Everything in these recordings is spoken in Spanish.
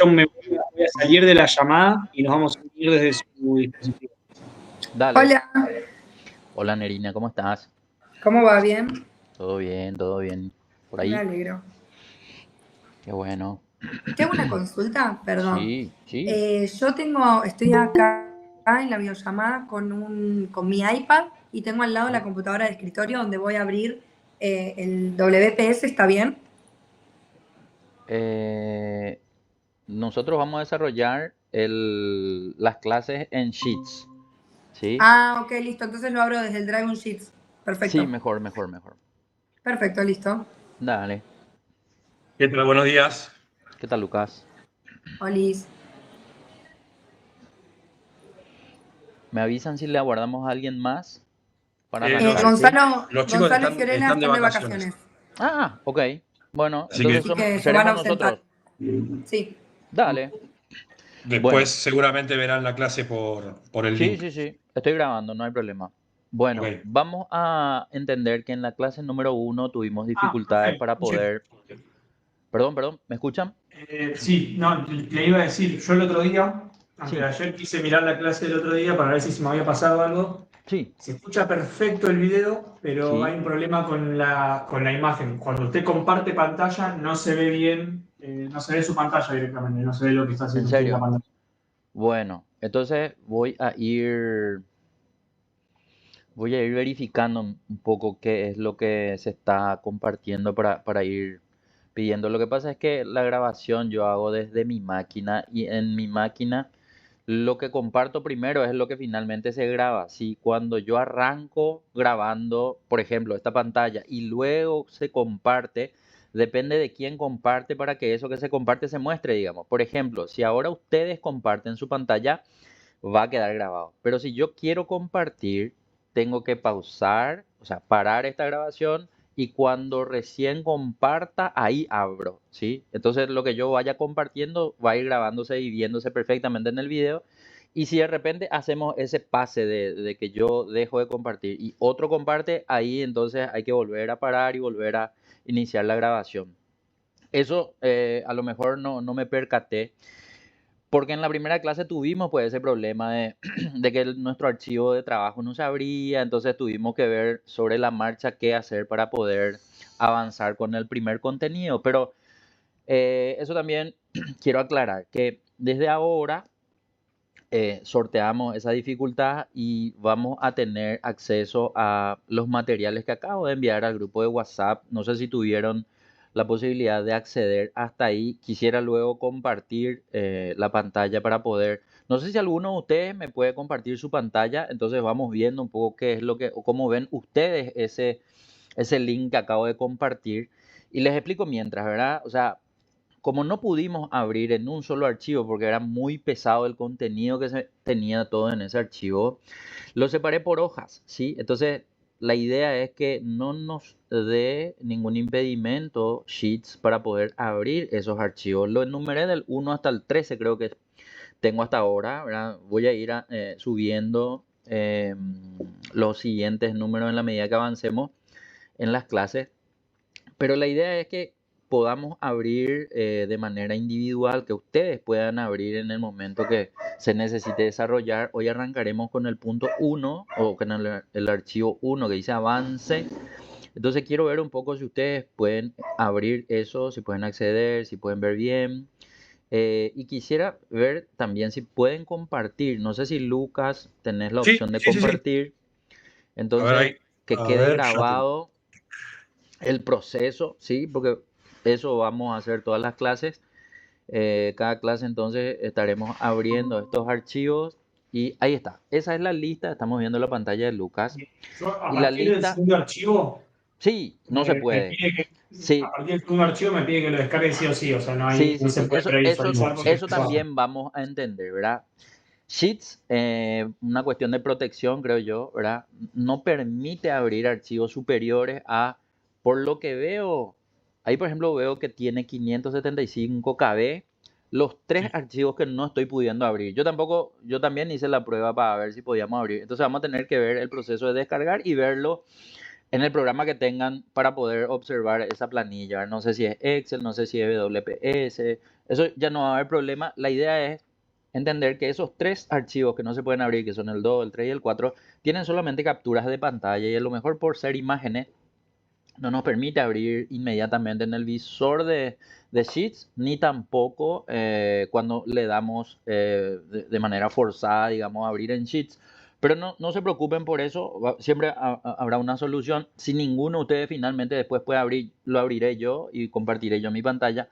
Yo voy a salir de la llamada y nos vamos a unir desde su dispositivo. Dale. Hola, Hola Nerina, ¿cómo estás? ¿cómo va? ¿Bien? Todo bien, todo bien. ¿Por Me ahí? alegro. Qué bueno. ¿Te hago una consulta? Perdón. Sí, sí. Estoy acá en la videollamada con mi iPad y tengo al lado la computadora de escritorio donde voy a abrir el WPS, ¿está bien? Eh, nosotros vamos a desarrollar las clases en Sheets, ¿sí? Ah, ok, listo. Entonces lo abro desde el Dragon Sheets. Sí, Perfecto. mejor, mejor, mejor. Perfecto, listo. Dale. ¿Qué tal? Buenos días. ¿Qué tal, Lucas? Olis. ¿Me avisan si le aguardamos a alguien más para Los, arrancar, sí? los chicos Gonzalo y Fiorella están de están de vacaciones. vacaciones. Ok. Bueno, Así entonces que Así que se van a seremos ausentar. nosotros. Sí. Dale. después Bueno, seguramente verán la clase por el sí, link. sí, sí. Estoy grabando, no hay problema. Bueno, Ok. vamos a entender que en la clase número 1 tuvimos dificultades Perfecto. para poder... Perdón, perdón, ¿me escuchan? Sí, no, le iba a decir, yo el otro día, antes de Sí, ayer, quise mirar la clase del otro día para ver si se me había pasado algo. sí, Se escucha perfecto el video, pero hay sí. un problema con la imagen. Cuando usted comparte pantalla, no se ve bien, no se ve su pantalla directamente, no se ve lo que está ¿En haciendo usted en la serio? pantalla. Bueno, entonces voy a ir verificando un poco qué es lo que se está compartiendo para ir pidiendo. Lo que pasa es que la grabación yo hago desde mi máquina y en mi máquina lo que comparto primero es lo que finalmente se graba. Si cuando yo arranco grabando, por ejemplo, esta pantalla y luego se comparte, depende de quién comparte para que eso que se comparte se muestre, digamos. Por ejemplo, si ahora ustedes comparten su pantalla, va a quedar grabado. Pero si yo quiero compartir, tengo que pausar, o sea, parar esta grabación y cuando recién comparta, ahí abro, ¿sí? Entonces lo que yo vaya compartiendo va a ir grabándose y viéndose perfectamente en el video. Y si de repente hacemos ese pase de que yo dejo de compartir y otro comparte, ahí entonces hay que volver a parar y volver a iniciar la grabación. Eso a lo mejor no me percaté porque en la primera clase tuvimos pues ese problema de que nuestro archivo de trabajo no se abría, entonces tuvimos que ver sobre la marcha qué hacer para poder avanzar con el primer contenido. Pero eso también quiero aclarar que desde ahora sorteamos esa dificultad y vamos a tener acceso a los materiales que acabo de enviar al grupo de WhatsApp. No sé si tuvieron la posibilidad de acceder hasta ahí. Quisiera luego compartir la pantalla para poder... No sé si alguno de ustedes me puede compartir su pantalla, entonces vamos viendo un poco qué es lo que, o cómo ven ustedes ese link que acabo de compartir. Y les explico mientras, ¿verdad? O sea, como no pudimos abrir en un solo archivo porque era muy pesado el contenido que se tenía todo en ese archivo, lo separé por hojas, ¿sí? Entonces, la idea es que no nos dé ningún impedimento Sheets para poder abrir esos archivos. Lo enumeré del 1 hasta el 13, creo que tengo hasta ahora, ¿verdad? Voy a ir subiendo los siguientes números en la medida que avancemos en las clases. Pero la idea es que podamos abrir de manera individual, que ustedes puedan abrir en el momento que se necesite desarrollar. Hoy arrancaremos con el punto 1 o con el archivo 1 que dice avance. Entonces quiero ver un poco si ustedes pueden abrir eso, si pueden acceder, si pueden ver bien. Y quisiera ver también si pueden compartir. No sé si Lucas tenés la Sí, opción de sí, sí, sí. compartir. A ver Entonces ahí. que A quede ver, ya te... grabado el proceso, ¿sí? Porque eso vamos a hacer todas las clases. Cada clase entonces estaremos abriendo estos archivos y ahí está. Esa es la lista. Estamos viendo la pantalla de Lucas. Yo, a Y la partir del lista, segundo archivo, sí, no se me puede. pide que, a Sí, partir del segundo archivo me pide que lo descargue sí o sí, o sea, sí, no sí, se sí. puede previsualizar porque es Eso pesado. también vamos a entender, ¿verdad? Sheets, una cuestión de protección, creo yo, ¿verdad? No permite abrir archivos superiores a, por lo que veo, ahí por ejemplo veo que tiene 575 KB, los tres Sí. archivos que no estoy pudiendo abrir. Yo tampoco, yo también hice la prueba para ver si podíamos abrir. Entonces vamos a tener que ver el proceso de descargar y verlo en el programa que tengan para poder observar esa planilla. No sé si es Excel, no sé si es WPS, eso ya no va a haber problema. La idea es entender que esos 3 archivos que no se pueden abrir, que son el 2, el 3 y el 4, tienen solamente capturas de pantalla y a lo mejor por ser imágenes no nos permite abrir inmediatamente en el visor de Sheets, ni tampoco cuando le damos de manera forzada, digamos, abrir en Sheets. Pero no se preocupen por eso, siempre habrá una solución. Si ninguno de ustedes finalmente después puede abrir, lo abriré yo y compartiré yo mi pantalla.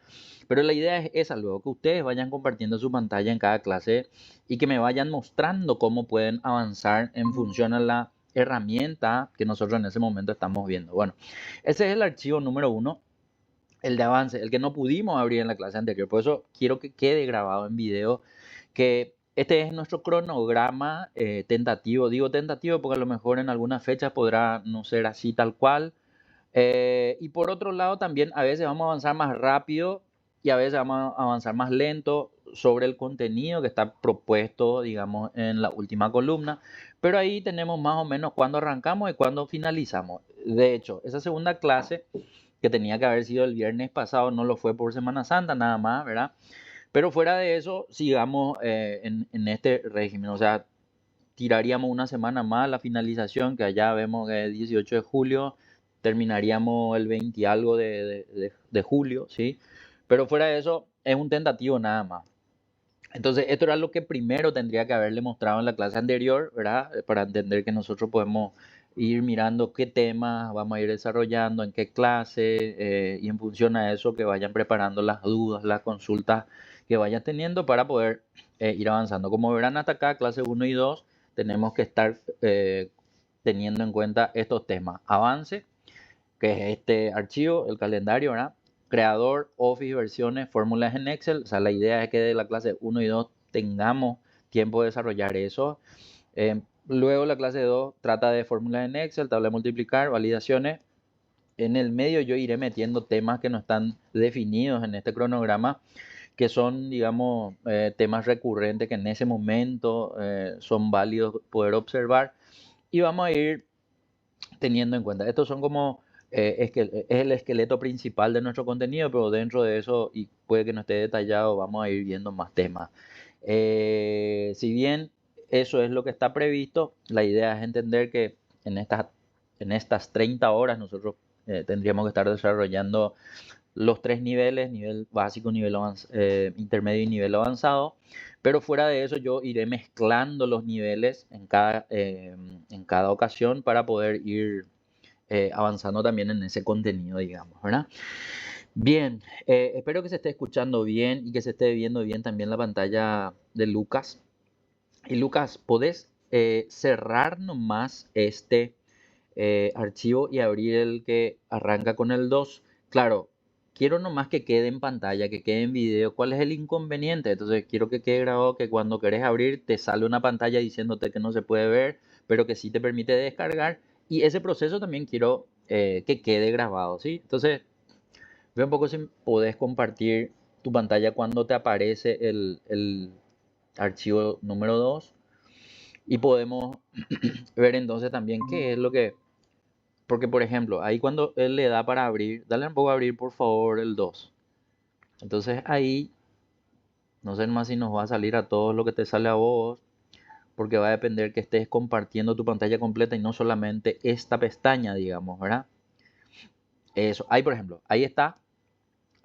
Pero la idea es esa, luego que ustedes vayan compartiendo su pantalla en cada clase y que me vayan mostrando cómo pueden avanzar en función a la herramienta que nosotros en ese momento estamos viendo. Bueno, ese es el archivo número 1, el de avance, el que no pudimos abrir en la clase anterior. Por eso quiero que quede grabado en video que este es nuestro cronograma tentativo. Digo tentativo porque a lo mejor en algunas fechas podrá no ser así tal cual. Y por otro lado también a veces vamos a avanzar más rápido y a veces vamos a avanzar más lento sobre el contenido que está propuesto, digamos, en la última columna. Pero ahí tenemos más o menos cuándo arrancamos y cuándo finalizamos. De hecho, esa segunda clase que tenía que haber sido el viernes pasado no lo fue por Semana Santa nada más, ¿verdad? Pero fuera de eso, sigamos en este régimen. O sea, tiraríamos una semana más la finalización, que allá vemos que es 18 de julio, terminaríamos el 20 y algo de julio, ¿sí? Pero fuera de eso, es un tentativo nada más. Entonces, esto era lo que primero tendría que haberle mostrado en la clase anterior, ¿verdad? Para entender que nosotros podemos ir mirando qué temas vamos a ir desarrollando, en qué clase, y en función a eso que vayan preparando las dudas, las consultas que vayan teniendo para poder ir avanzando. Como verán hasta acá, clase 1 y 2, tenemos que estar teniendo en cuenta estos temas. Avance, que es este archivo, el calendario, ¿verdad? Creador, Office, versiones, fórmulas en Excel. O sea, la idea es que de la clase 1 y 2 tengamos tiempo de desarrollar eso. Luego la clase 2 trata de fórmulas en Excel, tabla de multiplicar, validaciones. En el medio yo iré metiendo temas que no están definidos en este cronograma, que son, digamos, temas recurrentes que en ese momento son válidos poder observar. Y vamos a ir teniendo en cuenta. Estos son como, es el esqueleto principal de nuestro contenido, pero dentro de eso, y puede que no esté detallado, vamos a ir viendo más temas. Si bien eso es lo que está previsto, la idea es entender que en estas 30 horas nosotros tendríamos que estar desarrollando los 3 niveles, nivel básico, nivel intermedio y nivel avanzado. Pero fuera de eso yo iré mezclando los niveles en cada ocasión para poder ir avanzando también en ese contenido, digamos, ¿verdad? Bien, espero que se esté escuchando bien y que se esté viendo bien también la pantalla de Lucas. Y Lucas, ¿podés cerrar nomás este archivo y abrir el que arranca con el 2? Claro, quiero nomás que quede en pantalla, que quede en video. ¿Cuál es el inconveniente? Entonces quiero que quede grabado que cuando querés abrir te sale una pantalla diciéndote que no se puede ver, pero que sí te permite descargar. Y ese proceso también quiero que quede grabado, ¿sí? Entonces, ve un poco si podés compartir tu pantalla cuando te aparece el archivo número 2. Y podemos ver entonces también qué es lo que... Porque, por ejemplo, ahí cuando él le da para abrir, dale un poco a abrir, por favor, el 2. Entonces ahí, no sé más si nos va a salir a todos lo que te sale a vos, porque va a depender que estés compartiendo tu pantalla completa y no solamente esta pestaña, digamos, ¿verdad? Eso, ahí por ejemplo, ahí está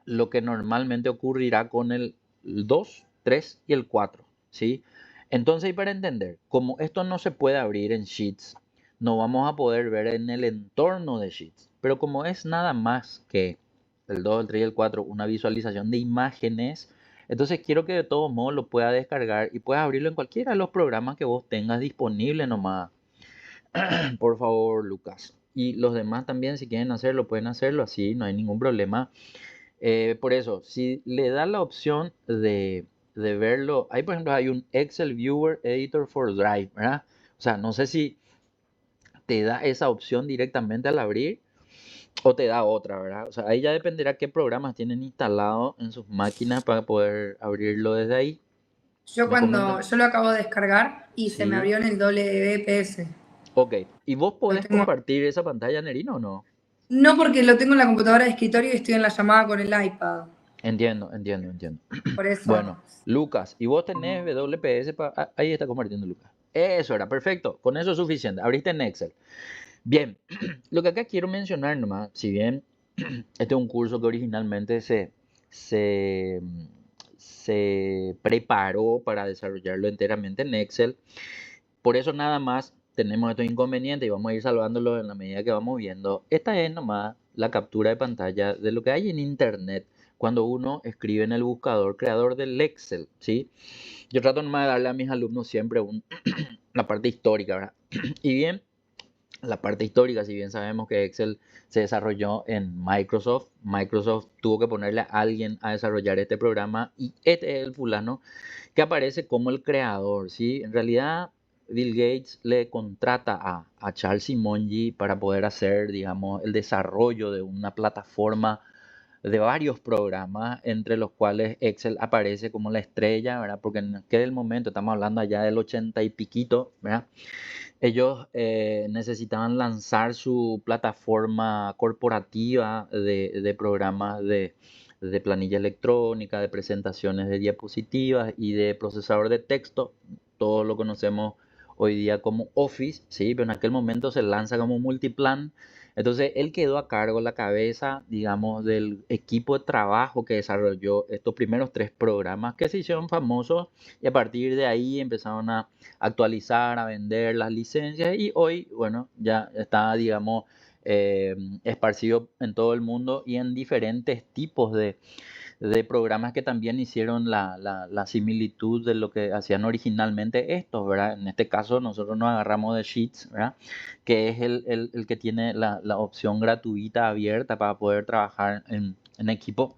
lo que normalmente ocurrirá con el 2, 3 y el 4, ¿sí? Entonces, y para entender, como esto no se puede abrir en Sheets, no vamos a poder ver en el entorno de Sheets. Pero como es nada más que el 2, el 3 y el 4, una visualización de imágenes, entonces quiero que de todos modos lo pueda descargar y puedas abrirlo en cualquiera de los programas que vos tengas disponible nomás. Por favor, Lucas. Y los demás también, si quieren hacerlo, pueden hacerlo así, no hay ningún problema. Por eso, si le da la opción de verlo, ahí por ejemplo hay un Excel Viewer Editor for Drive, ¿verdad? O sea, no sé si te da esa opción directamente al abrir o te da otra, ¿verdad? O sea, ahí ya dependerá qué programas tienen instalado en sus máquinas para poder abrirlo desde ahí. Yo lo acabo de descargar y se me abrió en el WPS. Ok. ¿Y vos Lo podés tengo. compartir esa pantalla, Nerino, o no? No, porque lo tengo en la computadora de escritorio y estoy en la llamada con el iPad. Entiendo. Por eso. Bueno, Lucas, y vos tenés WPS ahí está compartiendo Lucas. Eso era, perfecto. Con eso es suficiente. Abriste en Excel. Bien, lo que acá quiero mencionar nomás, si bien este es un curso que originalmente se, se preparó para desarrollarlo enteramente en Excel, por eso nada más tenemos estos inconvenientes y vamos a ir salvándolos en la medida que vamos viendo. Esta es nomás la captura de pantalla de lo que hay en Internet cuando uno escribe en el buscador creador del Excel, ¿sí? Yo trato nomás de darle a mis alumnos siempre la parte histórica, ¿verdad? Y bien, la parte histórica, si bien sabemos que Excel se desarrolló en Microsoft, Microsoft tuvo que ponerle a alguien a desarrollar este programa y este es el fulano que aparece como el creador, ¿sí? En realidad, Bill Gates le contrata a Charles Simonyi para poder hacer, digamos, el desarrollo de una plataforma de varios programas, entre los cuales Excel aparece como la estrella, ¿verdad? Porque en aquel momento, estamos hablando allá del 80 y piquito, ¿verdad? Ellos necesitaban lanzar su plataforma corporativa de programas de planilla electrónica, de presentaciones de diapositivas y de procesador de texto. Todos lo conocemos hoy día como Office, ¿sí? Pero en aquel momento se lanza como Multiplan. Entonces él quedó a cargo, la cabeza, digamos, del equipo de trabajo que desarrolló estos primeros 3 programas que se hicieron famosos y a partir de ahí empezaron a actualizar, a vender las licencias y hoy, bueno, ya está, digamos, eh, esparcido en todo el mundo y en diferentes tipos de programas que también hicieron la similitud de lo que hacían originalmente estos, ¿verdad? En este caso nosotros nos agarramos de Sheets, ¿verdad? Que es el que tiene la opción gratuita abierta para poder trabajar en equipo.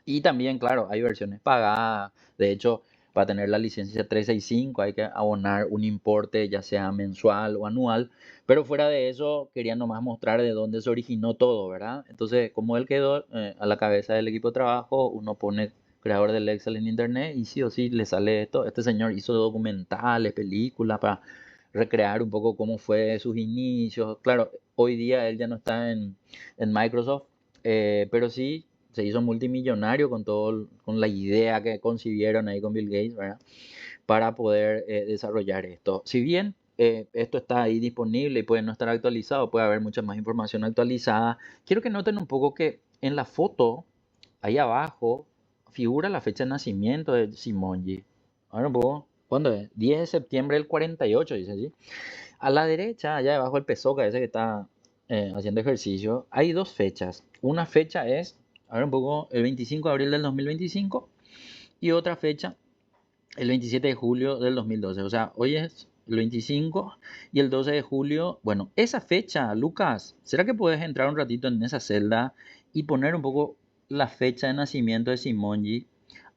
Y también, claro, hay versiones pagadas. De hecho, para tener la licencia 365 hay que abonar un importe, ya sea mensual o anual. Pero fuera de eso, quería nomás mostrar de dónde se originó todo, ¿verdad? Entonces, como él quedó a la cabeza del equipo de trabajo, uno pone creador del Excel en internet y sí o sí le sale esto. Este señor hizo documentales, películas para recrear un poco cómo fue sus inicios. Claro, hoy día él ya no está en Microsoft, pero sí se hizo multimillonario con con la idea que concibieron ahí con Bill Gates, ¿verdad? Para poder desarrollar esto. Si bien esto está ahí disponible y puede no estar actualizado, puede haber mucha más información actualizada, quiero que noten un poco que en la foto, ahí abajo, figura la fecha de nacimiento de Simonyi. Ahora un poco, ¿cuándo es? 10 de septiembre del 48, dice allí. A la derecha, allá debajo del pesoca, ese que está haciendo ejercicio, hay 2 fechas. Una fecha es, ahora un poco, el 25 de abril del 2025 y otra fecha, el 27 de julio del 2012. O sea, hoy es el 25 y el 12 de julio. Bueno, esa fecha, Lucas, ¿será que puedes entrar un ratito en esa celda y poner un poco la fecha de nacimiento de Simonyi?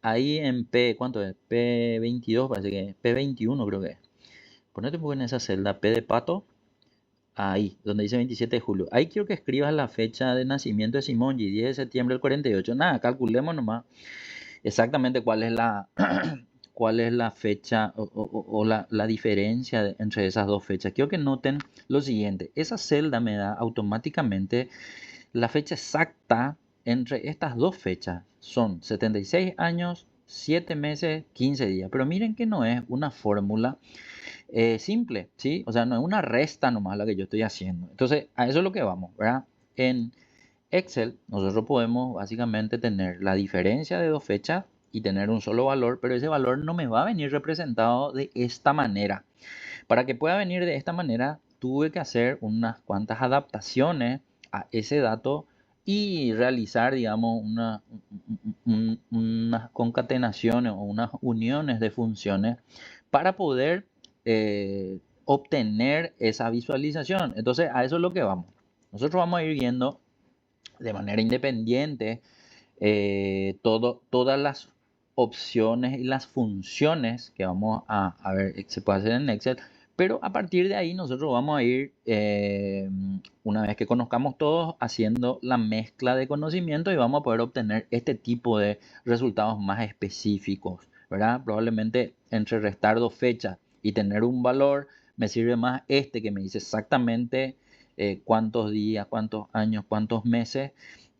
Ahí en P, ¿cuánto es? P22, parece que es. P21 creo que es. Ponete un poco en esa celda, P de pato. Ahí, donde dice 27 de julio. Ahí quiero que escribas la fecha de nacimiento de Simonyi, 10 de septiembre del 48. Nada, calculemos nomás exactamente cuál es cuál es la fecha o la diferencia entre esas 2 fechas. Quiero que noten lo siguiente. Esa celda me da automáticamente la fecha exacta entre estas 2 fechas. Son 76 años, 7 meses, 15 días. Pero miren que no es una fórmula simple, ¿sí? O sea, no es una resta nomás la que yo estoy haciendo. Entonces, a eso es lo que vamos, ¿verdad? En Excel, nosotros podemos básicamente tener la diferencia de 2 fechas y tener un solo valor, pero ese valor no me va a venir representado de esta manera. Para que pueda venir de esta manera, tuve que hacer unas cuantas adaptaciones a ese dato y realizar, digamos, unas concatenaciones o unas uniones de funciones para poder obtener esa visualización. Entonces, a eso es lo que vamos. Nosotros vamos a ir viendo de manera independiente todas las opciones y las funciones que vamos a ver que se puede hacer en Excel, pero a partir de ahí nosotros vamos a ir, una vez que conozcamos todos, haciendo la mezcla de conocimiento y vamos a poder obtener este tipo de resultados más específicos, ¿verdad? Probablemente entre restar 2 fechas y tener un valor, me sirve más este que me dice exactamente cuántos días, cuántos años, cuántos meses,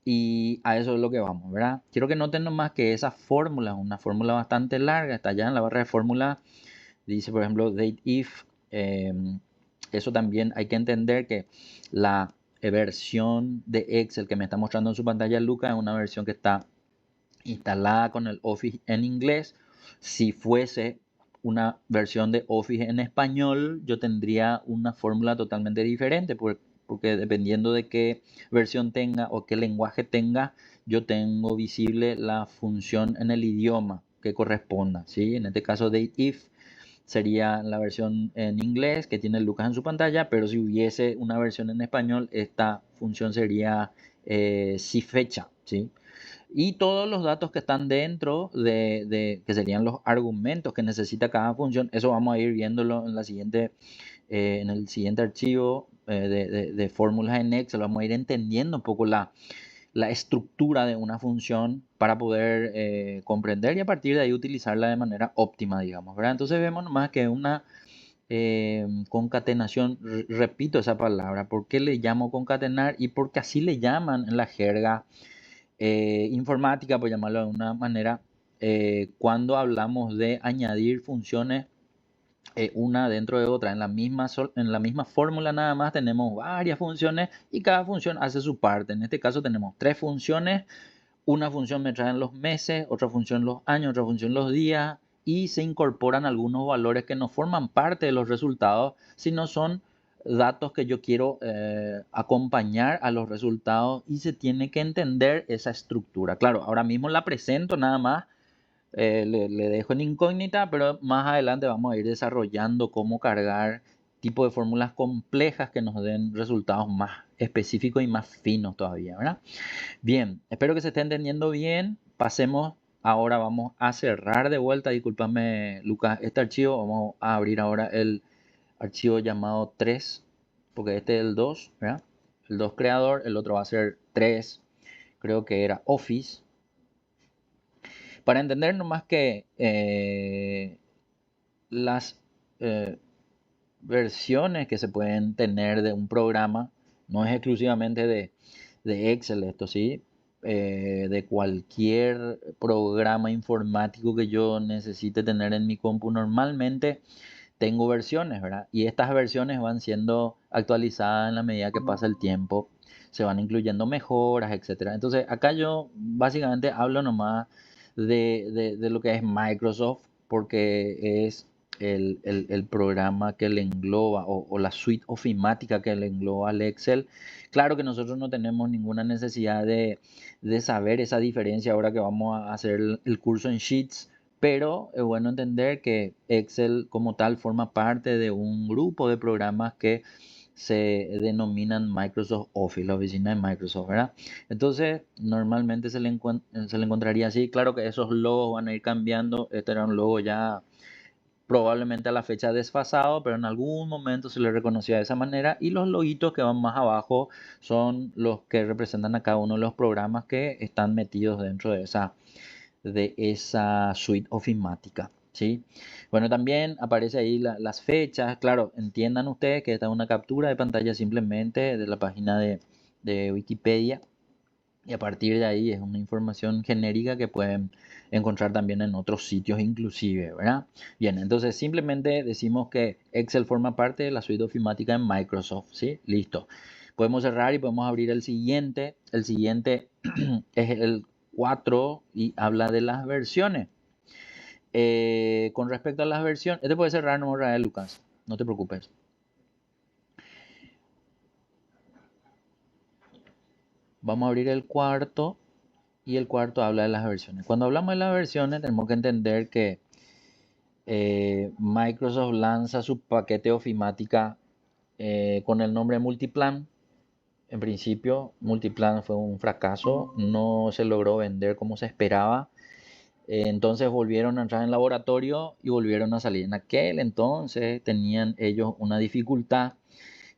y a eso es lo que vamos, ¿verdad? Quiero que noten nomás que esa fórmula es una fórmula bastante larga, está allá en la barra de fórmula, dice por ejemplo date if, eso también hay que entender que la versión de Excel que me está mostrando en su pantalla Lucas es una versión que está instalada con el Office en inglés. Si fuese una versión de Office en español, yo tendría una fórmula totalmente diferente, porque dependiendo de qué versión tenga o qué lenguaje tenga, yo tengo visible la función en el idioma que corresponda, ¿sí? En este caso, date if sería la versión en inglés que tiene Lucas en su pantalla, pero si hubiese una versión en español, esta función sería si fecha, ¿sí? Y todos los datos que están dentro que serían los argumentos que necesita cada función, eso vamos a ir viéndolo en en el siguiente archivo de fórmulas en Excel. Vamos a ir entendiendo un poco la estructura de una función para poder comprender y a partir de ahí utilizarla de manera óptima, digamos, ¿verdad? Entonces vemos nomás que una concatenación, repito esa palabra, ¿por qué le llamo concatenar? Y porque así le llaman en la jerga informática, por llamarlo de una manera, cuando hablamos de añadir funciones una dentro de otra en la misma fórmula, nada más tenemos varias funciones y cada función hace su parte. En este caso tenemos tres funciones, una función me trae los meses, otra función los años, otra función los días, y se incorporan algunos valores que no forman parte de los resultados, sino son datos que yo quiero acompañar a los resultados, y se tiene que entender esa estructura. Claro, ahora mismo la presento nada más, le dejo en incógnita, pero más adelante vamos a ir desarrollando cómo cargar tipo de fórmulas complejas que nos den resultados más específicos y más finos todavía, ¿verdad? Bien, espero que se esté entendiendo bien. Pasemos, ahora vamos a cerrar de vuelta, discúlpame Lucas, este archivo. Vamos a abrir ahora el archivo llamado 3, porque este es el 2, ¿verdad? El 2 creador, el otro va a ser 3, creo que era Office. Para entender nomás que las versiones que se pueden tener de un programa no es exclusivamente de Excel, esto sí, de cualquier programa informático que yo necesite tener en mi compu, normalmente tengo versiones, ¿verdad? Y estas versiones van siendo actualizadas en la medida que pasa el tiempo, se van incluyendo mejoras, etcétera. Entonces, acá yo básicamente hablo nomás de lo que es Microsoft, porque es el programa que le engloba o la suite ofimática que le engloba al Excel. Claro que nosotros no tenemos ninguna necesidad de saber esa diferencia ahora que vamos a hacer el curso en Sheets, pero es bueno entender que Excel como tal forma parte de un grupo de programas que se denominan Microsoft Office, la oficina de Microsoft, ¿verdad? Entonces, normalmente se le encontraría así. Claro que esos logos van a ir cambiando. Este era un logo ya probablemente a la fecha desfasado, pero en algún momento se le reconocía de esa manera, y los loguitos que van más abajo son los que representan a cada uno de los programas que están metidos dentro de esa suite ofimática, ¿sí? Bueno, también aparece ahí las fechas. Claro, entiendan ustedes que esta es una captura de pantalla simplemente de la página de Wikipedia, y a partir de ahí es una información genérica que pueden encontrar también en otros sitios inclusive, ¿verdad? Bien, entonces simplemente decimos que Excel forma parte de la suite ofimática en Microsoft, ¿sí? Listo. Podemos cerrar y podemos abrir el siguiente. El siguiente es el 4 y habla de las versiones. Con respecto a las versiones, este puede cerrar, no, Lucas, no te preocupes. Vamos a abrir el cuarto, y el cuarto habla de las versiones. Cuando hablamos de las versiones, tenemos que entender que Microsoft lanza su paquete ofimática con el nombre Multiplan. En principio, Multiplan fue un fracaso, no se logró vender como se esperaba. Entonces volvieron a entrar en laboratorio y volvieron a salir. En aquel entonces tenían ellos una dificultad,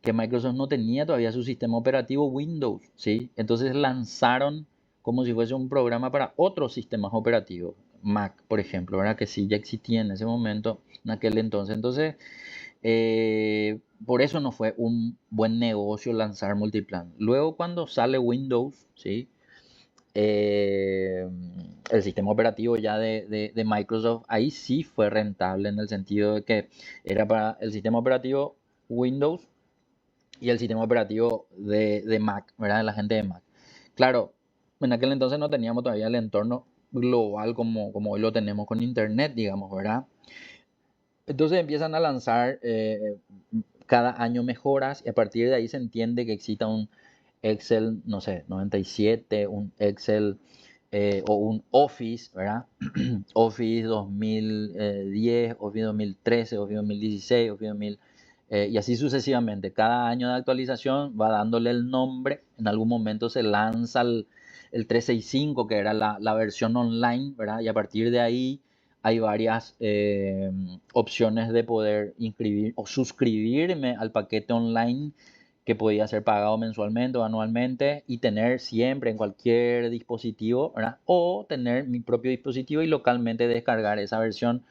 que Microsoft no tenía todavía su sistema operativo Windows, ¿sí? Entonces lanzaron como si fuese un programa para otros sistemas operativos, Mac, por ejemplo, ¿verdad? Que sí ya existía en ese momento, en aquel entonces. Entonces Por eso no fue un buen negocio lanzar Multiplan. Luego cuando sale Windows, ¿sí? El sistema operativo ya de Microsoft, ahí sí fue rentable en el sentido de que era para el sistema operativo Windows y el sistema operativo de Mac, ¿verdad? De la gente de Mac. Claro, en aquel entonces no teníamos todavía el entorno global como hoy lo tenemos con Internet, digamos, ¿verdad? Entonces empiezan a lanzar cada año mejoras y a partir de ahí se entiende que exista un Excel, no sé, 97, un Excel o un Office, ¿verdad? Office 2010, Office 2013, Office 2016, Office 2000, y así sucesivamente. Cada año de actualización va dándole el nombre. En algún momento se lanza el 365, que era la versión online, ¿verdad? Y a partir de ahí hay varias opciones de poder inscribir o suscribirme al paquete online que podía ser pagado mensualmente o anualmente y tener siempre en cualquier dispositivo, ¿verdad? O tener mi propio dispositivo y localmente descargar esa versión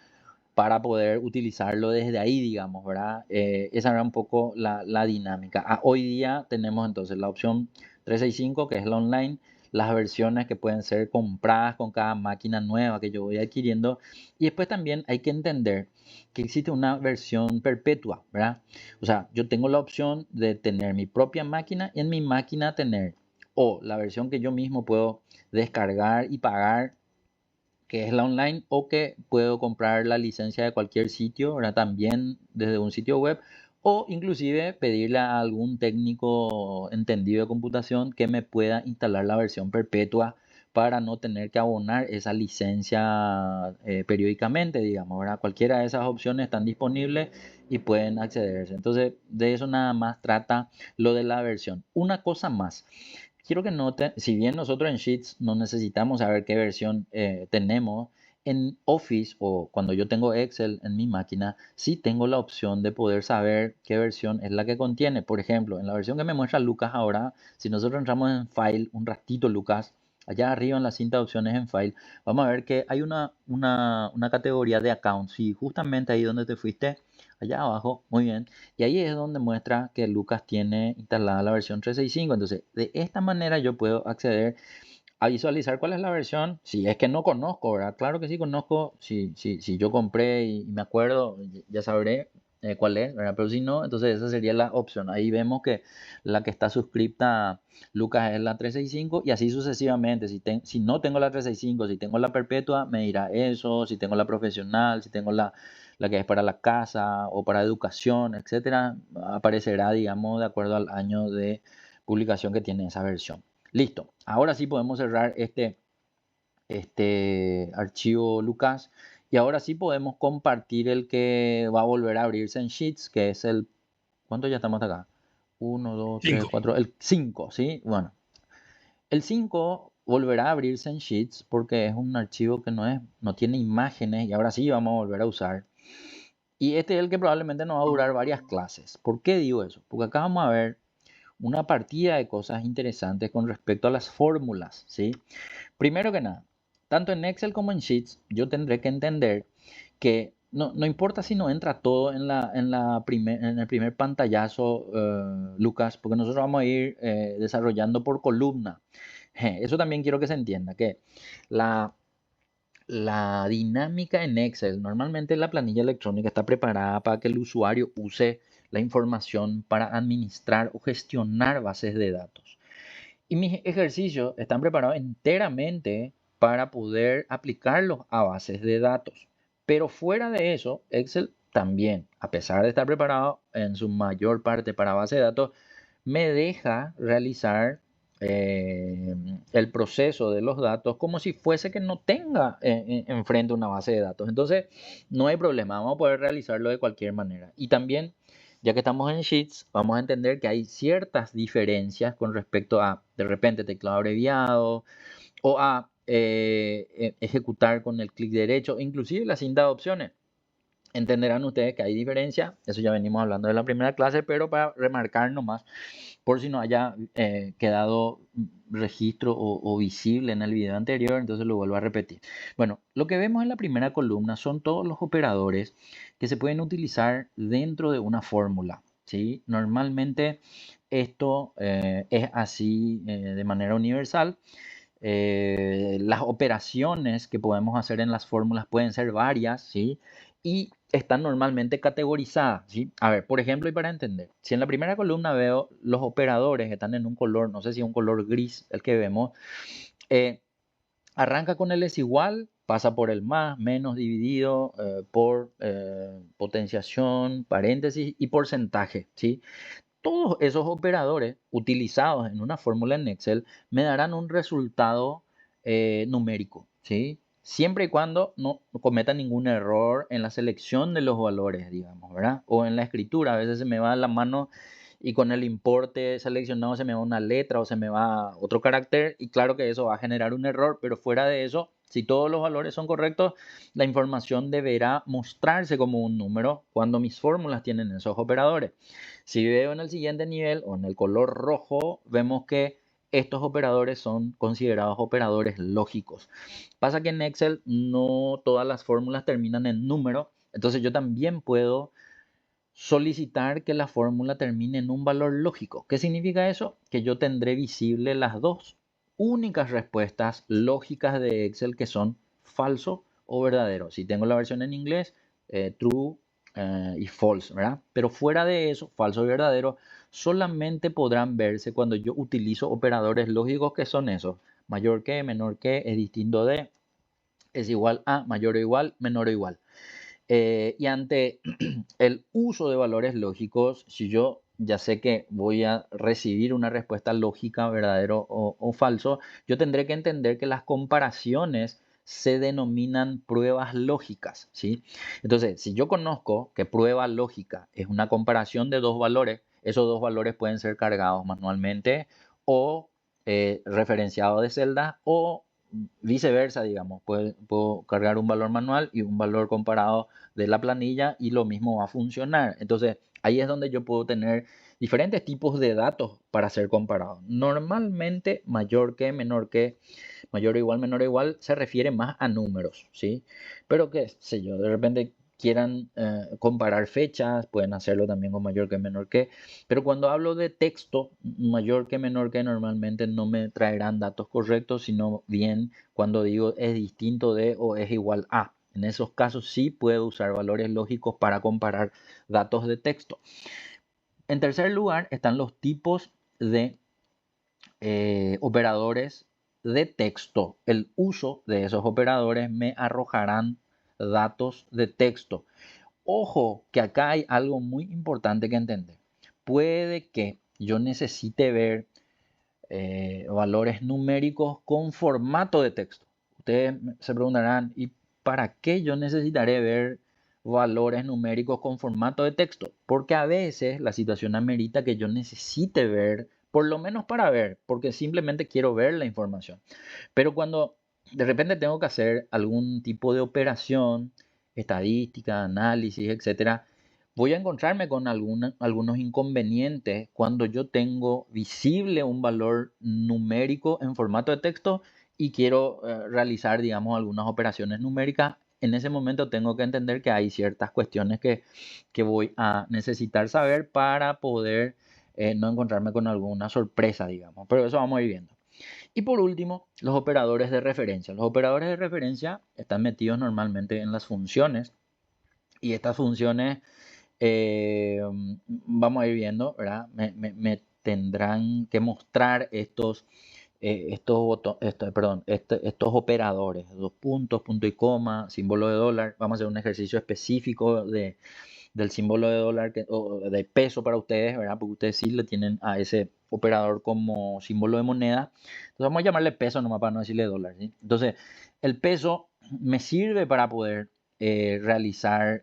para poder utilizarlo desde ahí, digamos, ¿verdad? Esa era un poco la dinámica. Hoy día tenemos entonces la opción 365, que es la online, las versiones que pueden ser compradas con cada máquina nueva que yo voy adquiriendo. Y después también hay que entender que existe una versión perpetua, ¿verdad? O sea, yo tengo la opción de tener mi propia máquina y en mi máquina tener o la versión que yo mismo puedo descargar y pagar, que es la online, o que puedo comprar la licencia de cualquier sitio, ¿verdad? También desde un sitio web, o inclusive pedirle a algún técnico entendido de computación que me pueda instalar la versión perpetua para no tener que abonar esa licencia periódicamente, digamos, ¿verdad? Cualquiera de esas opciones están disponibles y pueden accederse. Entonces, de eso nada más trata lo de la versión. Una cosa más. Quiero que noten, si bien nosotros en Sheets no necesitamos saber qué versión tenemos, en Office o cuando yo tengo Excel en mi máquina, sí tengo la opción de poder saber qué versión es la que contiene. Por ejemplo, en la versión que me muestra Lucas ahora, si nosotros entramos en File, un ratito Lucas, allá arriba en la cinta de opciones en File, vamos a ver que hay una categoría de Accounts y justamente ahí donde te fuiste, allá abajo, muy bien. Y ahí es donde muestra que Lucas tiene instalada la versión 365. Entonces, de esta manera yo puedo acceder a visualizar cuál es la versión. Si es que no conozco, ¿verdad? Claro que sí conozco. Si yo compré y me acuerdo, ya sabré cuál es, ¿verdad? Pero si no, entonces esa sería la opción. Ahí vemos que la que está suscripta a Lucas es la 365 y así sucesivamente. Si no tengo la 365, si tengo la perpetua, me dirá eso. Si tengo la profesional, si tengo la que es para la casa o para educación, etcétera, aparecerá, digamos, de acuerdo al año de publicación que tiene esa versión. Listo. Ahora sí podemos cerrar este archivo Lucas y ahora sí podemos compartir el que va a volver a abrirse en Sheets, que es el... ¿Cuánto ya estamos acá? 1, 2, 3, 5. 4, el 5, ¿sí? Bueno, el 5 volverá a abrirse en Sheets porque es un archivo que no tiene imágenes y ahora sí vamos a volver a usar. Y este es el que probablemente nos va a durar varias clases. ¿Por qué digo eso? Porque acá vamos a ver una partida de cosas interesantes con respecto a las fórmulas, ¿sí? Primero que nada, tanto en Excel como en Sheets, yo tendré que entender que no importa si no entra todo en el primer pantallazo, Lucas, porque nosotros vamos a ir desarrollando por columna. Eso también quiero que se entienda, que la dinámica en Excel, normalmente la planilla electrónica está preparada para que el usuario use la información para administrar o gestionar bases de datos. Y mis ejercicios están preparados enteramente para poder aplicarlos a bases de datos. Pero fuera de eso, Excel también, a pesar de estar preparado en su mayor parte para base de datos, me deja realizar el proceso de los datos como si fuese que no tenga enfrente una base de datos. Entonces, no hay problema, vamos a poder realizarlo de cualquier manera. Y también, ya que estamos en Sheets, vamos a entender que hay ciertas diferencias con respecto a, de repente, teclado abreviado o a ejecutar con el clic derecho, inclusive la cinta de opciones. Entenderán ustedes que hay diferencia, eso ya venimos hablando de la primera clase, pero para remarcar nomás por si no haya quedado registro o visible en el video anterior, entonces lo vuelvo a repetir. Bueno, lo que vemos en la primera columna son todos los operadores que se pueden utilizar dentro de una fórmula, ¿sí? Normalmente esto es así de manera universal. Las operaciones que podemos hacer en las fórmulas pueden ser varias, ¿sí? Y están normalmente categorizadas, ¿sí? A ver, por ejemplo, y para entender, si en la primera columna veo los operadores que están en un color, no sé si es un color gris el que vemos, eh, arranca con el es igual, pasa por el más, menos dividido por potenciación, paréntesis y porcentaje, ¿sí? Todos esos operadores utilizados en una fórmula en Excel me darán un resultado numérico, ¿sí? Siempre y cuando no cometa ningún error en la selección de los valores, digamos, ¿verdad? O en la escritura, a veces se me va la mano y con el importe seleccionado se me va una letra o se me va otro carácter y claro que eso va a generar un error, pero fuera de eso, si todos los valores son correctos, la información deberá mostrarse como un número cuando mis fórmulas tienen esos operadores. Si veo en el siguiente nivel o en el color rojo, vemos que estos operadores son considerados operadores lógicos. Pasa que en Excel no todas las fórmulas terminan en número, entonces yo también puedo solicitar que la fórmula termine en un valor lógico. ¿Qué significa eso? Que yo tendré visible las dos únicas respuestas lógicas de Excel que son falso o verdadero. Si tengo la versión en inglés, true y false, ¿verdad? Pero fuera de eso, falso y verdadero, solamente podrán verse cuando yo utilizo operadores lógicos que son esos. Mayor que, menor que, es distinto de, es igual a, mayor o igual, menor o igual. Y ante el uso de valores lógicos, si yo ya sé que voy a recibir una respuesta lógica, verdadero o falso, yo tendré que entender que las comparaciones se denominan pruebas lógicas, ¿sí? Entonces, si yo conozco que prueba lógica es una comparación de dos valores, esos dos valores pueden ser cargados manualmente o referenciados de celdas o viceversa, digamos. Puedo cargar un valor manual y un valor comparado de la planilla y lo mismo va a funcionar. Entonces, ahí es donde yo puedo tener diferentes tipos de datos para ser comparados. Normalmente, mayor que, menor que, mayor o igual, menor o igual, se refiere más a números, ¿sí? Pero qué sé yo, de repente quieran comparar fechas, pueden hacerlo también con mayor que, menor que. Pero cuando hablo de texto, mayor que, menor que, normalmente no me traerán datos correctos, sino bien cuando digo es distinto de o es igual a. En esos casos sí puedo usar valores lógicos para comparar datos de texto. En tercer lugar están los tipos de operadores de texto. El uso de esos operadores me arrojarán datos de texto. Ojo, que acá hay algo muy importante que entender. Puede que yo necesite ver valores numéricos con formato de texto. Ustedes se preguntarán, ¿y para qué yo necesitaré ver valores numéricos con formato de texto? Porque a veces la situación amerita que yo necesite ver, por lo menos para ver, porque simplemente quiero ver la información. Pero cuando de repente tengo que hacer algún tipo de operación, estadística, análisis, etcétera, voy a encontrarme con algunos inconvenientes cuando yo tengo visible un valor numérico en formato de texto y quiero realizar, digamos, algunas operaciones numéricas. En ese momento tengo que entender que hay ciertas cuestiones que voy a necesitar saber para poder no encontrarme con alguna sorpresa, digamos. Pero eso vamos a ir viendo. Y por último, los operadores de referencia. Los operadores de referencia están metidos normalmente en las funciones y estas funciones vamos a ir viendo, ¿verdad? Me tendrán que mostrar estos operadores, dos puntos, punto y coma, símbolo de dólar. Vamos a hacer un ejercicio específico del símbolo de dólar o de peso para ustedes, ¿verdad? Porque ustedes sí le tienen a ese operador como símbolo de moneda. Entonces vamos a llamarle peso nomás para no decirle dólar, ¿sí? Entonces, el peso me sirve para poder realizar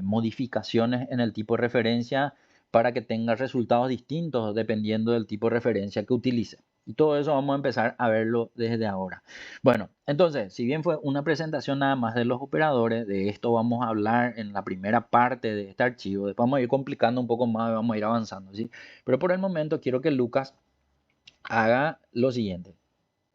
modificaciones en el tipo de referencia para que tenga resultados distintos dependiendo del tipo de referencia que utilice. Y todo eso vamos a empezar a verlo desde ahora. Bueno, entonces, si bien fue una presentación nada más de los operadores, de esto vamos a hablar en la primera parte de este archivo. Después vamos a ir complicando un poco más y vamos a ir avanzando, ¿sí? Pero por el momento quiero que Lucas haga lo siguiente.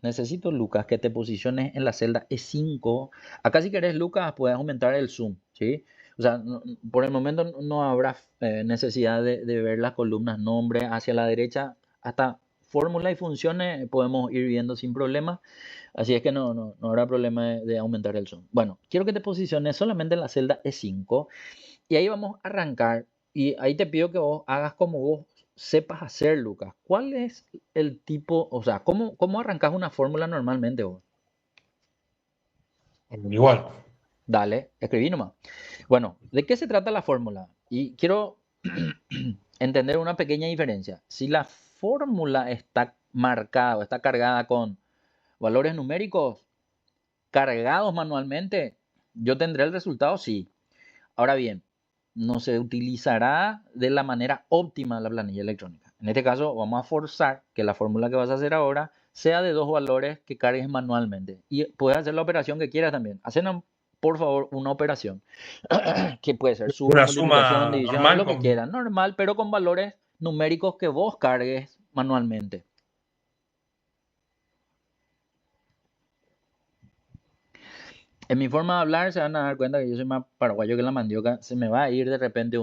Necesito, Lucas, que te posiciones en la celda E5. Acá si querés, Lucas, puedes aumentar el zoom, ¿sí? O sea, por el momento no habrá necesidad de ver las columnas nombre hacia la derecha. Hasta fórmula y funciones podemos ir viendo sin problema. Así es que no habrá problema de aumentar el zoom. Bueno, quiero que te posiciones solamente en la celda E5 y ahí vamos a arrancar. Y ahí te pido que vos hagas como vos sepas hacer, Lucas. ¿Cuál es el tipo, o sea, cómo arrancas una fórmula normalmente vos? Igual. Dale, escribí nomás. Bueno, ¿de qué se trata la fórmula? Y quiero entender una pequeña diferencia. Si la fórmula está marcada o está cargada con valores numéricos cargados manualmente, yo tendré el resultado, sí. Ahora bien, no se utilizará de la manera óptima la planilla electrónica. En este caso, vamos a forzar que la fórmula que vas a hacer ahora sea de dos valores que cargues manualmente. Y puedes hacer la operación que quieras también. Hacen, por favor, una operación que puede ser suma, Una multiplicación, suma división, normal lo que con... quieras. Normal, pero con valores numéricos que vos cargues manualmente. En mi forma de hablar se van a dar cuenta que yo soy más paraguayo que la mandioca. Se me va a ir de repente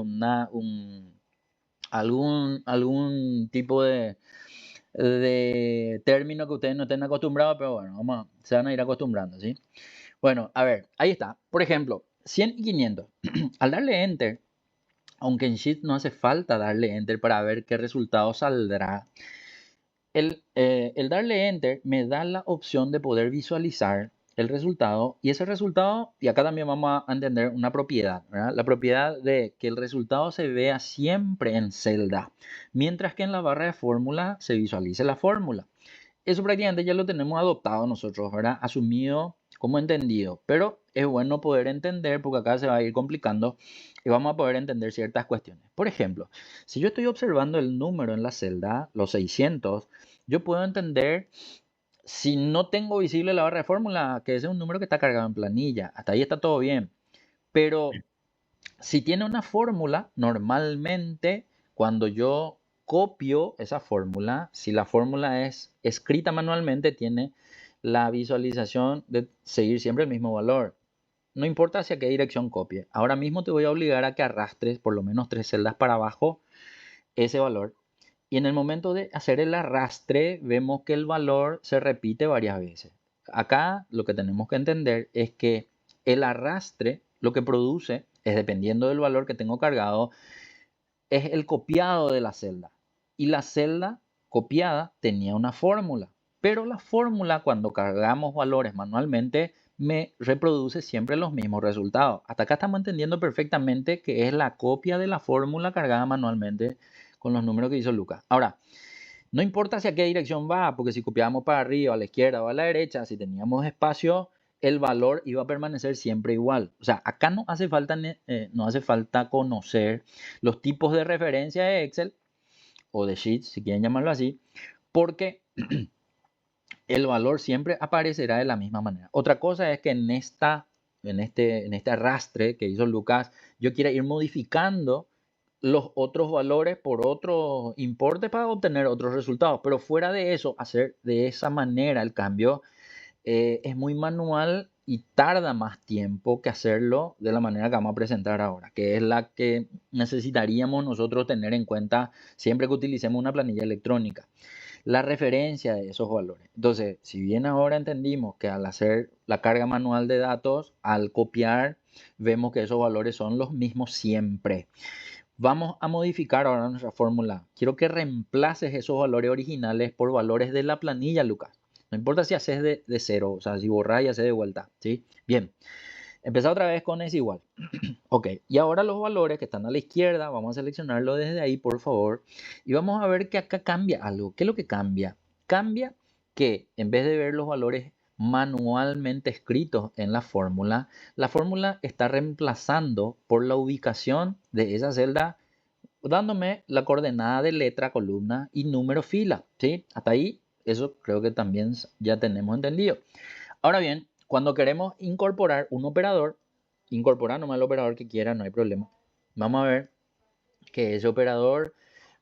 algún tipo de término que ustedes no estén acostumbrados, pero bueno, se van a ir acostumbrando, ¿sí? Bueno, a ver, ahí está. Por ejemplo, 100 y 500. Al darle Enter, aunque en Sheet no hace falta darle Enter para ver qué resultado saldrá, el darle Enter me da la opción de poder visualizar el resultado y ese resultado, y acá también vamos a entender una propiedad, ¿verdad? La propiedad de que el resultado se vea siempre en celda, mientras que en la barra de fórmula se visualice la fórmula. Eso prácticamente ya lo tenemos adoptado nosotros, ¿verdad? Asumido como entendido, pero es bueno poder entender porque acá se va a ir complicando y vamos a poder entender ciertas cuestiones. Por ejemplo, si yo estoy observando el número en la celda, los 600, yo puedo entender, si no tengo visible la barra de fórmula, que ese es un número que está cargado en planilla. Hasta ahí está todo bien. Pero si tiene una fórmula, normalmente cuando yo copio esa fórmula, si la fórmula es escrita manualmente, tiene la visualización de seguir siempre el mismo valor. No importa hacia qué dirección copie. Ahora mismo te voy a obligar a que arrastres por lo menos 3 celdas para abajo ese valor. Y en el momento de hacer el arrastre, vemos que el valor se repite varias veces. Acá lo que tenemos que entender es que el arrastre lo que produce es, dependiendo del valor que tengo cargado, es el copiado de la celda. Y la celda copiada tenía una fórmula. Pero la fórmula, cuando cargamos valores manualmente, me reproduce siempre los mismos resultados. Hasta acá estamos entendiendo perfectamente que es la copia de la fórmula cargada manualmente con los números que hizo Lucas. Ahora, no importa hacia qué dirección va, porque si copiábamos para arriba, a la izquierda o a la derecha, si teníamos espacio, el valor iba a permanecer siempre igual. O sea, acá no hace falta conocer los tipos de referencia de Excel o de Sheets, si quieren llamarlo así, porque el valor siempre aparecerá de la misma manera. Otra cosa es que en este arrastre que hizo Lucas, yo quiera ir modificando los otros valores por otros importes para obtener otros resultados. Pero fuera de eso, hacer de esa manera el cambio es muy manual y tarda más tiempo que hacerlo de la manera que vamos a presentar ahora, que es la que necesitaríamos nosotros tener en cuenta siempre que utilicemos una planilla electrónica. La referencia de esos valores. Entonces, si bien ahora entendimos que al hacer la carga manual de datos, al copiar, vemos que esos valores son los mismos siempre. Vamos a modificar ahora nuestra fórmula. Quiero que reemplaces esos valores originales por valores de la planilla, Lucas. No importa si haces de cero, o sea, si borras y haces de vuelta, ¿sí? Bien, empezar otra vez con es igual. Ok, y ahora los valores que están a la izquierda, vamos a seleccionarlo desde ahí, por favor. Y vamos a ver que acá cambia algo. ¿Qué es lo que cambia? Cambia que en vez de ver los valores manualmente escritos en la fórmula está reemplazando por la ubicación de esa celda, dándome la coordenada de letra, columna y número fila, ¿sí? Hasta ahí Eso creo que también ya tenemos entendido. Ahora bien, cuando queremos incorporar un operador, incorporar nomás el operador que quiera, no hay problema. Vamos a ver que ese operador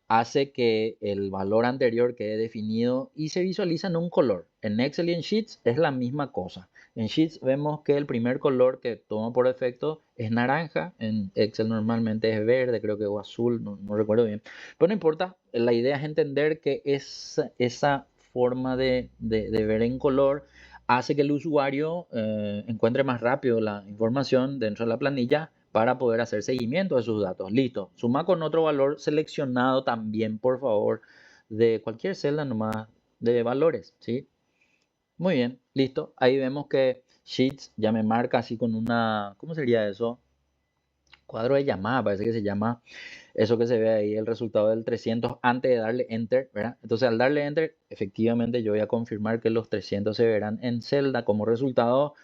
hace que el valor anterior quede definido y se visualiza en un color. En Excel y en Sheets es la misma cosa. En Sheets vemos que el primer color que toma por defecto es naranja. En Excel normalmente es verde, creo que o azul, no recuerdo bien. Pero no importa, la idea es entender que esa forma de ver en color hace que el usuario encuentre más rápido la información dentro de la planilla para poder hacer seguimiento de sus datos. Listo. Suma con otro valor seleccionado también, por favor, de cualquier celda nomás de valores, ¿sí? Muy bien, listo. Ahí vemos que Sheets ya me marca así con una, ¿cómo sería eso? Cuadro de llamada, parece que se llama eso que se ve ahí, el resultado del 300 antes de darle Enter, ¿verdad? Entonces al darle Enter, efectivamente yo voy a confirmar que los 300 se verán en celda como resultado.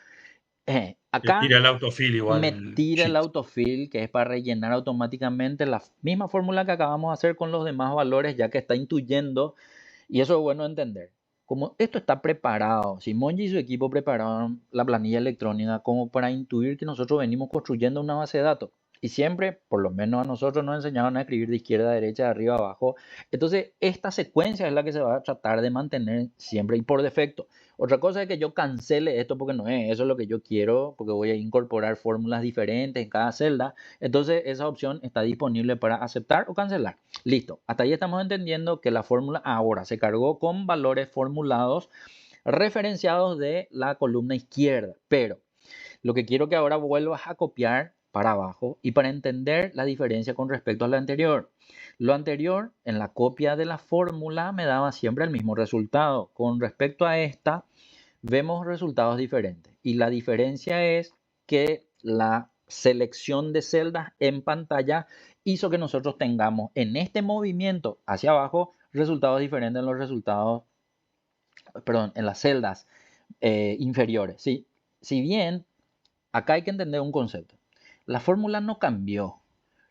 Te Acá tira el autofill igual me el tira el Sheets. autofill, que es para rellenar automáticamente la misma fórmula que acabamos de hacer con los demás valores, ya que está intuyendo, y eso es bueno entender. Como esto está preparado, Simonji y su equipo prepararon la planilla electrónica como para intuir que nosotros venimos construyendo una base de datos. Y siempre, por lo menos a nosotros, nos enseñaron a escribir de izquierda a derecha, de arriba a abajo. Entonces, esta secuencia es la que se va a tratar de mantener siempre y por defecto. Otra cosa es que yo cancele esto porque no es, eso es lo que yo quiero, porque voy a incorporar fórmulas diferentes en cada celda. Entonces esa opción está disponible para aceptar o cancelar. Listo, hasta ahí estamos entendiendo que la fórmula ahora se cargó con valores formulados referenciados de la columna izquierda. Pero lo que quiero que ahora vuelvas a copiar para abajo y para entender la diferencia con respecto a lo anterior. Lo anterior, en la copia de la fórmula, me daba siempre el mismo resultado. Con respecto a esta, vemos resultados diferentes. Y la diferencia es que la selección de celdas en pantalla hizo que nosotros tengamos en este movimiento hacia abajo resultados diferentes en los resultados, perdón, en las celdas inferiores. ¿Sí? Si bien acá hay que entender un concepto. La fórmula no cambió.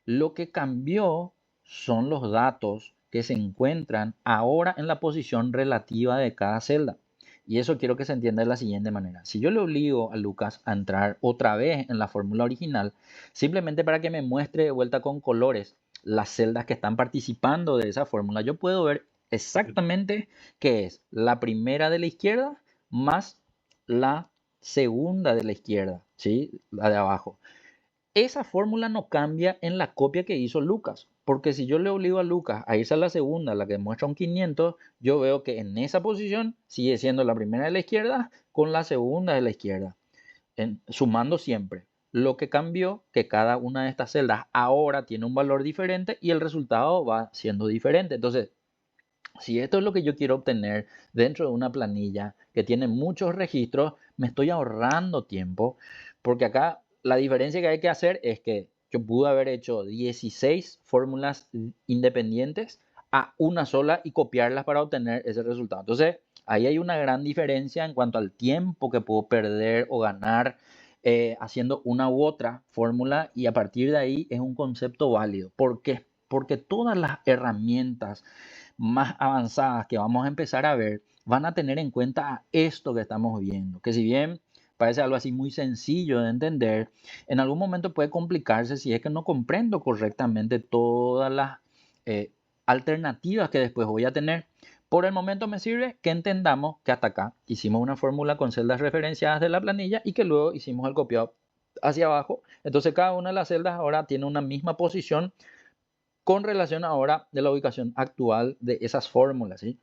Lo que cambió son los datos que se encuentran ahora en la posición relativa de cada celda. Y eso quiero que se entienda de la siguiente manera. Si yo le obligo a Lucas a entrar otra vez en la fórmula original, simplemente para que me muestre de vuelta con colores las celdas que están participando de esa fórmula, yo puedo ver exactamente qué es la primera de la izquierda más la segunda de la izquierda, ¿sí? La de abajo. Esa fórmula no cambia en la copia que hizo Lucas, porque si yo le obligo a Lucas a irse a la segunda, la que muestra un 500, yo veo que en esa posición sigue siendo la primera de la izquierda con la segunda de la izquierda, sumando siempre. Lo que cambió, que cada una de estas celdas ahora tiene un valor diferente y el resultado va siendo diferente. Entonces, si esto es lo que yo quiero obtener dentro de una planilla que tiene muchos registros, me estoy ahorrando tiempo, porque acá la diferencia que hay que hacer es que yo pude haber hecho 16 fórmulas independientes a una sola y copiarlas para obtener ese resultado. Entonces, ahí hay una gran diferencia en cuanto al tiempo que puedo perder o ganar haciendo una u otra fórmula, y a partir de ahí es un concepto válido. ¿Por qué? Porque todas las herramientas más avanzadas que vamos a empezar a ver van a tener en cuenta esto que estamos viendo, que si bien parece algo así muy sencillo de entender, en algún momento puede complicarse si es que no comprendo correctamente todas las eh, alternativas que después voy a tener. Por el momento me sirve que entendamos que hasta acá hicimos una fórmula con celdas referenciadas de la planilla y que luego hicimos el copiado hacia abajo. Entonces cada una de las celdas ahora tiene una misma posición con relación ahora de la ubicación actual de esas fórmulas, ¿sí?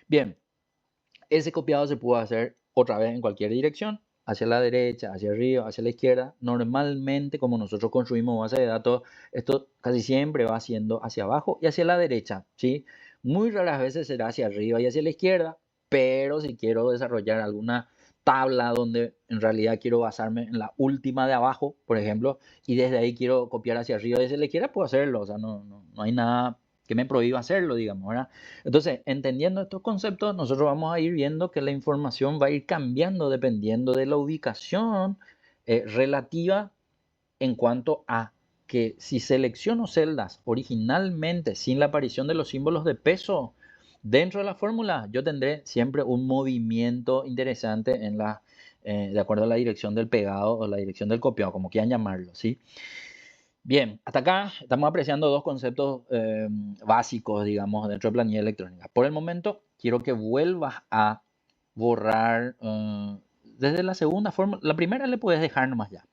Bien, ese copiado se puede hacer otra vez en cualquier dirección, hacia la derecha, hacia arriba, hacia la izquierda. Normalmente, como nosotros construimos base de datos, esto casi siempre va siendo hacia abajo y hacia la derecha, ¿sí? Muy raras veces será hacia arriba y hacia la izquierda, pero si quiero desarrollar alguna tabla donde en realidad quiero basarme en la última de abajo, por ejemplo, y desde ahí quiero copiar hacia arriba y hacia la izquierda, puedo hacerlo. O sea, no hay nada que me prohíba hacerlo, digamos, ¿verdad? Entonces, entendiendo estos conceptos, nosotros vamos a ir viendo que la información va a ir cambiando dependiendo de la ubicación relativa, en cuanto a que si selecciono celdas originalmente sin la aparición de los símbolos de peso, Dentro de la fórmula yo tendré siempre un movimiento interesante de acuerdo a la dirección del pegado o la dirección del copiado, como quieran llamarlo, ¿sí? Bien, hasta acá estamos apreciando dos conceptos básicos, digamos, dentro de planilla electrónica. Por el momento, quiero que vuelvas a borrar desde la segunda fórmula. La primera le puedes dejar nomás ya.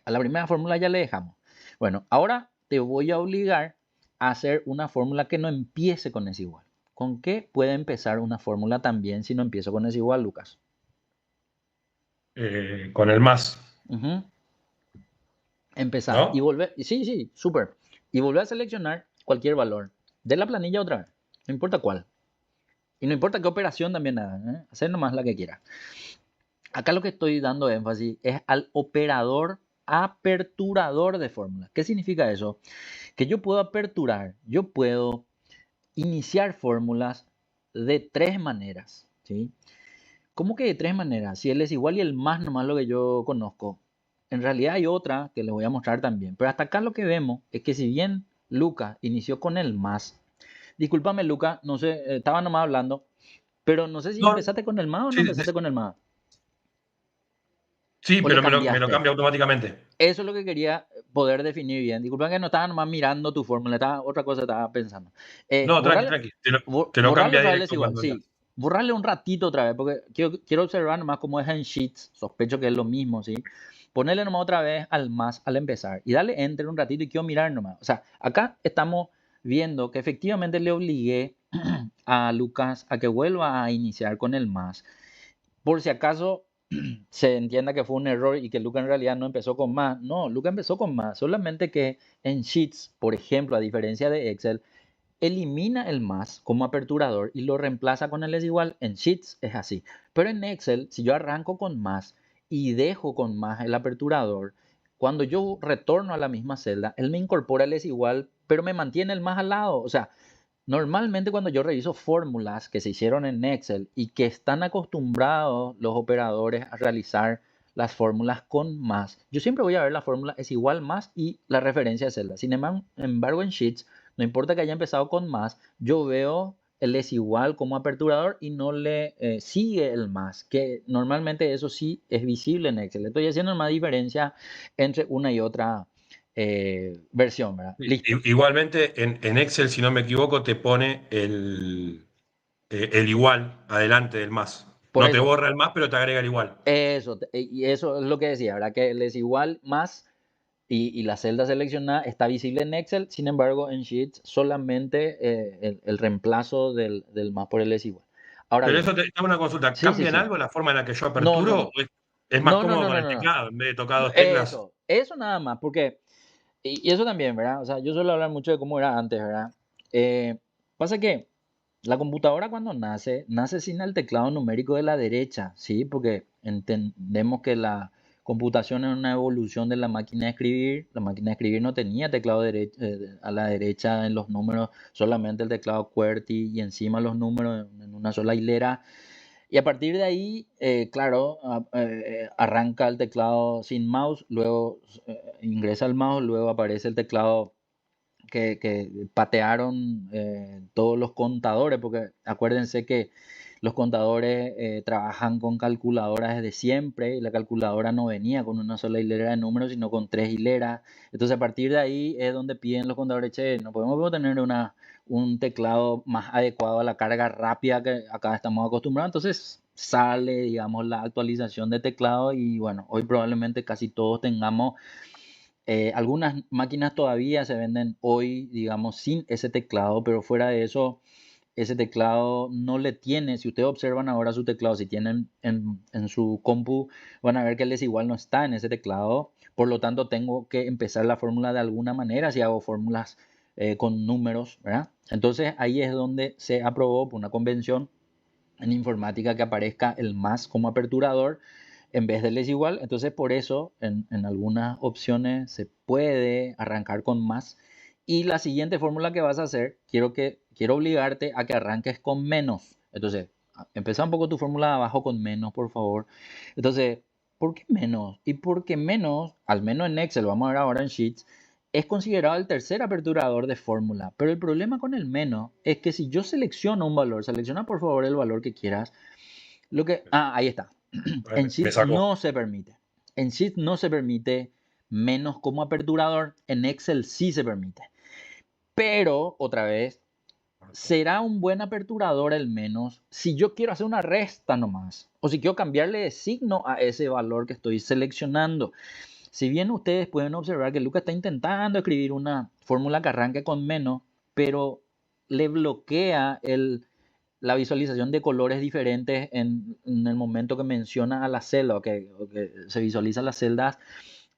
A la primera fórmula ya le dejamos. Bueno, ahora te voy a obligar a hacer una fórmula que no empiece con S igual. ¿Con qué puede empezar una fórmula también si no empiezo con S igual, Lucas? Con el más, Ujú. Empezar y ¿no? volver. Sí, súper. Y volver a seleccionar cualquier valor de la planilla otra vez. No importa cuál. Y no importa qué operación también hagan, ¿eh? Hacer nomás la que quiera. Acá lo que estoy dando énfasis es al operador aperturador de fórmula. ¿Qué significa eso? Que yo puedo aperturar, yo puedo iniciar fórmulas de tres maneras, ¿sí? ¿Cómo que de tres maneras? Si él es igual y el más nomás lo que yo conozco. En realidad hay otra que les voy a mostrar también. Pero hasta acá lo que vemos es que si bien Lucas inició con el más, discúlpame Lucas, no sé, estaba nomás hablando, pero no sé si No, empezaste con el más o no sí, empezaste con el más. sí, O le pero me lo cambiaste. cambia automáticamente. Eso es lo que quería poder definir bien. Disculpa que no estaba nomás mirando tu fórmula, otra cosa estaba pensando. No, tranqui, Borrarle, tranqui. Te lo borrarle cambia otra vez es directo igual, cuando ya. sí. Borrarle un ratito otra vez, porque quiero observar nomás cómo es en Sheets. Sospecho que es lo mismo, ¿sí? Ponerle nomás otra vez al más al empezar y darle enter un ratito y quiero mirar nomás. O sea, acá estamos viendo que efectivamente le obligué a Lucas a que vuelva a iniciar con el más. Por si acaso se entienda que fue un error y que Luca en realidad no empezó con más. No, Luca empezó con más. Solamente que en Sheets, por ejemplo, a diferencia de Excel, elimina el más como aperturador y lo reemplaza con el es igual. En Sheets es así. Pero en Excel, si yo arranco con más y dejo con más el aperturador, cuando yo retorno a la misma celda, él me incorpora el es igual, pero me mantiene el más al lado. O sea, normalmente cuando yo reviso fórmulas que se hicieron en Excel y que están acostumbrados los operadores a realizar las fórmulas con más, yo siempre voy a ver la fórmula es igual más y la referencia de celda. Sin embargo, en Sheets, no importa que haya empezado con más, yo veo el es igual como aperturador y no le sigue el más, que normalmente eso sí es visible en Excel. Estoy haciendo una diferencia entre una y otra versión, ¿verdad? Sí. Listo. Igualmente, en Excel, si no me equivoco, te pone el igual adelante del más. Por No te eso, borra el más, pero te agrega el igual. eso, y eso es lo que decía, ¿verdad? Que el es igual más y la celda seleccionada está visible en Excel, sin embargo en Sheets solamente el reemplazo del más por el es igual. Ahora Pero bien, eso te hago una consulta. sí, sí, ¿Cambia en sí. algo la forma en la que yo No, no, aperturo? no. ¿O es más No, no, cómodo no, con no, el no, no. teclado en vez de tocar dos teclas? Eso nada más, porque, y eso también, ¿verdad? O sea, yo suelo hablar mucho de cómo era antes, ¿verdad? Eh, pasa que la computadora cuando nace sin el teclado numérico de la derecha, ¿sí? Porque entendemos que la computación es una evolución de la máquina de escribir. La máquina de escribir no tenía teclado a la derecha en los números, solamente el teclado QWERTY y encima los números en una sola hilera. Y a partir de ahí, claro, arranca el teclado sin mouse, luego ingresa el mouse, luego aparece el teclado que patearon todos los contadores, porque acuérdense que los contadores trabajan con calculadoras desde siempre y la calculadora no venía con una sola hilera de números, sino con tres hileras. Entonces a partir de ahí es donde piden los contadores, che, no podemos tener un teclado más adecuado a la carga rápida que acá estamos acostumbrados. Entonces sale, digamos, la actualización de teclado y bueno, hoy probablemente casi todos tengamos algunas máquinas todavía se venden hoy, digamos, sin ese teclado, pero fuera de eso, ese teclado no le tiene. Si ustedes observan ahora su teclado, si tienen en su compu, van a ver que el desigual no está en ese teclado. Por lo tanto, tengo que empezar la fórmula de alguna manera si hago fórmulas con números, ¿verdad? Entonces ahí es donde se aprobó por una convención en informática que aparezca el más como aperturador en vez del es igual. Entonces, por eso en algunas opciones se puede arrancar con más. Y la siguiente fórmula que vas a hacer, quiero obligarte a que arranques con menos. Entonces, empezá un poco tu fórmula de abajo con menos, por favor. Entonces, ¿por qué menos? Y porque menos, al menos en Excel, vamos a ver ahora en Sheets, es considerado el tercer aperturador de fórmula, pero el problema con el menos es que si yo selecciono un valor, selecciona por favor el valor que quieras, ahí está. En Me Sheet sacó. no se permite. En Sheet no se permite menos como aperturador, en Excel sí se permite. Pero, otra vez, será un buen aperturador el menos si yo quiero hacer una resta nomás, o si quiero cambiarle de signo a ese valor que estoy seleccionando. Si bien ustedes pueden observar que Lucas está intentando escribir una fórmula que arranque con menos, pero le bloquea la visualización de colores diferentes en el momento que menciona a la celda o que se visualizan las celdas.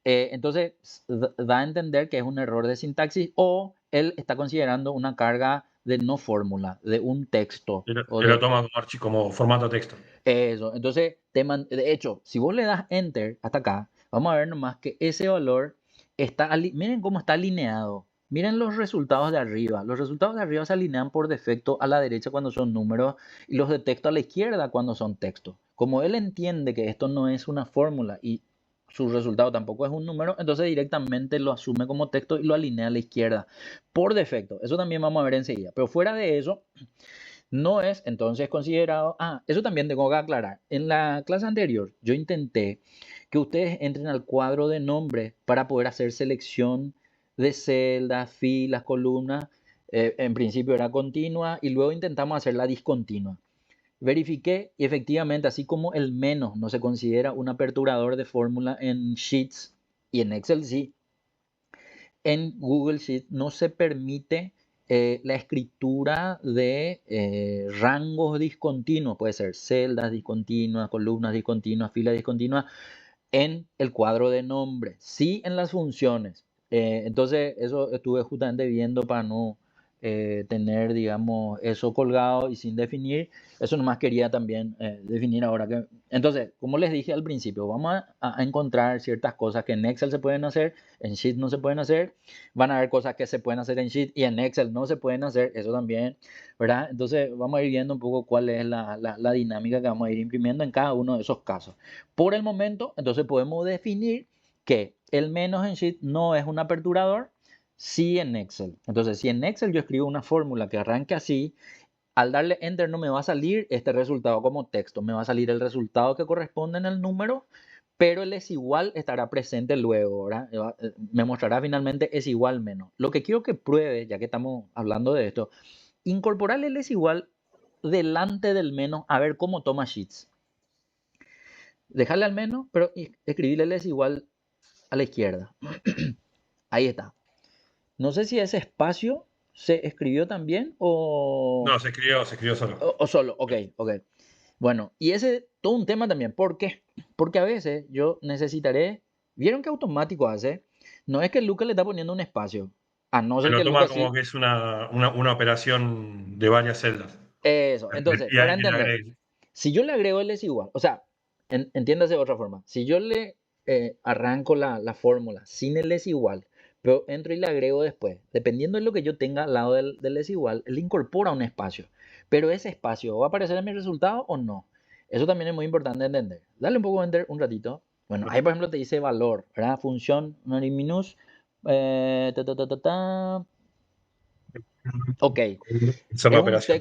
Entonces da a entender que es un error de sintaxis o él está considerando una carga de no fórmula, de un texto. Él lo toma como formato texto. Eso, entonces, de hecho, si vos le das Enter hasta acá, vamos a ver nomás que ese valor está, miren cómo está alineado. Miren los resultados de arriba. Los resultados de arriba se alinean por defecto a la derecha cuando son números y los de texto a la izquierda cuando son textos. Como él entiende que esto no es una fórmula y su resultado tampoco es un número, entonces directamente lo asume como texto y lo alinea a la izquierda por defecto. Eso también vamos a ver enseguida. Pero fuera de eso, no es entonces considerado. Eso también tengo que aclarar. En la clase anterior yo intenté que ustedes entren al cuadro de nombre para poder hacer selección de celdas, filas, columnas. En principio era continua y luego intentamos hacerla discontinua. Verifiqué y efectivamente, así como el menos no se considera un aperturador de fórmula en Sheets y en Excel sí, en Google Sheets no se permite la escritura de rangos discontinuos, puede ser celdas discontinuas, columnas discontinuas, filas discontinuas, en el cuadro de nombre, sí en las funciones. Entonces eso estuve justamente viendo para no tener, digamos, eso colgado y sin definir. Eso nomás quería también definir ahora. Entonces, como les dije al principio, vamos a encontrar ciertas cosas que en Excel se pueden hacer, en Sheet no se pueden hacer. Van a haber cosas que se pueden hacer en Sheet y en Excel no se pueden hacer, eso también, ¿verdad? Entonces vamos a ir viendo un poco cuál es la dinámica que vamos a ir imprimiendo en cada uno de esos casos. Por el momento, entonces podemos definir que el menos en Sheet no es un aperturador, sí en Excel. Entonces, si en Excel yo escribo una fórmula que arranque así, al darle Enter no me va a salir este resultado como texto, me va a salir el resultado que corresponde en el número, pero el es igual estará presente luego, ¿verdad? Me mostrará finalmente es igual menos. Lo que quiero que pruebe, ya que estamos hablando de esto, incorporar el es igual delante del menos a ver cómo toma Sheets. Dejarle al menos, pero escribirle el es igual a la izquierda. Ahí está. No sé si ese espacio se escribió también o... No, se escribió solo. O solo, ok. Bueno, y ese es todo un tema también. ¿Por qué? Porque a veces yo necesitaré... ¿Vieron qué automático hace? No es que Lucas le está poniendo un espacio. A no ser Se lo que toma Lucas como sí... que es una operación de varias celdas. Eso, entonces, Y para ahí le entender, agregué. si yo le agrego el es igual, o sea, entiéndase de otra forma, si yo le arranco la fórmula sin el es igual, pero entro y le agrego después, dependiendo de lo que yo tenga al lado del es igual, él incorpora un espacio, pero ese espacio va a aparecer en mi resultado o no. Eso también es muy importante entender. Dale un poco a enter un ratito. Bueno, ahí por ejemplo te dice valor, ¿verdad? Función, minus, ta, ta, ta, ta, ta. Ok, Hacer la operación.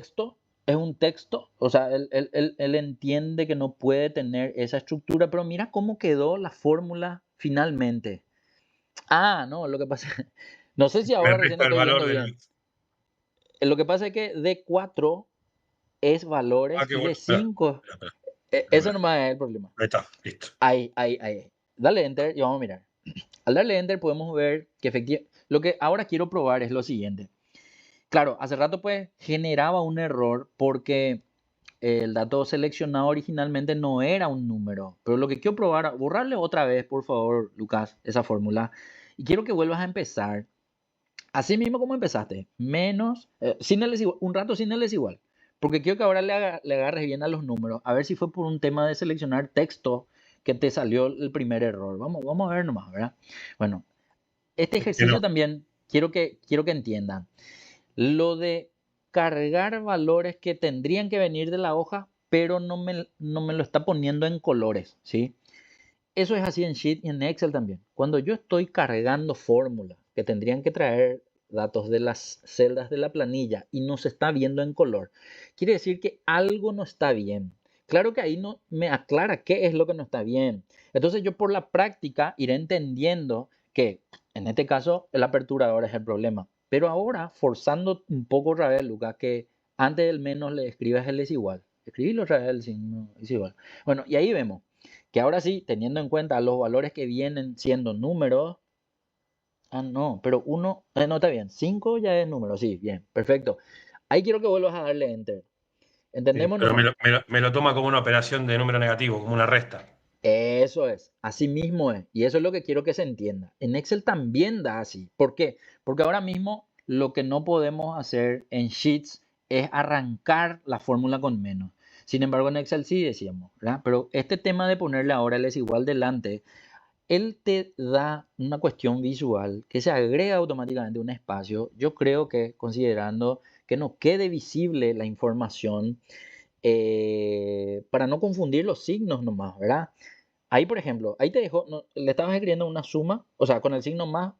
es un texto, o sea, él entiende que no puede tener esa estructura, pero mira cómo quedó la fórmula finalmente. No, lo que pasa, no sé si Me ahora recién resta el estoy valor viendo bien. del. Lo que pasa es que D4 es valores Qué y bueno. Espera, D5, espera. eso nomás es el problema. Ahí está, listo. Ahí. Dale enter y vamos a mirar. Al darle enter podemos ver que efectivamente, lo que ahora quiero probar es lo siguiente. Claro, hace rato pues generaba un error porque el dato seleccionado originalmente no era un número. Pero lo que quiero probar, borrarle otra vez, por favor, Lucas, esa fórmula. Y quiero que vuelvas a empezar. Así mismo como empezaste. Menos, sin el es igual, un rato sin el es igual. Porque quiero que ahora le agarres bien a los números. A ver si fue por un tema de seleccionar texto que te salió el primer error. Vamos a ver nomás, ¿verdad? Bueno, este ejercicio también quiero que entiendan. Lo de cargar valores que tendrían que venir de la hoja, pero no me lo está poniendo en colores, ¿sí? Eso es así en Sheet y en Excel también. Cuando yo estoy cargando fórmulas, que tendrían que traer datos de las celdas de la planilla y no se está viendo en color, quiere decir que algo no está bien. Claro que ahí no me aclara qué es lo que no está bien. Entonces yo por la práctica iré entendiendo que en este caso el aperturador es el problema. Pero ahora, forzando un poco otra vez, Lucas, que antes del menos le escribas el es igual. Escribirlo otra vez el signo es igual. Bueno, y ahí vemos que ahora sí, teniendo en cuenta los valores que vienen siendo números. Ah, no, pero uno, no está bien. 5 ya es número, sí, bien, perfecto. Ahí quiero que vuelvas a darle enter. Sí, ¿Entendemos pero nomás? me lo toma como una operación de número negativo, como una resta. Eso es, así mismo es. Y eso es lo que quiero que se entienda. En Excel también da así. ¿Por qué? Porque ahora mismo lo que no podemos hacer en Sheets es arrancar la fórmula con menos. Sin embargo, en Excel sí decíamos, ¿verdad? Pero este tema de ponerle ahora el es igual delante, él te da una cuestión visual que se agrega automáticamente un espacio. Yo creo que considerando que no quede visible la información, para no confundir los signos nomás, ¿verdad? Ahí, por ejemplo, ahí te dejo, le estabas escribiendo una suma, o sea, con el signo más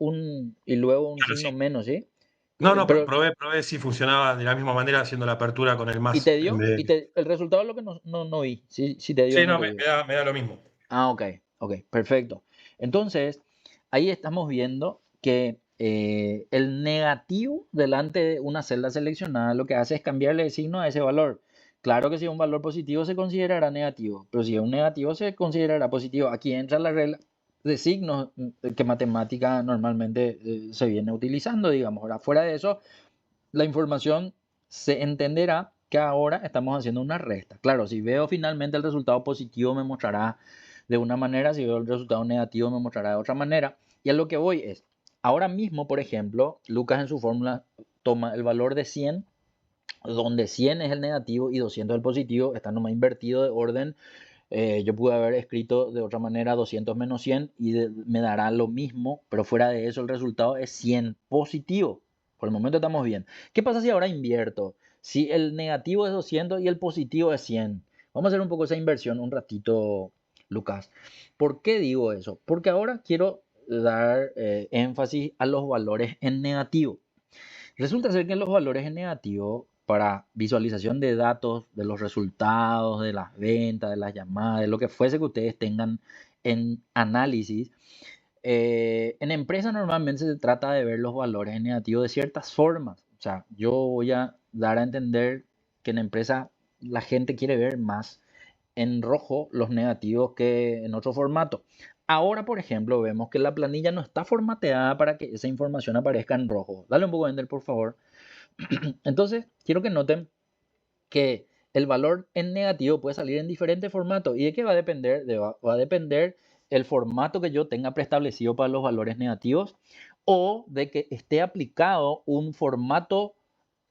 y luego un Claro, signo sí. menos, ¿sí? No, no, Pero, probé si funcionaba de la misma manera haciendo la apertura con el ¿y más te en dio? vez de... El resultado es lo que no vi, si te dio o Sí, no no, te dio. me da lo mismo. Ah, ok, ok, perfecto. Entonces, ahí estamos viendo que el negativo delante de una celda seleccionada lo que hace es cambiarle el signo a ese valor. Claro que si es un valor positivo se considerará negativo, pero si es un negativo se considerará positivo. Aquí entra la regla de signos que matemática normalmente se viene utilizando, digamos. Ahora, fuera de eso, la información se entenderá que ahora estamos haciendo una resta. Claro, si veo finalmente el resultado positivo me mostrará de una manera, si veo el resultado negativo me mostrará de otra manera. Y a lo que voy es, ahora mismo, por ejemplo, Lucas en su fórmula toma el valor de 100, donde 100 es el negativo y 200 el positivo, está nomás invertido de orden. Yo pude haber escrito de otra manera 200 menos 100 y me dará lo mismo, pero fuera de eso el resultado es 100 positivo. Por el momento estamos bien. ¿Qué pasa si ahora invierto? Si el negativo es 200 y el positivo es 100. Vamos a hacer un poco esa inversión un ratito, Lucas. ¿Por qué digo eso? Porque ahora quiero dar énfasis a los valores en negativo. Resulta ser que los valores en negativo para visualización de datos, de los resultados, de las ventas, de las llamadas, de lo que fuese que ustedes tengan en análisis, en empresa normalmente se trata de ver los valores en negativo de ciertas formas. O sea, yo voy a dar a entender que en empresa la gente quiere ver más en rojo los negativos que en otro formato. Ahora, por ejemplo, vemos que la planilla no está formateada para que esa información aparezca en rojo. Dale un poco de enter, por favor. Entonces, quiero que noten que el valor en negativo puede salir en diferentes formatos. ¿Y de qué va a depender? Va a depender el formato que yo tenga preestablecido para los valores negativos o de que esté aplicado un formato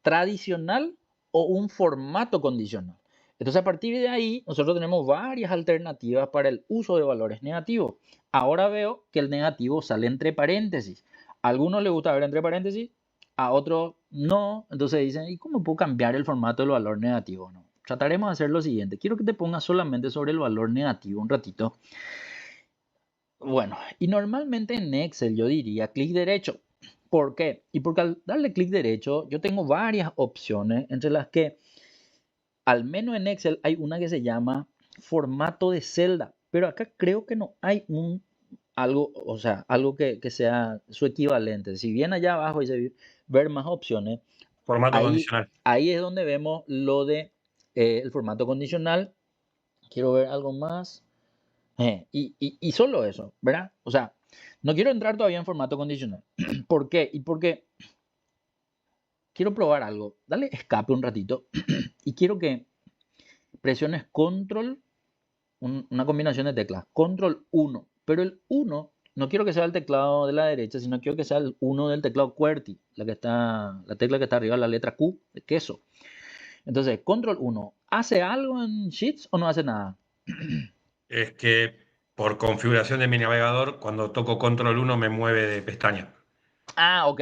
tradicional o un formato condicional. Entonces, a partir de ahí, nosotros tenemos varias alternativas para el uso de valores negativos. Ahora veo que el negativo sale entre paréntesis. A algunos les gusta ver entre paréntesis, a otros no. Entonces dicen, ¿y cómo puedo cambiar el formato del valor negativo? No. Trataremos de hacer lo siguiente. Quiero que te pongas solamente sobre el valor negativo un ratito. Bueno, y normalmente en Excel yo diría clic derecho. ¿Por qué? Y porque al darle clic derecho yo tengo varias opciones entre las que al menos en Excel hay una que se llama formato de celda, pero acá creo que no hay algo, o sea, algo que sea su equivalente. Si bien allá abajo dice ver más opciones, Formato ahí, condicional. ahí es donde vemos lo de el formato condicional. Quiero ver algo más. Y solo eso, ¿verdad? O sea, no quiero entrar todavía en formato condicional. ¿Por qué? Y porque quiero probar algo. Dale escape un ratito y quiero que presiones control, una combinación de teclas, control 1. Pero el 1 no quiero que sea el teclado de la derecha, sino quiero que sea el 1 del teclado QWERTY, la tecla que está arriba, la letra Q de queso. Entonces, control 1, ¿hace algo en Sheets o no hace nada? Es que por configuración de mi navegador, cuando toco control 1 me mueve de pestaña. Ah, ok.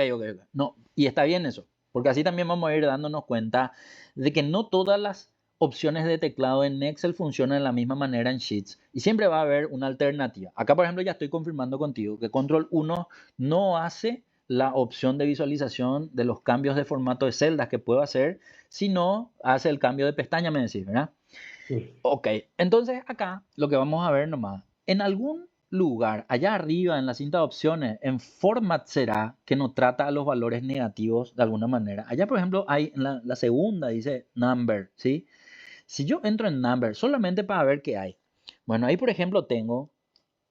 No, y está bien eso, porque así también vamos a ir dándonos cuenta de que no todas las opciones de teclado en Excel funcionan de la misma manera en Sheets y siempre va a haber una alternativa. Acá, por ejemplo, ya estoy confirmando contigo que Control 1 no hace la opción de visualización de los cambios de formato de celdas que puedo hacer, si no hace el cambio de pestaña, me decís, ¿verdad? Sí. Ok, entonces acá lo que vamos a ver nomás, en algún lugar, allá arriba en la cinta de opciones, en Format será que nos trata a los valores negativos de alguna manera. Allá, por ejemplo, hay en la segunda dice Number, ¿sí? Si yo entro en Number solamente para ver qué hay. Bueno, ahí por ejemplo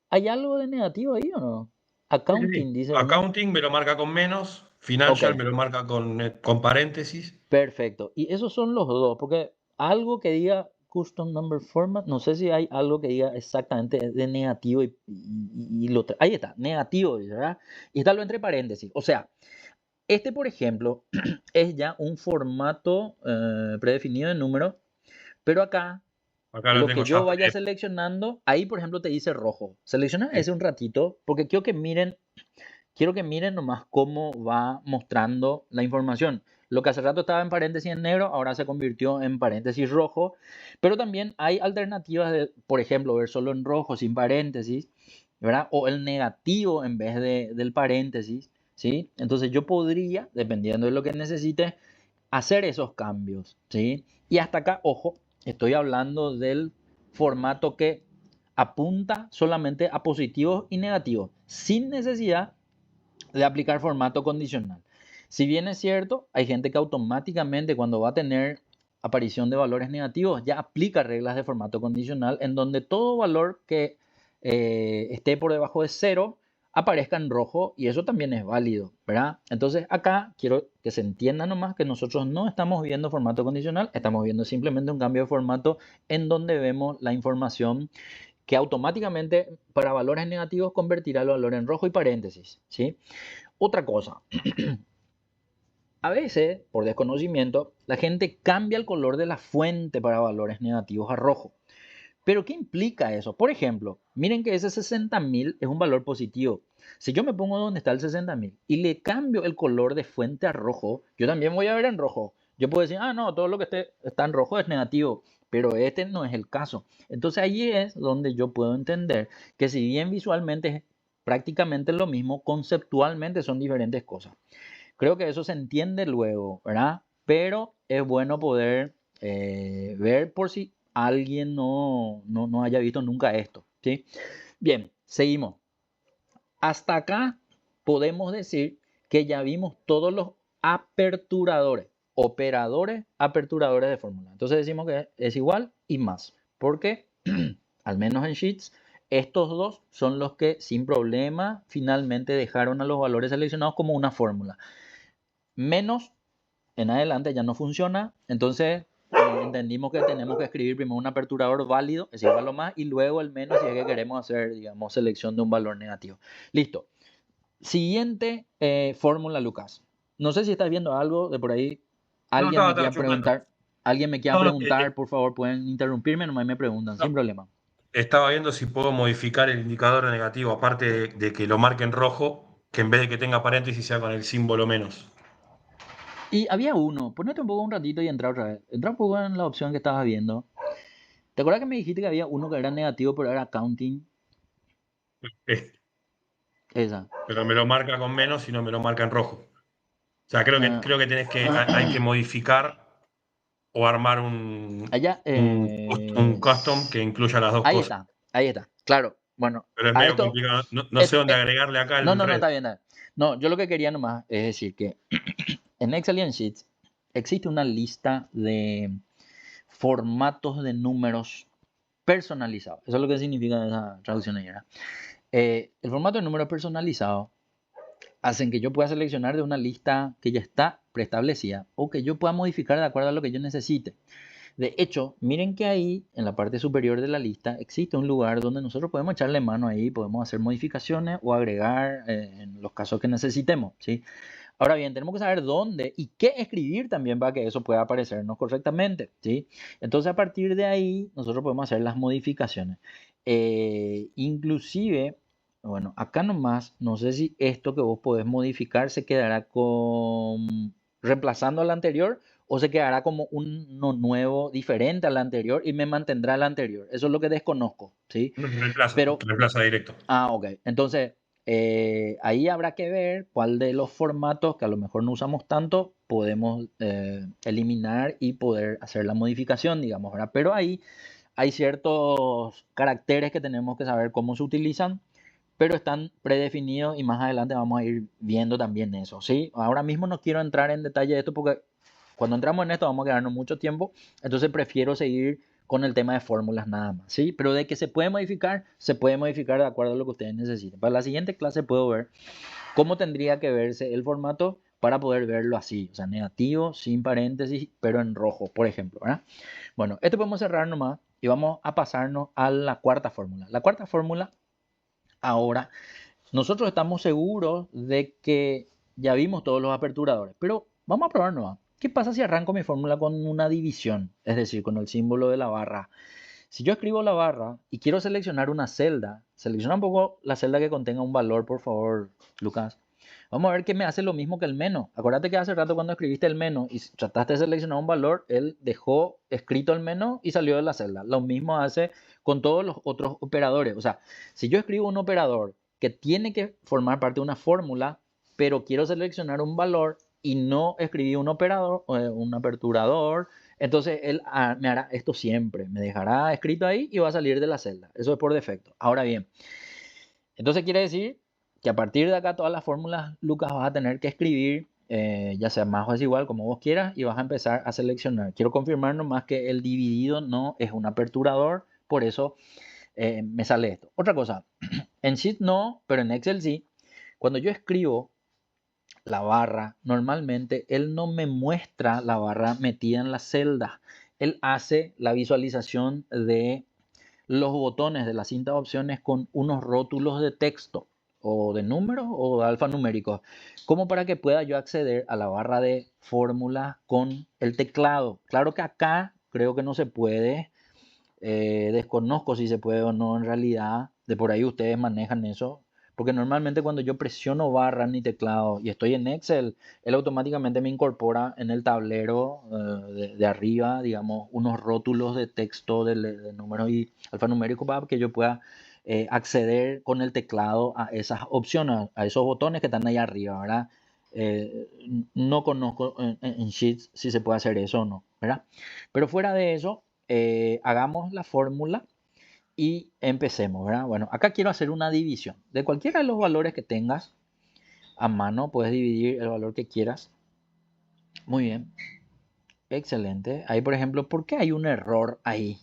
¿hay algo de negativo ahí o no? Sí, sí, Accounting sí. dice uno. Accounting me lo marca con menos, Ok, Financial me lo marca con paréntesis. perfecto. Y esos son los dos, porque algo que diga Custom Number Format, no sé si hay algo que diga exactamente de negativo ahí está, negativo, ¿verdad? Y está lo entre paréntesis. O sea, este, por ejemplo, es ya un formato predefinido de número, pero acá Acá lo lo tengo que ya. yo vaya seleccionando, ahí por ejemplo te dice rojo. Selecciona Sí. ese un ratito, porque quiero que miren nomás cómo va mostrando la información. Lo que hace rato estaba en paréntesis en negro, ahora se convirtió en paréntesis rojo, pero también hay alternativas de, por ejemplo, ver solo en rojo sin paréntesis, ¿verdad? O el negativo en vez del paréntesis, ¿sí? Entonces yo podría, dependiendo de lo que necesite, hacer esos cambios, ¿sí? Y hasta acá, ojo, estoy hablando del formato que apunta solamente a positivos y negativos, sin necesidad de aplicar formato condicional. Si bien es cierto, hay gente que automáticamente cuando va a tener aparición de valores negativos ya aplica reglas de formato condicional en donde todo valor que esté por debajo de 0 aparezca en rojo y eso también es válido, ¿verdad? Entonces acá quiero que se entienda nomás que nosotros no estamos viendo formato condicional, estamos viendo simplemente un cambio de formato en donde vemos la información que automáticamente para valores negativos convertirá el valor en rojo y paréntesis, ¿sí? Otra cosa, a veces, por desconocimiento, la gente cambia el color de la fuente para valores negativos a rojo. ¿Pero qué implica eso? Por ejemplo, miren que ese 60.000 es un valor positivo. Si yo me pongo donde está el 60.000 y le cambio el color de fuente a rojo, yo también voy a ver en rojo. Yo puedo decir, ah, no, todo lo que está en rojo es negativo, pero este no es el caso. Entonces allí es donde yo puedo entender que si bien visualmente es prácticamente lo mismo, conceptualmente son diferentes cosas. Creo que eso se entiende luego, ¿verdad? Pero es bueno poder ver por si alguien no haya visto nunca esto, ¿sí? Bien, seguimos. Hasta acá podemos decir que ya vimos todos los aperturadores, operadores aperturadores de fórmula. Entonces decimos que es igual y más, porque al menos en Sheets, estos dos son los que sin problema finalmente dejaron a los valores seleccionados como una fórmula. Menos en adelante ya no funciona, entonces entendimos que tenemos que escribir primero un aperturador válido, es igual o más, y luego el menos si es que queremos hacer, digamos, selección de un valor negativo. Listo. Siguiente fórmula, Lucas. No sé si estás viendo algo de por ahí. No, Alguien me estaba quiera chusmeando. preguntar. Alguien me quiera No, no, preguntar, por favor, pueden interrumpirme, nomás me preguntan, sin no. problema. Estaba viendo si puedo modificar el indicador negativo, aparte de que lo marque en rojo, que en vez de que tenga paréntesis sea con el símbolo menos. Y había uno, ponete un poco un ratito y entra otra vez. Entra un poco en la opción que estabas viendo. ¿Te acuerdas que me dijiste que había uno que era negativo, pero era counting? Este, Esa. pero me lo marca con menos y no me lo marca en rojo. O sea, Ah, creo que hay que modificar o armar allá, un custom que incluya las dos ahí cosas. está, ahí está. Claro, bueno, Pero es a medio esto, complicado. No, no sé es- dónde agregarle acá no, el no, no, red. está bien, está bien. No, yo lo que quería nomás es decir que en Excel y en Sheets existe una lista de formatos de números personalizados. Eso es lo que significa esa traducción ahí, ¿verdad? El formato de números personalizado hacen que yo pueda seleccionar de una lista que ya está preestablecida o que yo pueda modificar de acuerdo a lo que yo necesite. De hecho, miren que ahí en la parte superior de la lista existe un lugar donde nosotros podemos echarle mano ahí, podemos hacer modificaciones o agregar en los casos que necesitemos, ¿sí? Ahora bien, tenemos que saber dónde y qué escribir también para que eso pueda aparecernos correctamente, ¿sí? Entonces a partir de ahí nosotros podemos hacer las modificaciones. Inclusive, bueno, acá nomás, no sé si esto que vos podés modificar se quedará con reemplazando al anterior o se quedará como uno nuevo diferente al anterior y me mantendrá el anterior. Eso es lo que desconozco, ¿sí? Pero, Reemplaza directo. ok. Entonces, Ahí habrá que ver cuál de los formatos que a lo mejor no usamos tanto podemos eliminar y poder hacer la modificación, digamos, ¿verdad? Pero ahí hay ciertos caracteres que tenemos que saber cómo se utilizan, pero están predefinidos y más adelante vamos a ir viendo también eso, ¿sí? Ahora mismo no quiero entrar en detalle de esto porque cuando entramos en esto vamos a quedarnos mucho tiempo, entonces prefiero seguir con el tema de fórmulas nada más, ¿sí? Pero de que se puede modificar de acuerdo a lo que ustedes necesiten. Para la siguiente clase puedo ver cómo tendría que verse el formato para poder verlo así, o sea, negativo, sin paréntesis, pero en rojo, por ejemplo, ¿verdad? Bueno, esto podemos cerrar nomás y vamos a pasarnos a la cuarta fórmula. La cuarta fórmula, ahora, nosotros estamos seguros de que ya vimos todos los aperturadores, pero vamos a probar nomás. ¿Qué pasa si arranco mi fórmula con una división? Es decir, con el símbolo de la barra. Si yo escribo la barra y quiero seleccionar una celda, selecciona un poco la celda que contenga un valor, por favor, Lucas. Vamos a ver que me hace lo mismo que el menos. Acuérdate que hace rato cuando escribiste el menos y trataste de seleccionar un valor, él dejó escrito el menos y salió de la celda. Lo mismo hace con todos los otros operadores. O sea, si yo escribo un operador que tiene que formar parte de una fórmula, pero quiero seleccionar un valor y no escribí un operador, un aperturador, entonces él me hará esto siempre. Me dejará escrito ahí y va a salir de la celda. Eso es por defecto. Ahora bien, entonces quiere decir que a partir de acá todas las fórmulas, Lucas, vas a tener que escribir, ya sea más o es igual, como vos quieras, y vas a empezar a seleccionar. Quiero confirmar nomás que el dividido no es un aperturador, por eso me sale esto. Otra cosa, en Sheet no, pero en Excel sí. Cuando yo escribo la barra, normalmente él no me muestra la barra metida en la celda. Él hace la visualización de los botones de la cinta de opciones con unos rótulos de texto o de números o de alfanuméricos, como para que pueda yo acceder a la barra de fórmula con el teclado. Claro que acá creo que no se puede, desconozco si se puede o no en realidad, de por ahí ustedes manejan eso, porque normalmente cuando yo presiono barra en mi teclado y estoy en Excel, él automáticamente me incorpora en el tablero de arriba, digamos, unos rótulos de texto de números y alfanuméricos para que yo pueda acceder con el teclado a esas opciones, a esos botones que están ahí arriba, ¿verdad? No conozco en Sheets si se puede hacer eso o no, ¿verdad? Pero fuera de eso, hagamos la fórmula y empecemos, ¿verdad? Bueno, acá quiero hacer una división. De cualquiera de los valores que tengas a mano, puedes dividir el valor que quieras. Muy bien. Excelente. Ahí, por ejemplo, ¿por qué hay un error ahí?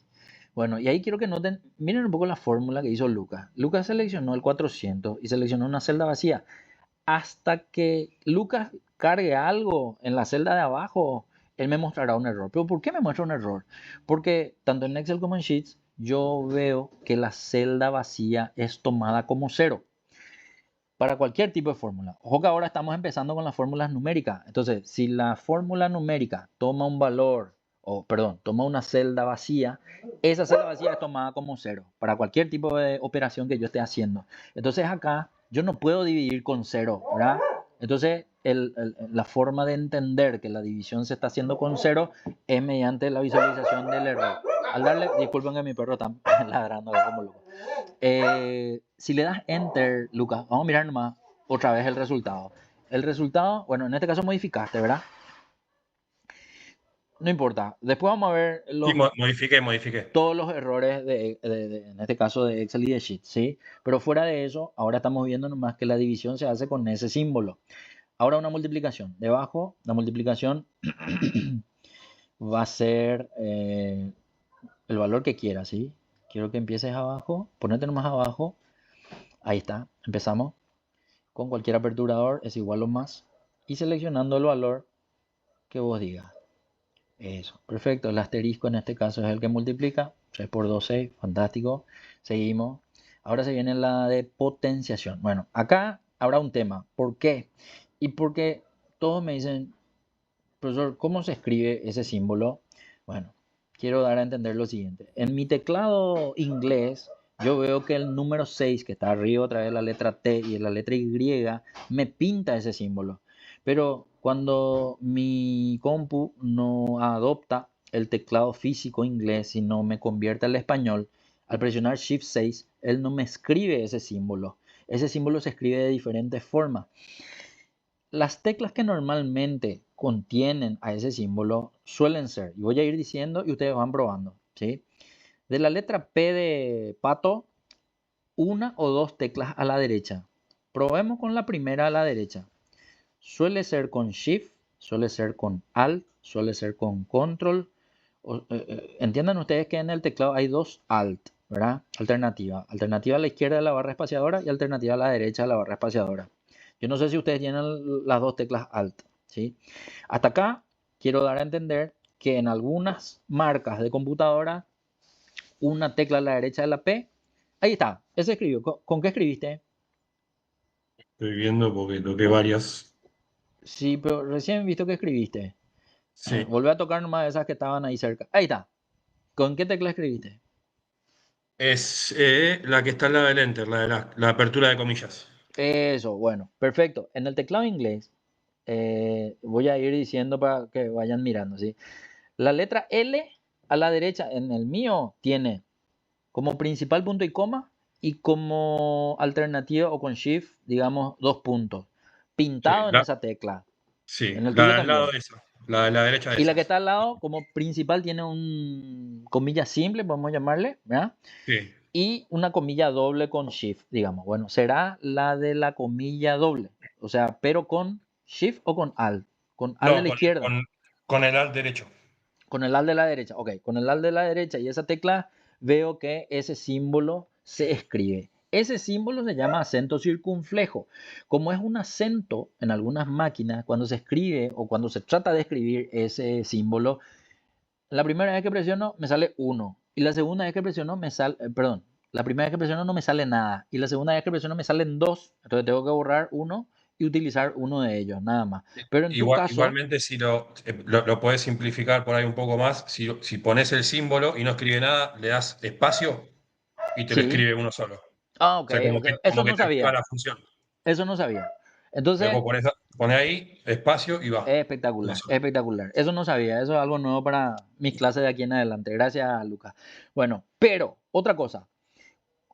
Bueno, y ahí quiero que noten, miren un poco la fórmula que hizo Lucas. Lucas seleccionó el 400 y seleccionó una celda vacía. Hasta que Lucas cargue algo en la celda de abajo, él me mostrará un error. ¿Pero por qué me muestra un error? Porque tanto en Excel como en Sheets, yo veo que la celda vacía es tomada como 0 para cualquier tipo de fórmula. Ojo que ahora estamos empezando con las fórmulas numéricas. Entonces, si la fórmula numérica toma un valor, o perdón, toma una celda vacía, esa celda vacía es tomada como 0 para cualquier tipo de operación que yo esté haciendo. Entonces acá yo no puedo dividir con 0, ¿verdad? Entonces la forma de entender que la división se está haciendo con 0 es mediante la visualización del error. Al darle, disculpen que mi perro está ladrando como loco. Si le das Enter, Lucas, vamos a mirar nomás otra vez el resultado. El resultado, bueno, en este caso modificaste, ¿verdad? No importa. Después vamos a ver Sí, modifiqué. todos los errores en este caso de Excel y de Sheet, ¿sí? Pero fuera de eso, ahora estamos viendo nomás que la división se hace con ese símbolo. Ahora una multiplicación. Debajo, la multiplicación va a ser el valor que quieras, ¿sí? Quiero que empieces abajo, ponete nomás abajo. Ahí está, empezamos. Con cualquier aperturador es igual o más. Y seleccionando el valor que vos digas. Eso, perfecto. El asterisco en este caso es el que multiplica. 3 por 2, 6. Fantástico. Seguimos. Ahora se viene la de potenciación. Bueno, acá habrá un tema. ¿Por qué? Y porque todos me dicen, profesor, ¿cómo se escribe ese símbolo? Bueno, quiero dar a entender lo siguiente. En mi teclado inglés, yo veo que el número 6, que está arriba otra vez la letra T y la letra Y, me pinta ese símbolo. Pero cuando mi compu no adopta el teclado físico inglés, sino me convierte al español, al presionar Shift 6, él no me escribe ese símbolo. ese símbolo se escribe de diferentes formas. Las teclas que normalmente contienen a ese símbolo suelen ser, y voy a ir diciendo y ustedes van probando, ¿sí? De la letra P de pato, una o dos teclas a la derecha. Probemos con la primera a la derecha. Suele ser con Shift, suele ser con Alt, suele ser con Control. Entiendan ustedes que en el teclado hay dos Alt, ¿verdad? Alternativa. Alternativa a la izquierda de la barra espaciadora y alternativa a la derecha de la barra espaciadora. Yo no sé si ustedes tienen las dos teclas Alt, ¿sí? Hasta acá quiero dar a entender que en algunas marcas de computadora, una tecla a la derecha de la P, ahí está, ese escribió. ¿Con qué escribiste? Estoy viendo porque toqué varias. Sí, pero recién he visto que escribiste. Sí. Volví a tocar nomás esas que estaban ahí cerca. Ahí está. ¿Con qué tecla escribiste? Es la que está al lado del Enter, la de la apertura de comillas. Eso, bueno, perfecto. En el teclado inglés, voy a ir diciendo para que vayan mirando, ¿sí? La letra L a la derecha, en el mío, tiene como principal punto y coma y como alternativa o con shift, digamos, dos puntos. Sí, Pintado en esa tecla. En el la de tuyo al lado también. de esa. La de la derecha de Y la que esas. está al lado, como principal, tiene un comilla simple, podemos llamarle, ¿verdad? Sí. Y una comilla doble con shift, digamos. Bueno, será la de la comilla doble. O sea, pero con shift o con alt. Con alt de No, la izquierda. con el alt derecho. Con el alt de la derecha. Ok, con el alt de la derecha y esa tecla veo que ese símbolo se escribe. Ese símbolo se llama acento circunflejo. Como es un acento en algunas máquinas, cuando se escribe o cuando se trata de escribir ese símbolo, la primera vez que presiono me sale 1 y la segunda vez que presiono me sale, perdón, la primera vez que presiono no me sale nada y la segunda vez que presiono me salen 2, entonces tengo que borrar uno y utilizar uno de ellos, nada más. Pero en tu caso, Igualmente, si lo podés simplificar por ahí un poco más, si pones el símbolo y no escribe nada, le das espacio y te lo sí. escribe uno solo. O Ah, ok, sea, ok. como Eso que no te activa sabía, la función. eso no sabía. Entonces Entonces, vos ponés ahí, espacio y va. es Uno espectacular, solo. espectacular. Eso no sabía, eso es algo nuevo para mis clases de aquí en adelante. Gracias, Lucas. Bueno, pero otra cosa.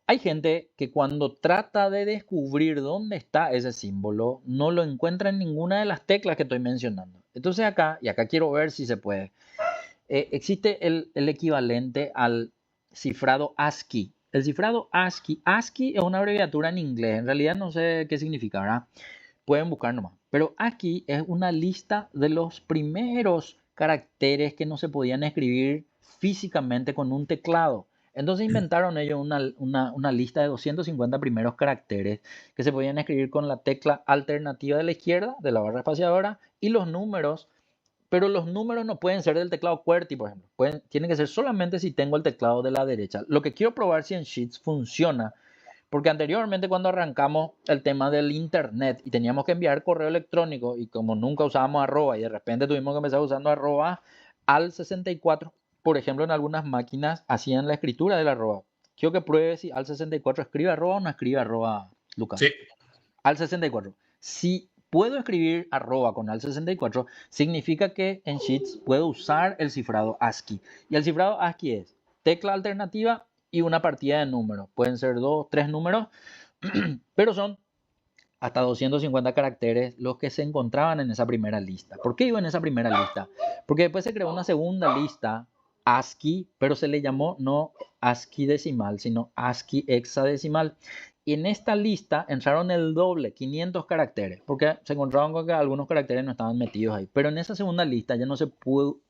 Hay gente que cuando trata de descubrir dónde está ese símbolo, no lo encuentra en ninguna de las teclas que estoy mencionando. Entonces acá, y acá quiero ver si se puede, existe el equivalente al cifrado ASCII. El cifrado ASCII, ASCII es una abreviatura en inglés, en realidad no sé qué significa, ¿verdad? Pueden buscar nomás. Pero ASCII es una lista de los primeros caracteres que no se podían escribir físicamente con un teclado. Entonces inventaron ellos una lista de 250 primeros caracteres que se podían escribir con la tecla alternativa de la izquierda de la barra espaciadora y los números, pero los números no pueden ser del teclado QWERTY, por ejemplo. Tienen que ser solamente si tengo el teclado de la derecha. Lo que quiero probar si en Sheets funciona, porque anteriormente cuando arrancamos el tema del internet y teníamos que enviar correo electrónico y como nunca usábamos arroba y de repente tuvimos que empezar usando arroba al 64, por ejemplo, en algunas máquinas hacían la escritura del arroba. Quiero que pruebe si al 64 escribe arroba o no escribe arroba, Lucas. Sí. Al 64. Si puedo escribir arroba con al 64, significa que en Sheets puedo usar el cifrado ASCII. Y el cifrado ASCII es tecla alternativa y una partida de números. Pueden ser 2, 3 números, pero son hasta 250 caracteres los que se encontraban en esa primera lista. ¿Por qué iba en esa primera lista? Porque después se creó una segunda lista ASCII, pero se le llamó no ASCII decimal, sino ASCII hexadecimal. Y en esta lista entraron el doble, 500 caracteres, porque se encontraron con que algunos caracteres no estaban metidos ahí. Pero en esa segunda lista ya no se pudo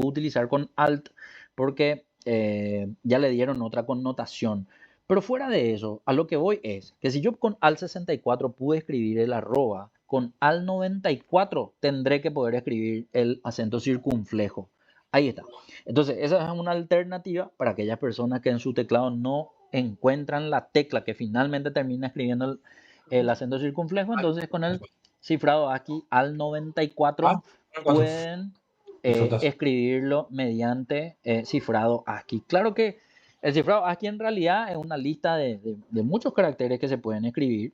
utilizar con alt, porque ya le dieron otra connotación. Pero fuera de eso, a lo que voy es que si yo con al 64 pude escribir el arroba, con al 94 tendré que poder escribir el acento circunflejo. Ahí está. Entonces, esa es una alternativa para aquellas personas que en su teclado no encuentran la tecla que finalmente termina escribiendo el acento circunflejo. Entonces, con el cifrado aquí al 94 pueden escribirlo mediante cifrado ASCII. Claro que el cifrado ASCII en realidad es una lista de muchos caracteres que se pueden escribir.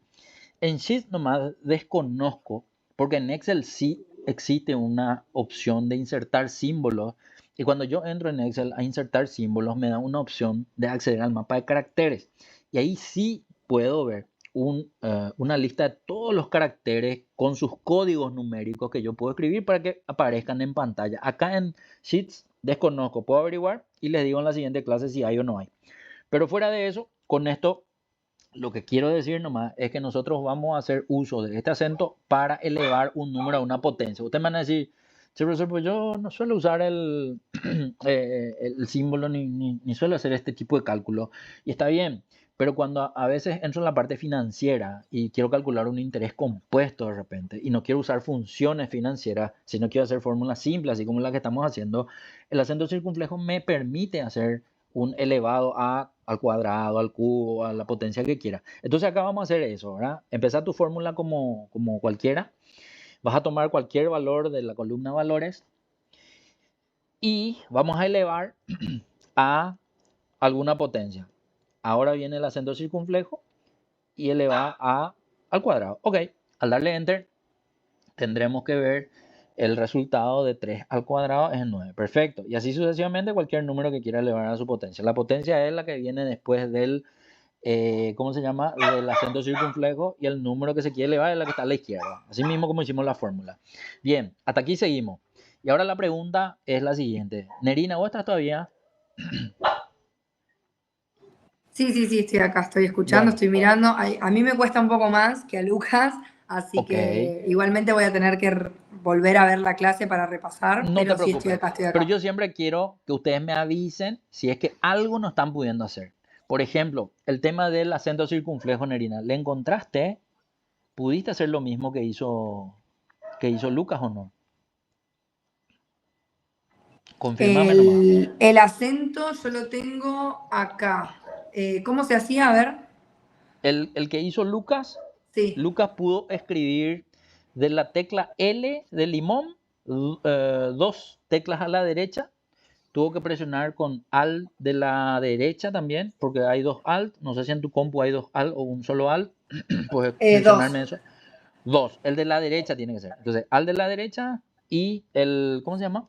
En Sheets nomás desconozco, porque en Excel sí existe una opción de insertar símbolos. Y cuando yo entro en Excel a insertar símbolos, me da una opción de acceder al mapa de caracteres. Y ahí sí puedo ver una lista de todos los caracteres con sus códigos numéricos que yo puedo escribir para que aparezcan en pantalla. Acá en Sheets desconozco, puedo averiguar y les digo en la siguiente clase si hay o no hay. Pero fuera de eso, con esto, lo que quiero decir nomás es que nosotros vamos a hacer uso de este acento para elevar un número a una potencia. Ustedes me van a decir, "Sí, profesor, pues yo no suelo usar el símbolo ni suelo hacer este tipo de cálculo". Y está bien, pero cuando a veces entro en la parte financiera y quiero calcular un interés compuesto de repente y no quiero usar funciones financieras, sino quiero hacer fórmulas simples, así como la que estamos haciendo, el acento circunflejo me permite hacer un elevado al cuadrado, al cubo, a la potencia que quiera. Entonces acá vamos a hacer eso, ¿verdad? Empezar tu fórmula como cualquiera. Vas a tomar cualquier valor de la columna valores y vamos a elevar a alguna potencia. Ahora viene el acento circunflejo y eleva al cuadrado. Ok, al darle enter tendremos que ver el resultado de 3 al cuadrado es 9. Perfecto. Y así sucesivamente cualquier número que quiera elevar a su potencia. La potencia es la que viene después del, ¿cómo se llama? Del acento circunflejo, y el número que se quiere elevar es la que está a la izquierda. Así mismo como hicimos la fórmula. Bien, hasta aquí seguimos. Y ahora la pregunta es la siguiente. Nerina, ¿vos estás todavía? Sí, estoy acá, estoy escuchando, Bueno. estoy mirando. A mí me cuesta un poco más que a Lucas, así Ok. que igualmente voy a tener que volver a ver la clase para repasar, No te pero sí preocupes. estoy acá, estoy acá. Pero yo siempre quiero que ustedes me avisen si es que algo no están pudiendo hacer. Por ejemplo, el tema del acento circunflejo, Nerina. ¿Le encontraste? ¿Pudiste hacer lo mismo que hizo Lucas o no? Confírmame nomás. El acento yo lo tengo acá. ¿Cómo se hacía? A ver. El que hizo Lucas, Sí. Lucas pudo escribir de la tecla L de limón, 2 teclas a la derecha. Tuvo que presionar con Alt de la derecha también, porque hay 2 Alt. No sé si en tu compu hay 2 Alt o un solo Alt. Puedes mencionarme 2. eso. 2. El de la derecha tiene que ser. Entonces, Alt de la derecha y el, ¿cómo se llama?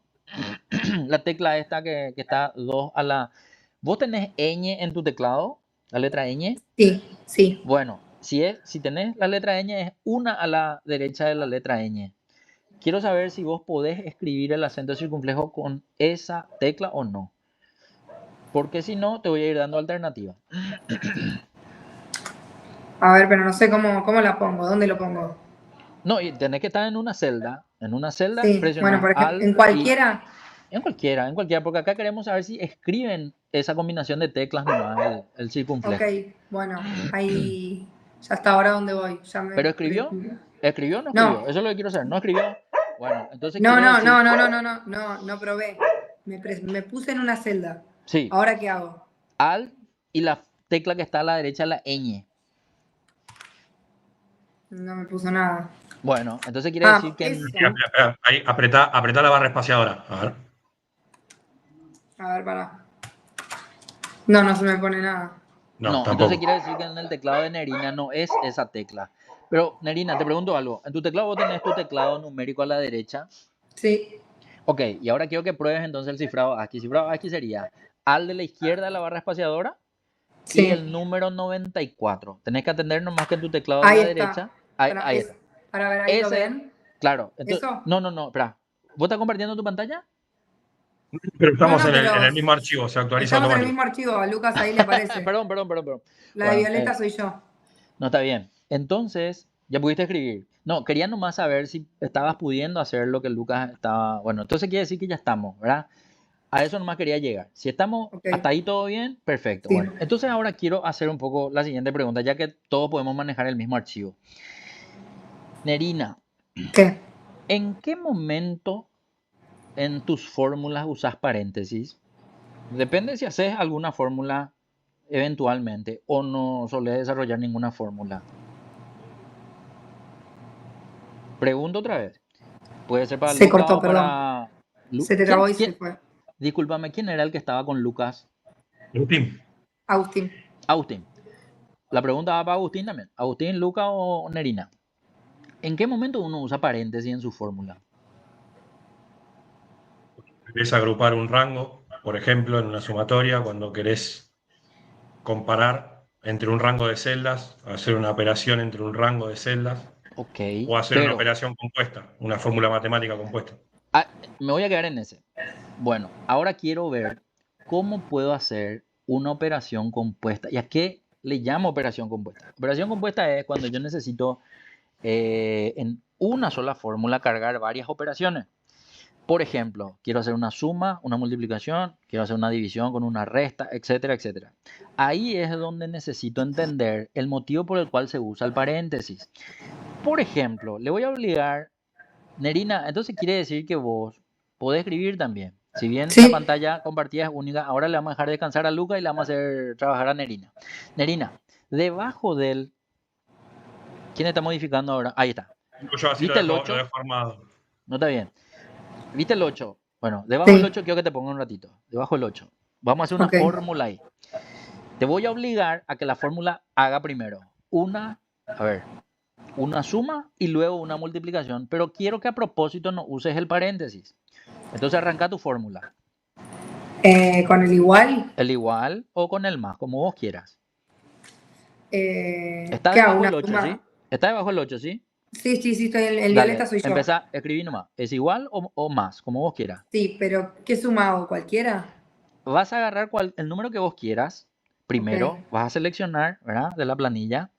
La tecla esta que está 2 a la... ¿Vos tenés ñ en tu teclado? ¿La letra ñ? Sí. Bueno, si tenés la letra ñ, es una a la derecha de la letra ñ. Quiero saber si vos podés escribir el acento circunflejo con esa tecla o no. Porque si no, te voy a ir dando alternativas. A ver, pero no sé cómo la pongo, ¿dónde lo pongo? No, y tenés que estar en una celda. En una celda, Sí, bueno, presionás por ejemplo, Alt en cualquiera. en cualquiera, porque acá queremos saber si escriben esa combinación de teclas nomás, el circunflejo. Ok, bueno, ahí ya está, ahora dónde voy. Ya me... ¿Pero escribió? ¿Escribió o no No. escribió? Eso es lo que quiero saber. ¿No escribió? Bueno, entonces No, quiere no, decir... no probé. Me puse en una celda. Sí, ¿Ahora qué hago? Alt y la tecla que está a la derecha, la ñ. No me puso nada. Bueno, entonces quiere decir que... eso. Ahí, apretá la barra espaciadora. A ver. A ver, pará. No se me pone nada. No, tampoco. entonces quiere decir que en el teclado de Nerina no es esa tecla. Pero, Nerina, te pregunto algo. En tu teclado vos tenés tu teclado numérico a la derecha. Sí. Ok, y ahora quiero que pruebes entonces el cifrado ASCII. Cifrado ASCII sería al de la izquierda de la barra espaciadora Sí. y el número 94. Tenés que atender nomás que en tu teclado Ahí a la está. derecha. Ahí está. Para ver, ahí lo Ese, ven. claro. Entonces, ¿Eso? no, espera. ¿Vos estás compartiendo tu pantalla? Pero estamos No, en pero el mismo archivo, se actualiza estamos en el automático. mismo archivo. A Lucas ahí le aparece. Perdón. La de Bueno, Violeta soy yo. no, está bien. Entonces, ya pudiste escribir. No, quería nomás saber si estabas pudiendo hacer lo que Lucas estaba... Bueno, entonces quiere decir que ya estamos, ¿verdad? A eso nomás quería llegar. Si estamos Ok. hasta ahí todo bien, perfecto. Sí. Bueno, entonces ahora quiero hacer un poco la siguiente pregunta, ya que todos podemos manejar el mismo archivo. Nerina, ¿Qué? ¿en qué momento en tus fórmulas usas paréntesis? Depende si haces alguna fórmula eventualmente o no solés desarrollar ninguna fórmula. Pregunto otra vez. Puede ser para Se Lucas cortó, o para... Se te trabó y se fue. Discúlpame, ¿quién era el que estaba con Lucas? Agustín. Agustín. La pregunta va para Agustín también. Agustín, Lucas o Nerina. ¿En qué momento uno usa paréntesis en su fórmula? Querés agrupar un rango, por ejemplo, en una sumatoria, cuando querés comparar entre un rango de celdas, hacer una operación entre un rango de celdas, Ok, o hacer una pero operación compuesta, una fórmula matemática compuesta. me voy a quedar en ese. Bueno, ahora quiero ver cómo puedo hacer una operación compuesta. ¿Y a qué le llamo operación compuesta? Operación compuesta es cuando yo necesito en una sola fórmula cargar varias operaciones. Por ejemplo, quiero hacer una suma, una multiplicación, quiero hacer una división con una resta, etcétera, etcétera. Ahí es donde necesito entender el motivo por el cual se usa el paréntesis. Por ejemplo, le voy a obligar, Nerina, entonces quiere decir que vos podés escribir también. Si bien la Sí, pantalla compartida es única, ahora le vamos a dejar descansar a Luca y le vamos a hacer trabajar a Nerina. Nerina, debajo del... ¿Quién está modificando ahora? Ahí está. Yo así ¿Viste el lo 8? dejo armado. No está bien. ¿Viste el 8? Bueno, debajo del sí, 8 quiero que te ponga un ratito. Debajo del 8. Vamos a hacer una ok. fórmula ahí. Te voy a obligar a que la fórmula haga primero una suma y luego una multiplicación, pero quiero que a propósito no uses el paréntesis. Entonces arranca tu fórmula. Con el igual, El igual o con el más, como vos quieras. Está ¿qué hago? debajo ¿Una del 8, suma? ¿sí? Está debajo del 8, ¿sí? Sí, sí, sí, estoy el violeta Dale, soy yo. empezá, escribí nomás. ¿Es igual o más? Como vos quieras. Sí, pero ¿qué suma hago? ¿Cualquiera? Vas a agarrar el número que vos quieras. Ok. Primero, vas a seleccionar, ¿verdad? De la planilla.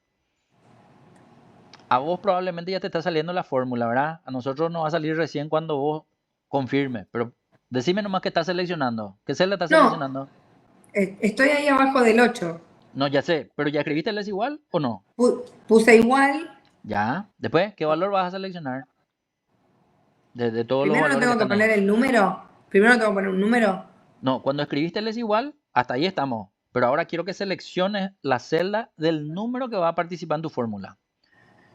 A vos probablemente ya te está saliendo la fórmula, ¿verdad? A nosotros nos va a salir recién cuando vos confirme. Pero decime nomás que estás seleccionando. ¿Qué celda estás No, seleccionando? estoy ahí abajo del 8. No, ya sé. ¿Pero ya escribiste el es igual o no? Puse igual. Ya. Después, ¿qué valor vas a seleccionar? De todos los Primero no valores que tengo que están ahí. poner el número. Primero no tengo que poner un número. No, cuando escribiste el es igual, hasta ahí estamos. Pero ahora quiero que selecciones la celda del número que va a participar en tu fórmula.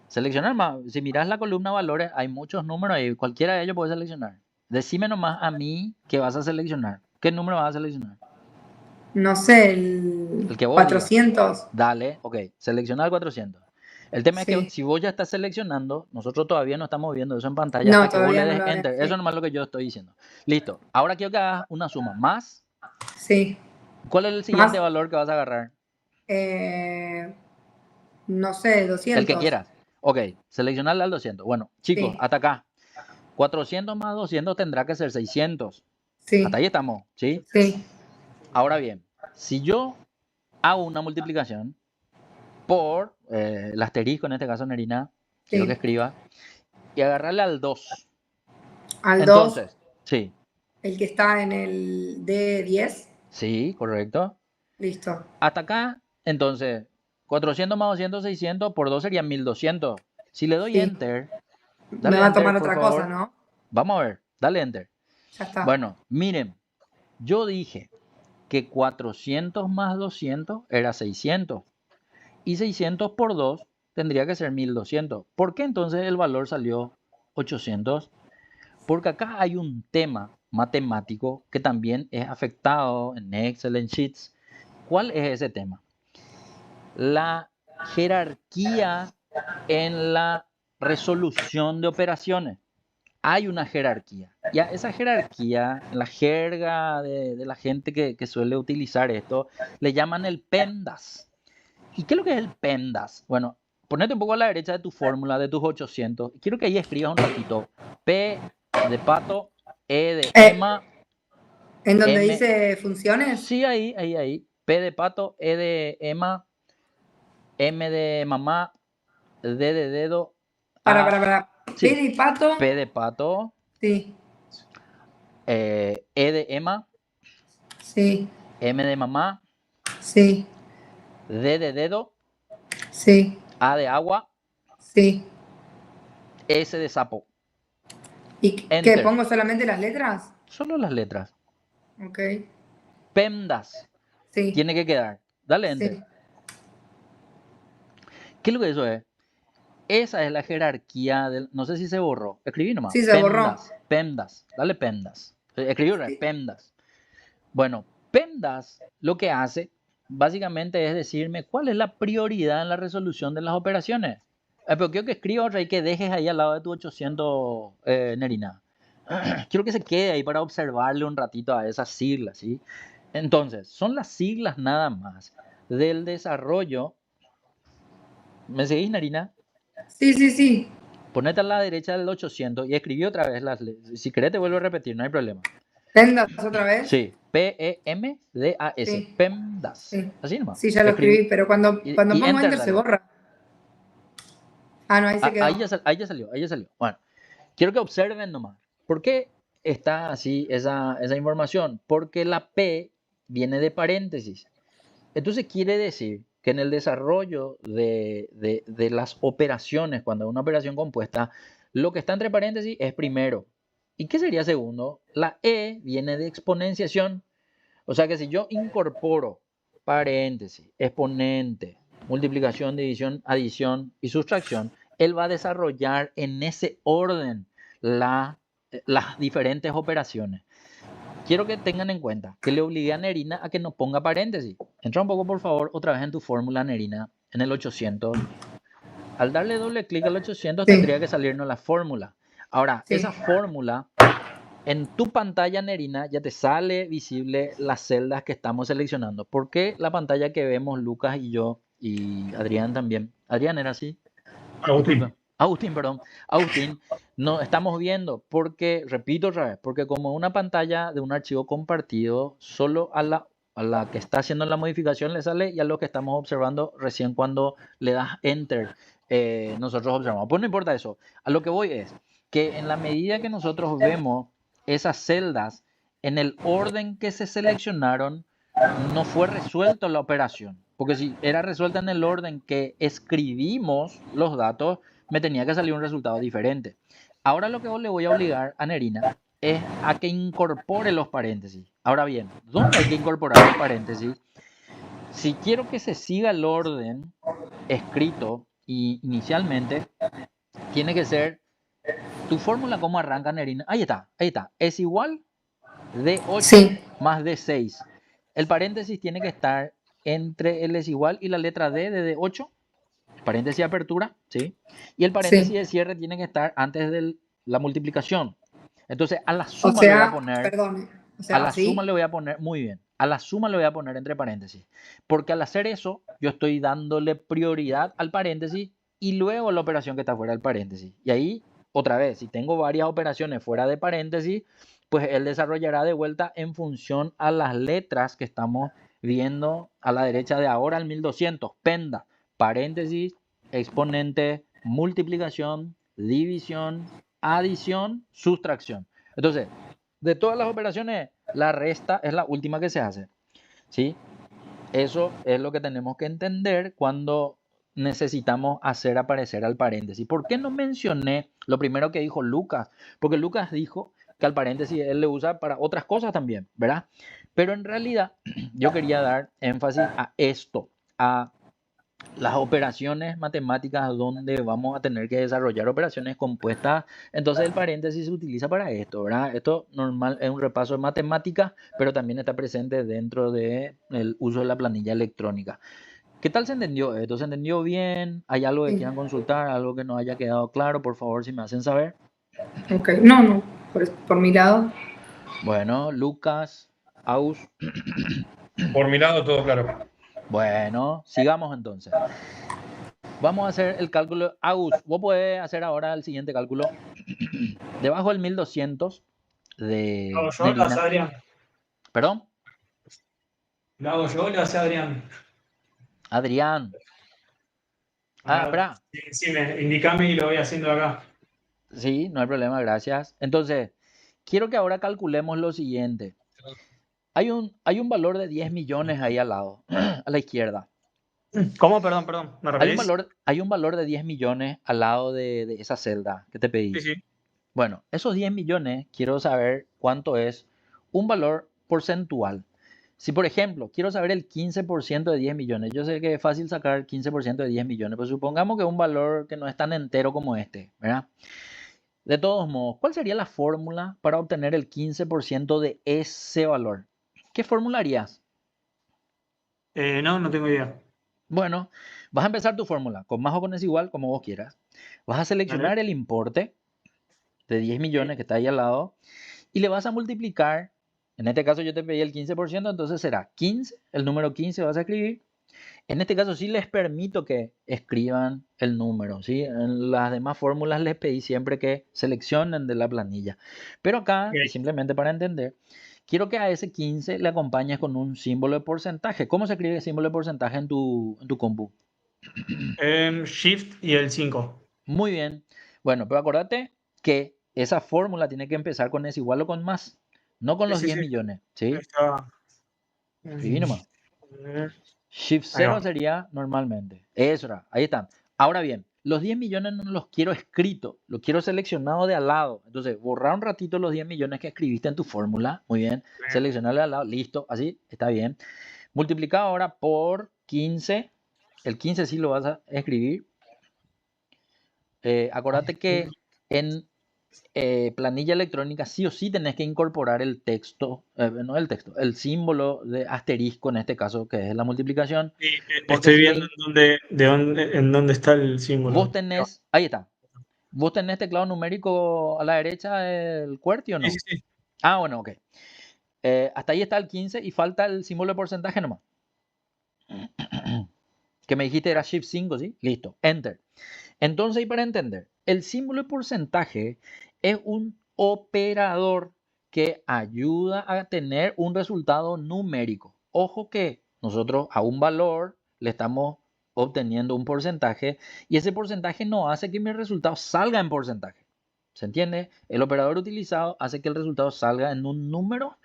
Seleccionar más. Si miras la columna valores, hay muchos números ahí. Cualquiera de ellos puedes seleccionar. Decime nomás a mí qué vas a seleccionar. ¿Qué número vas a seleccionar? No sé, El el que vos digas. 400. Dale, ok. Selecciona el 400. El tema es que Sí. si vos ya estás seleccionando, nosotros todavía no estamos viendo eso en pantalla No, hasta que vos le todavía no des lo haré. enter. Eso es nomás lo que yo estoy diciendo. Listo. Ahora quiero que hagas una suma. Más. Sí. ¿Cuál es el siguiente Más, valor que vas a agarrar? no sé, El que 200. quieras. Ok. Seleccionarle al 200. Bueno, chicos, Sí, hasta acá. 400 más 200 tendrá que ser 600. Hasta sí, ahí estamos, ¿sí? sí, Ahora bien, si yo hago una multiplicación por el asterisco, en este caso Nerina, quiero que sí. escriba, y agarrarle al 2. Al 2, Entonces, sí, el que está en el D10. sí, correcto. Listo. Hasta acá, entonces, 400 más 200, 600, por 2 serían 1200. Si le doy Sí. enter, Me dale va a tomar enter, por otra cosa, favor. ¿no? Vamos a ver, dale enter. Ya está. Bueno, miren, yo dije que 400 más 200 era 600. Y 600 por 2 tendría que ser 1200. ¿Por qué entonces el valor salió 800? Porque acá hay un tema matemático que también es afectado en Excel, en Sheets. ¿Cuál es ese tema? La jerarquía en la resolución de operaciones. Hay una jerarquía. Y a esa jerarquía, en la jerga de la gente que suele utilizar esto, le llaman el PEMDAS. ¿Y qué es lo que es el PEMDAS? Bueno, ponete un poco a la derecha de tu fórmula, de tus 800. Quiero que ahí escribas un ratito. P de pato, E de Eh, Emma, ¿En donde M. dice funciones? Sí, ahí. P de pato, E de Emma, M de mamá, D de dedo, A. Para. Sí, Pede y pato. P de pato, Sí, E de Emma, sí, M de mamá, sí, D de dedo, sí, A de agua, sí. S de sapo. ¿Y qué? Enter. ¿Pongo solamente las letras? Solo las letras. Ok. PEMDAS. Sí, Tiene que quedar. Dale enter. sí. ¿Qué es lo que eso es? Esa es la jerarquía del... No sé si se borró. Escribí nomás. Sí, se borró. PEMDAS. PEMDAS. Dale PEMDAS. Escribí otra vez. Sí. PEMDAS. Bueno, PEMDAS lo que hace básicamente es decirme cuál es la prioridad en la resolución de las operaciones. Pero quiero que escribas otra y que dejes ahí al lado de tu 800, Nerina. Quiero que se quede ahí para observarle un ratito a esas siglas, ¿sí? Entonces, son las siglas nada más. del desarrollo. ¿Me seguís, Narina? Sí. Ponete a la derecha del 800 y escribí otra vez las letras. Si querés te vuelvo a repetir, no hay problema. ¿Pendas otra vez? Sí, P-E-M-D-A-S, Sí. PEMDAS. Sí. Así nomás. Sí, ya lo Escribí escribí, pero cuando y pongo Enter Enter se dale. borra. Ah, no, ahí se quedó. Ahí ya salió. Bueno, quiero que observen nomás. ¿Por qué está así esa información? Porque la P viene de paréntesis. Entonces quiere decir que en el desarrollo de las operaciones, cuando hay una operación compuesta, lo que está entre paréntesis es primero. ¿Y qué sería segundo? La E viene de exponenciación. O sea que si yo incorporo paréntesis, exponente, multiplicación, división, adición y sustracción, él va a desarrollar en ese orden las diferentes operaciones. Quiero que tengan en cuenta que le obligué a Nerina a que no ponga paréntesis. Entra un poco, por favor, otra vez en tu fórmula, Nerina, en el 800. Al darle doble clic al 800 Sí. tendría que salirnos la fórmula. Ahora, Sí. esa fórmula, en tu pantalla, Nerina, ya te sale visible las celdas que estamos seleccionando. ¿Por qué la pantalla que vemos Lucas y yo y Adrián también? Adrián, ¿era así? Agustín. Agustín, no estamos viendo porque, repito otra vez, porque como una pantalla de un archivo compartido, solo a la que está haciendo la modificación le sale y a lo que estamos observando recién cuando le das Enter, nosotros observamos. Pues no importa eso, a lo que voy es que en la medida que nosotros vemos esas celdas en el orden que se seleccionaron, no fue resuelta la operación. Porque si era resuelta en el orden que escribimos los datos, me tenía que salir un resultado diferente. Ahora lo que le voy a obligar a Nerina es a que incorpore los paréntesis. Ahora bien, ¿dónde hay que incorporar los paréntesis? Si quiero que se siga el orden escrito y inicialmente, tiene que ser tu fórmula. ¿Cómo arranca, Nerina? Ahí está. Es igual de 8 Sí. más de 6. El paréntesis tiene que estar entre el es igual y la letra D de 8, paréntesis de apertura, ¿sí? Y el paréntesis Sí. de cierre tiene que estar antes de la multiplicación. Entonces, a la O suma le voy a sea, poner, perdón. O a sea, la suma así. le voy a poner, muy bien, a la suma le voy a poner entre paréntesis. Porque al hacer eso, yo estoy dándole prioridad al paréntesis y luego la operación que está fuera del paréntesis. Y ahí, otra vez, si tengo varias operaciones fuera de paréntesis, pues él desarrollará de vuelta en función a las letras que estamos viendo a la derecha de ahora, al 1200. Penda, paréntesis, exponente, multiplicación, división, adición, sustracción. Entonces, de todas las operaciones, la resta es la última que se hace, ¿sí? Eso es lo que tenemos que entender cuando necesitamos hacer aparecer al paréntesis. ¿Por qué no mencioné lo primero que dijo Lucas? Porque Lucas dijo que al paréntesis él le usa para otras cosas también, ¿verdad? Pero en realidad yo quería dar énfasis a esto, a las operaciones matemáticas donde vamos a tener que desarrollar operaciones compuestas. Entonces el paréntesis se utiliza para esto, ¿verdad? Esto normal es un repaso de matemáticas, pero también está presente dentro del uso de la planilla electrónica. ¿Qué tal se entendió esto? ¿Se entendió bien? ¿Hay algo que Sí. quieran consultar? ¿Algo que no haya quedado claro? Por favor, si me hacen saber. Ok. No. Por mi lado. Bueno, Lucas, Aus. Por mi lado, todo claro. Bueno, sigamos entonces. Vamos a hacer el cálculo. Aus, vos podés hacer ahora el siguiente cálculo. Debajo del 1200 de ¿Lo hago yo? ¿Lo hace Nerina. Adrián? ¿Perdón? ¿Lo hago yo o lo hace Adrián? Adrián. Espera. Sí, indicame y lo voy haciendo acá. Sí, no hay problema, gracias. Entonces, quiero que ahora calculemos lo siguiente. Hay un valor de 10 millones ahí al lado, a la izquierda. ¿Cómo? Perdón. ¿Me repetís? Hay un valor de 10 millones al lado de esa celda que te pedí. Sí. Bueno, esos 10 millones quiero saber cuánto es un valor porcentual. Si, por ejemplo, quiero saber el 15% de 10 millones, yo sé que es fácil sacar el 15% de 10 millones, pero supongamos que es un valor que no es tan entero como este, ¿verdad? De todos modos, ¿cuál sería la fórmula para obtener el 15% de ese valor? ¿Qué fórmula harías? No tengo idea. Bueno, vas a empezar tu fórmula con más o con es igual, como vos quieras. Vas a seleccionar Dale. el importe de 10 millones que está ahí al lado y le vas a multiplicar. En este caso yo te pedí el 15%, entonces será 15, el número 15 vas a escribir, En este caso sí les permito que escriban el número, ¿sí? En las demás fórmulas les pedí siempre que seleccionen de la planilla. Pero acá, y Ok. simplemente para entender, quiero que a ese 15 le acompañes con un símbolo de porcentaje. ¿Cómo se escribe el símbolo de porcentaje en tu compu? Shift y el 5. Muy bien. Bueno, pero acordate que esa fórmula tiene que empezar con es igual o con más, no con Sí, los sí, 10 sí. millones, Ahí ¿sí? está. Escribí nomás. Eh, Shift Ahí 0 va. sería normalmente. Eso era, ahí están. Ahora bien, los 10 millones no los quiero escrito, los quiero seleccionado de al lado. Entonces, borrar un ratito los 10 millones que escribiste en tu fórmula. Muy bien. Seleccionarle al lado, listo, así, está bien. Multiplicado ahora por 15. El 15 sí lo vas a escribir. Acordate que en planilla electrónica sí o sí tenés que incorporar el texto, no el texto, el símbolo de asterisco en este caso, que es la multiplicación. Sí, Porque estoy si viendo en dónde está el símbolo. vos tenés, ahí está, vos tenés teclado numérico a la derecha del QWERTY o Sí, sí, no. sí. Ah, bueno, ok. Hasta ahí está el 15 y falta el símbolo de porcentaje nomás. Que me dijiste era Shift 5, ¿sí? Listo, Enter. Entonces, y para entender, el símbolo de porcentaje es un operador que ayuda a tener un resultado numérico. Ojo que nosotros a un valor le estamos obteniendo un porcentaje y ese porcentaje no hace que mi resultado salga en porcentaje. ¿Se entiende? El operador utilizado hace que el resultado salga en un número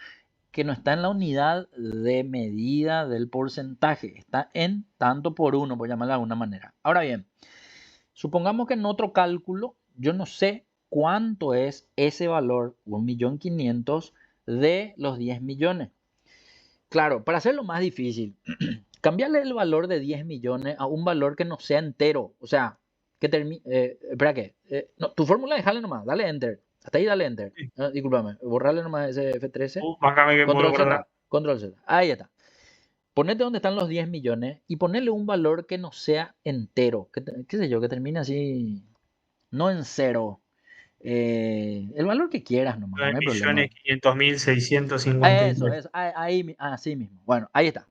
que no está en la unidad de medida del porcentaje, está en tanto por uno, por llamarlo de alguna manera. Ahora bien, supongamos que en otro cálculo yo no sé cuánto es ese valor, 1.500.000 de los 10 millones. Claro, para hacerlo más difícil, cambiarle el valor de 10 millones a un valor que no sea entero. O sea, que termine... espera, ¿qué? No, tu fórmula déjale nomás, dale Enter. Hasta ahí dale Enter. Sí. Discúlpame, borrarle nomás ese F13. Bájame que vuelvo Control por atrás. Z, Control Z. Ahí está. Ponete donde están los 10 millones y ponerle un valor que no sea entero. Qué sé yo, que termine así, no en cero. El valor que quieras nomás, no hay problema. 9.500.653. Eso, ahí, así mismo. Bueno, ahí está.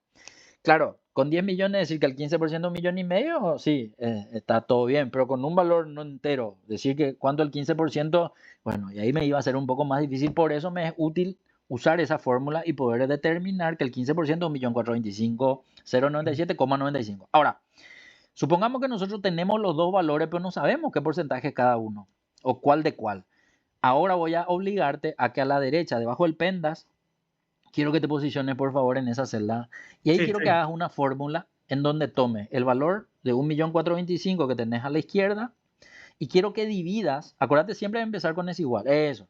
Claro, con 10 millones decir que el 15% es 1,5 millones, sí, está todo bien, pero con un valor no entero, decir que cuánto el 15%, bueno, y ahí me iba a ser un poco más difícil, por eso me es útil usar esa fórmula y poder determinar que el 15% es 1.425.097,95. Ahora, supongamos que nosotros tenemos los dos valores, pero no sabemos qué porcentaje es cada uno, o cuál de cuál. Ahora voy a obligarte a que a la derecha, debajo del PENDAS, quiero que te posiciones por favor en esa celda y ahí Sí, quiero sí. que hagas una fórmula en donde tome el valor de 1.425.000 que tenés a la izquierda y quiero que dividas, acuérdate siempre de empezar con es igual, eso,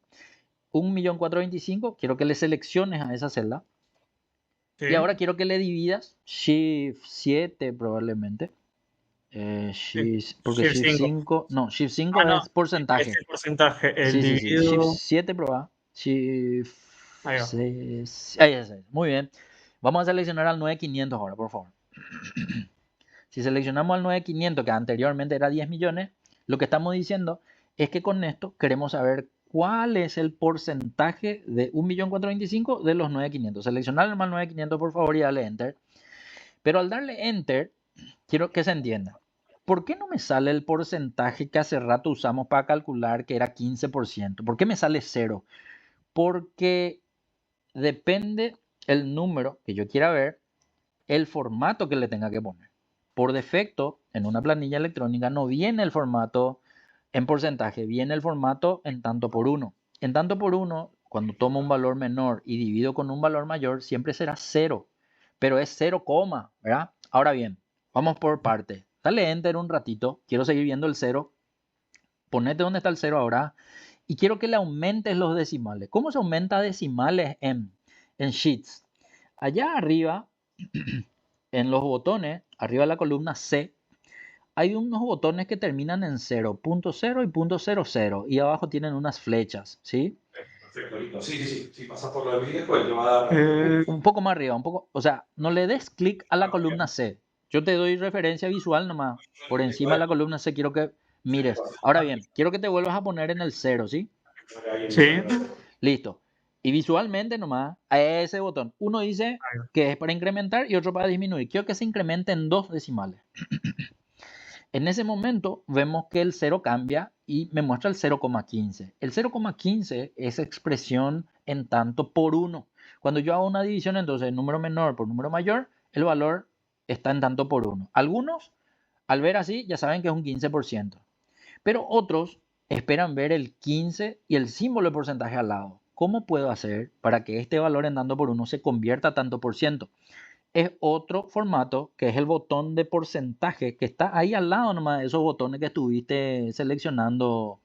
1.425.000, quiero que le selecciones a esa celda Sí. y ahora quiero que le dividas Shift 7 probablemente, porque Shift Shift 5. 5, no, Shift 5 Ah, no. es porcentaje. Este porcentaje, el Sí, Shift dividido. 7 proba. Shift Ahí va. 6. Ahí es. Muy bien. Vamos a seleccionar al 9500 ahora, por favor. Si seleccionamos al 9500, que anteriormente era 10 millones, lo que estamos diciendo es que con esto queremos saber cuál es el porcentaje de 1.425.000 de los 9500. Seleccionar el más 9500, por favor, y darle Enter. Pero al darle Enter, quiero que se entienda. ¿Por qué no me sale el porcentaje que hace rato usamos para calcular que era 15%? ¿Por qué me sale 0? Porque depende el número que yo quiera ver, el formato que le tenga que poner. Por defecto, en una planilla electrónica no viene el formato en porcentaje, viene el formato en tanto por uno. En tanto por uno, cuando tomo un valor menor y divido con un valor mayor, siempre será 0, pero es 0, ¿verdad? Ahora bien, vamos por parte. Dale Enter un ratito, quiero seguir viendo el 0. Ponete donde está el 0 ahora y quiero que le aumentes los decimales. ¿Cómo se aumenta decimales en Sheets? Allá arriba, en los botones, arriba de la columna C, hay unos botones que terminan en 0.0 y .00 y abajo tienen unas flechas, ¿sí? Perfecto, listo. Sí, sí, sí. Si pasas por lo de mi después te va a dar. Un poco más arriba, un poco, o sea, no le des clic a la columna C. Yo te doy referencia visual nomás. Por encima de la columna C quiero que mires. Ahora bien, quiero que te vuelvas a poner en el 0, ¿sí? Sí. Listo. Y visualmente nomás, a ese botón, uno dice Ahí va. que es para incrementar y otro para disminuir. Quiero que se incremente en 2 decimales. En ese momento vemos que el 0 cambia y me muestra el 0,15. El 0,15 es expresión en tanto por 1. Cuando yo hago una división, entonces número menor por número mayor, el valor está en tanto por 1. Algunos, al ver así, ya saben que es un 15%. Pero otros esperan ver el 15 y el símbolo de porcentaje al lado. ¿Cómo puedo hacer para que este valor en tanto por 1 se convierta a tanto por ciento? Es otro formato que es el botón de porcentaje que está ahí al lado nomás de esos botones que estuviste seleccionando.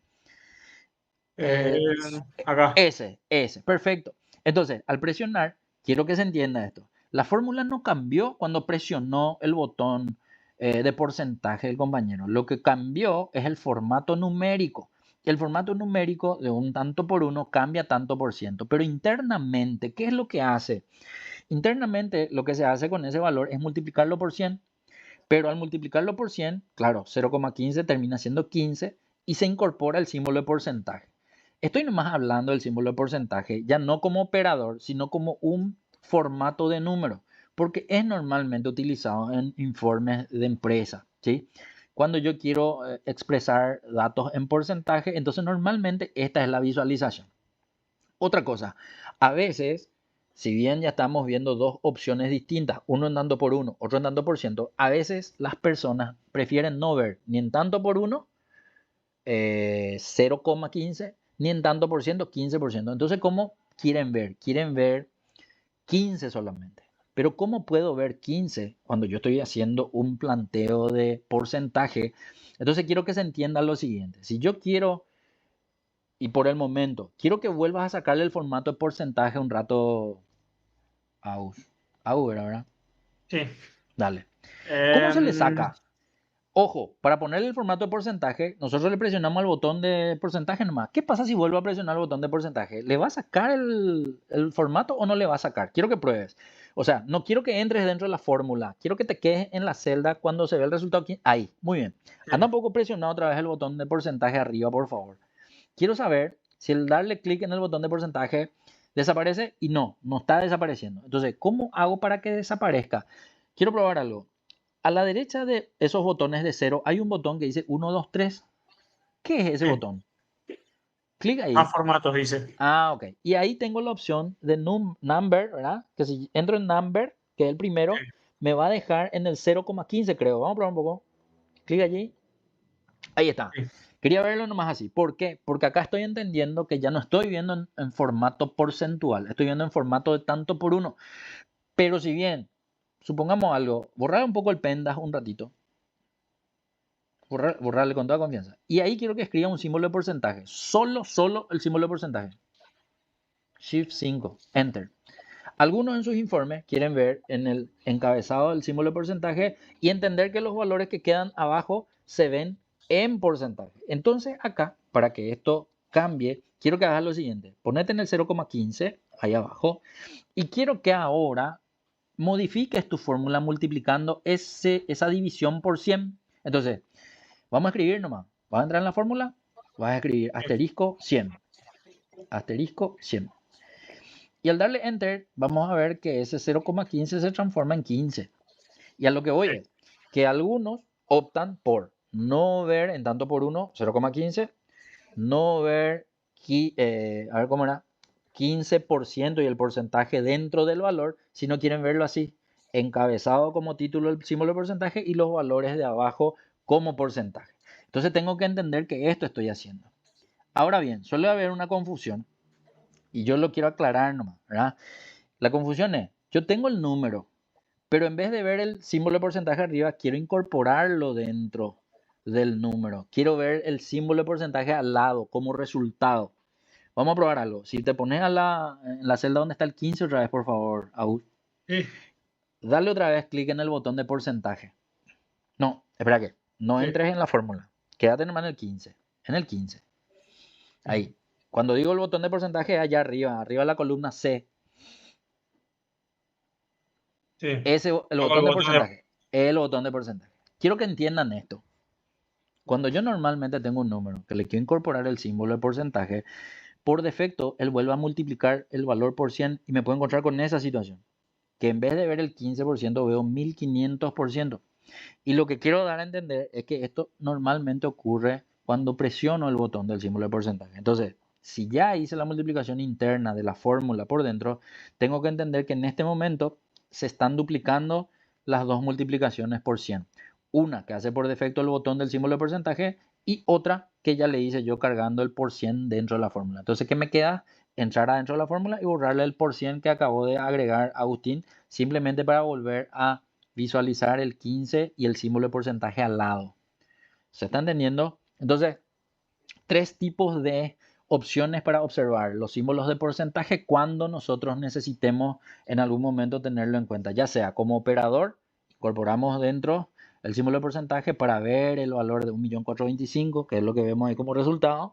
Acá. Ese, perfecto. Entonces, al presionar, quiero que se entienda esto. La fórmula no cambió cuando presionó el botón de porcentaje del compañero. Lo que cambió es el formato numérico. El formato numérico de un tanto por uno cambia tanto por ciento. Pero internamente, ¿qué es lo que hace? Internamente, lo que se hace con ese valor es multiplicarlo por 100. Pero al multiplicarlo por 100, claro, 0,15 termina siendo 15 y se incorpora el símbolo de porcentaje. Estoy nomás hablando del símbolo de porcentaje, ya no como operador, sino como un formato de número, porque es normalmente utilizado en informes de empresa, ¿sí? Cuando yo quiero expresar datos en porcentaje, entonces normalmente esta es la visualización. Otra cosa, a veces, si bien ya estamos viendo dos opciones distintas, uno en tanto por uno, otro en tanto por ciento, a veces las personas prefieren no ver ni en tanto por uno 0,15, ni en tanto por ciento 15%. Entonces, ¿cómo quieren ver? Quieren ver 15 solamente. Pero ¿cómo puedo ver 15 cuando yo estoy haciendo un planteo de porcentaje? Entonces quiero que se entienda lo siguiente. Si yo quiero, y por el momento, quiero que vuelvas a sacarle el formato de porcentaje un rato a ¿verdad? Sí. Dale. ¿Cómo se le saca? Ojo, para ponerle el formato de porcentaje, nosotros le presionamos al botón de porcentaje nomás. ¿Qué pasa si vuelvo a presionar el botón de porcentaje? ¿Le va a sacar el formato o no le va a sacar? Quiero que pruebes. O sea, no quiero que entres dentro de la fórmula. Quiero que te quedes en la celda cuando se ve el resultado aquí. Ahí, muy bien. Anda un poco presionado otra vez el botón de porcentaje arriba, por favor. Quiero saber si el darle clic en el botón de porcentaje desaparece y no está desapareciendo. Entonces, ¿cómo hago para que desaparezca? Quiero probar algo. A la derecha de esos botones de 0 hay un botón que dice 1, 2, 3. ¿Qué es ese Sí. botón? Clic ahí. Más formatos, dice. Ok. Y ahí tengo la opción de number, ¿verdad? Que si entro en number, que es el primero, Sí. me va a dejar en el 0,15, creo. Vamos a probar un poco. Clic allí. Ahí está. Sí. Quería verlo nomás así. ¿Por qué? Porque acá estoy entendiendo que ya no estoy viendo en formato porcentual. Estoy viendo en formato de tanto por uno. Pero si bien, supongamos algo, borrar un poco el pendas un ratito. Borrarle con toda confianza. Y ahí quiero que escriba un símbolo de porcentaje. Solo el símbolo de porcentaje. Shift 5, Enter. Algunos en sus informes quieren ver en el encabezado del símbolo de porcentaje y entender que los valores que quedan abajo se ven en porcentaje. Entonces acá, para que esto cambie, quiero que hagas lo siguiente. Ponete en el 0,15 ahí abajo y quiero que ahora modifiques tu fórmula multiplicando esa división por 100. Entonces, vamos a escribir nomás. Vas a entrar en la fórmula, vas a escribir asterisco 100. Asterisco 100. Y al darle Enter, vamos a ver que ese 0,15 se transforma en 15. Y a lo que voy es que algunos optan por no ver en tanto por uno 0,15, no ver, a ver cómo era, 15% y el porcentaje dentro del valor, si no quieren verlo así, encabezado como título el símbolo de porcentaje y los valores de abajo como porcentaje. Entonces tengo que entender que esto estoy haciendo. Ahora bien, suele haber una confusión y yo lo quiero aclarar nomás, ¿verdad? La confusión es, yo tengo el número, pero en vez de ver el símbolo de porcentaje arriba, quiero incorporarlo dentro del número. Quiero ver el símbolo de porcentaje al lado como resultado. Vamos a probar algo. Si te pones en la celda donde está el 15 otra vez, por favor, Aúl. Sí. Dale otra vez clic en el botón de porcentaje. No, espera que no Sí. entres en la fórmula. Quédate nomás en el 15. En el 15. Ahí. Cuando digo el botón de porcentaje, allá arriba de la columna C. Sí. El botón de porcentaje. El botón de porcentaje. Quiero que entiendan esto. Cuando yo normalmente tengo un número que le quiero incorporar el símbolo de porcentaje, por defecto él vuelve a multiplicar el valor por 100 y me puedo encontrar con esa situación, que en vez de ver el 15% veo 1500%. Y lo que quiero dar a entender es que esto normalmente ocurre cuando presiono el botón del símbolo de porcentaje. Entonces, si ya hice la multiplicación interna de la fórmula por dentro, tengo que entender que en este momento se están duplicando las dos multiplicaciones por 100. Una que hace por defecto el botón del símbolo de porcentaje y otra que ya le hice yo cargando el por 100 dentro de la fórmula. Entonces, ¿qué me queda? Entrar adentro de la fórmula y borrarle el por 100 que acabó de agregar Agustín, simplemente para volver a visualizar el 15 y el símbolo de porcentaje al lado. ¿Se está entendiendo? Entonces, tres tipos de opciones para observar los símbolos de porcentaje cuando nosotros necesitemos en algún momento tenerlo en cuenta, ya sea como operador, incorporamos dentro el símbolo de porcentaje para ver el valor de 1.425.000, que es lo que vemos ahí como resultado,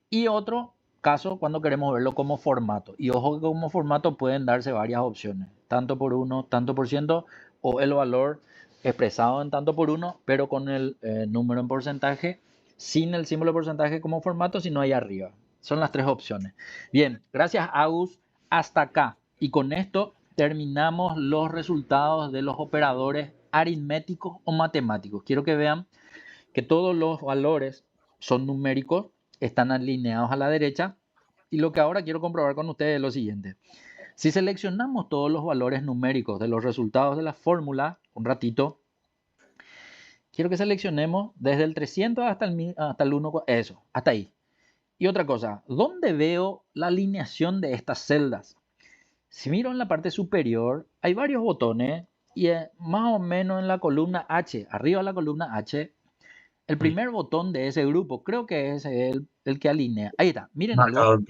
y otro caso cuando queremos verlo como formato. Y ojo que como formato pueden darse varias opciones, tanto por uno, tanto por ciento, o el valor expresado en tanto por uno, pero con el número en porcentaje, sin el símbolo de porcentaje como formato, sino ahí arriba. Son las tres opciones. Bien, gracias Agus, hasta acá. Y con esto terminamos los resultados de los operadores aritméticos o matemáticos. Quiero que vean que todos los valores son numéricos, están alineados a la derecha. Y lo que ahora quiero comprobar con ustedes es lo siguiente. Si seleccionamos todos los valores numéricos de los resultados de la fórmula, un ratito, quiero que seleccionemos desde el 300 hasta el 1, eso, hasta ahí. Y otra cosa, ¿dónde veo la alineación de estas celdas? Si miro en la parte superior, hay varios botones y más o menos en la columna H, arriba de la columna H, el primer botón de ese grupo, creo que es el que alinea. Ahí está, miren algo.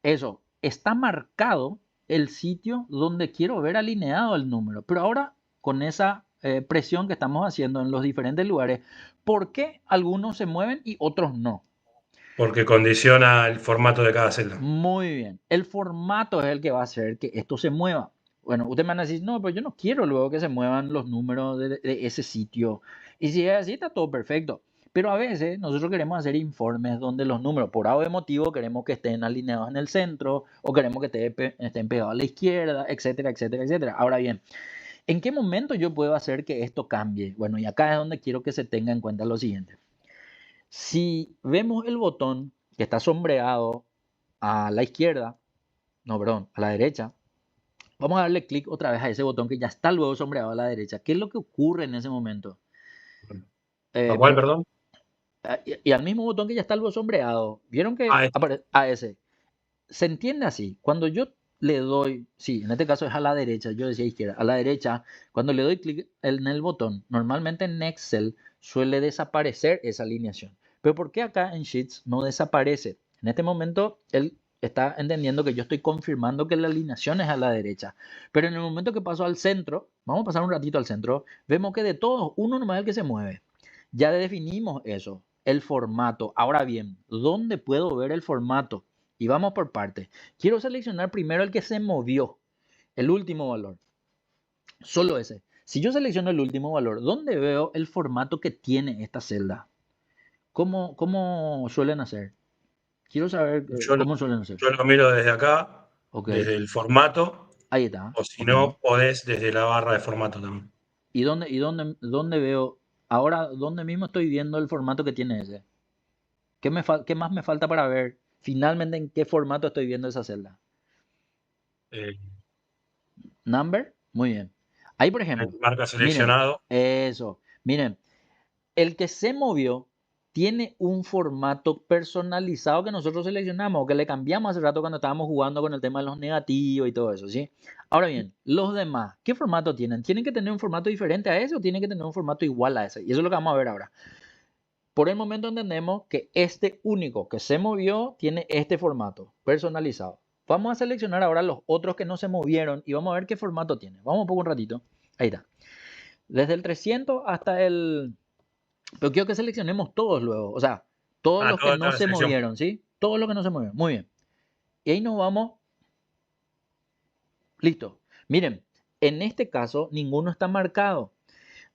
Eso, está marcado el sitio donde quiero ver alineado el número. Pero ahora, con esa presión que estamos haciendo en los diferentes lugares, ¿por qué algunos se mueven y otros no? Porque condiciona el formato de cada celda. Muy bien. El formato es el que va a hacer que esto se mueva. Bueno, ustedes me van a decir, no, pero yo no quiero luego que se muevan los números de ese sitio. Y si es así, está todo perfecto. Pero a veces nosotros queremos hacer informes donde los números, por algo de motivo, queremos que estén alineados en el centro o queremos que estén pegados a la izquierda, etcétera, etcétera, etcétera. Ahora bien, ¿en qué momento yo puedo hacer que esto cambie? Bueno, y acá es donde quiero que se tenga en cuenta lo siguiente. Si vemos el botón que está sombreado a la izquierda, no, perdón, a la derecha, vamos a darle clic otra vez a ese botón que ya está luego sombreado a la derecha. ¿Qué es lo que ocurre en ese momento? ¿A cuál, perdón? Y al mismo botón que ya está luego sombreado. ¿Vieron que aparece a ese? Se entiende así. Cuando yo le doy, sí, en este caso es a la derecha, yo decía izquierda, a la derecha, cuando le doy clic en el botón, normalmente en Excel suele desaparecer esa alineación. Pero ¿por qué acá en Sheets no desaparece? En este momento él está entendiendo que yo estoy confirmando que la alineación es a la derecha. Pero en el momento que paso al centro, vamos a pasar un ratito al centro, vemos que de todos, uno nomás es el que se mueve. Ya definimos eso, el formato. Ahora bien, ¿dónde puedo ver el formato? Y vamos por partes. Quiero seleccionar primero el que se movió, el último valor. Solo ese. Si yo selecciono el último valor, ¿dónde veo el formato que tiene esta celda? ¿Cómo suelen hacer? Quiero saber cómo suelen hacer. Yo lo miro desde acá, desde el formato. Ahí está. O si no, podés desde la barra de formato también. ¿Y dónde veo? Ahora, ¿dónde mismo estoy viendo el formato que tiene ese? ¿Qué más me falta para ver finalmente en qué formato estoy viendo esa celda? Number, muy bien. Ahí, por ejemplo, marca seleccionado. Miren, eso. Miren, el que se movió tiene un formato personalizado que nosotros seleccionamos o que le cambiamos hace rato cuando estábamos jugando con el tema de los negativos y todo eso, ¿sí? Ahora bien, los demás, ¿qué formato tienen? ¿Tienen que tener un formato diferente a ese o tienen que tener un formato igual a ese? Y eso es lo que vamos a ver ahora. Por el momento entendemos que este único que se movió tiene este formato personalizado. Vamos a seleccionar ahora los otros que no se movieron y vamos a ver qué formato tiene. Vamos un poco un ratito. Ahí está. Desde el 300 hasta el... Pero quiero que seleccionemos todos luego. O sea, todos los que no se movieron, ¿sí? Todos los que no se movieron. Muy bien. Y ahí nos vamos. Listo. Miren, en este caso ninguno está marcado.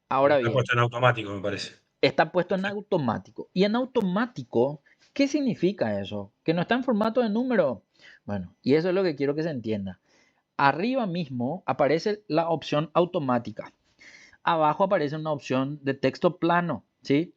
Ahora bien. Está puesto en automático, me parece. Está puesto en automático. Y en automático, ¿Qué significa eso? ¿Que no está en formato de número? Bueno, y eso es lo que quiero que se entienda. Arriba mismo aparece la opción automática. Abajo aparece una opción de texto plano, ¿sí?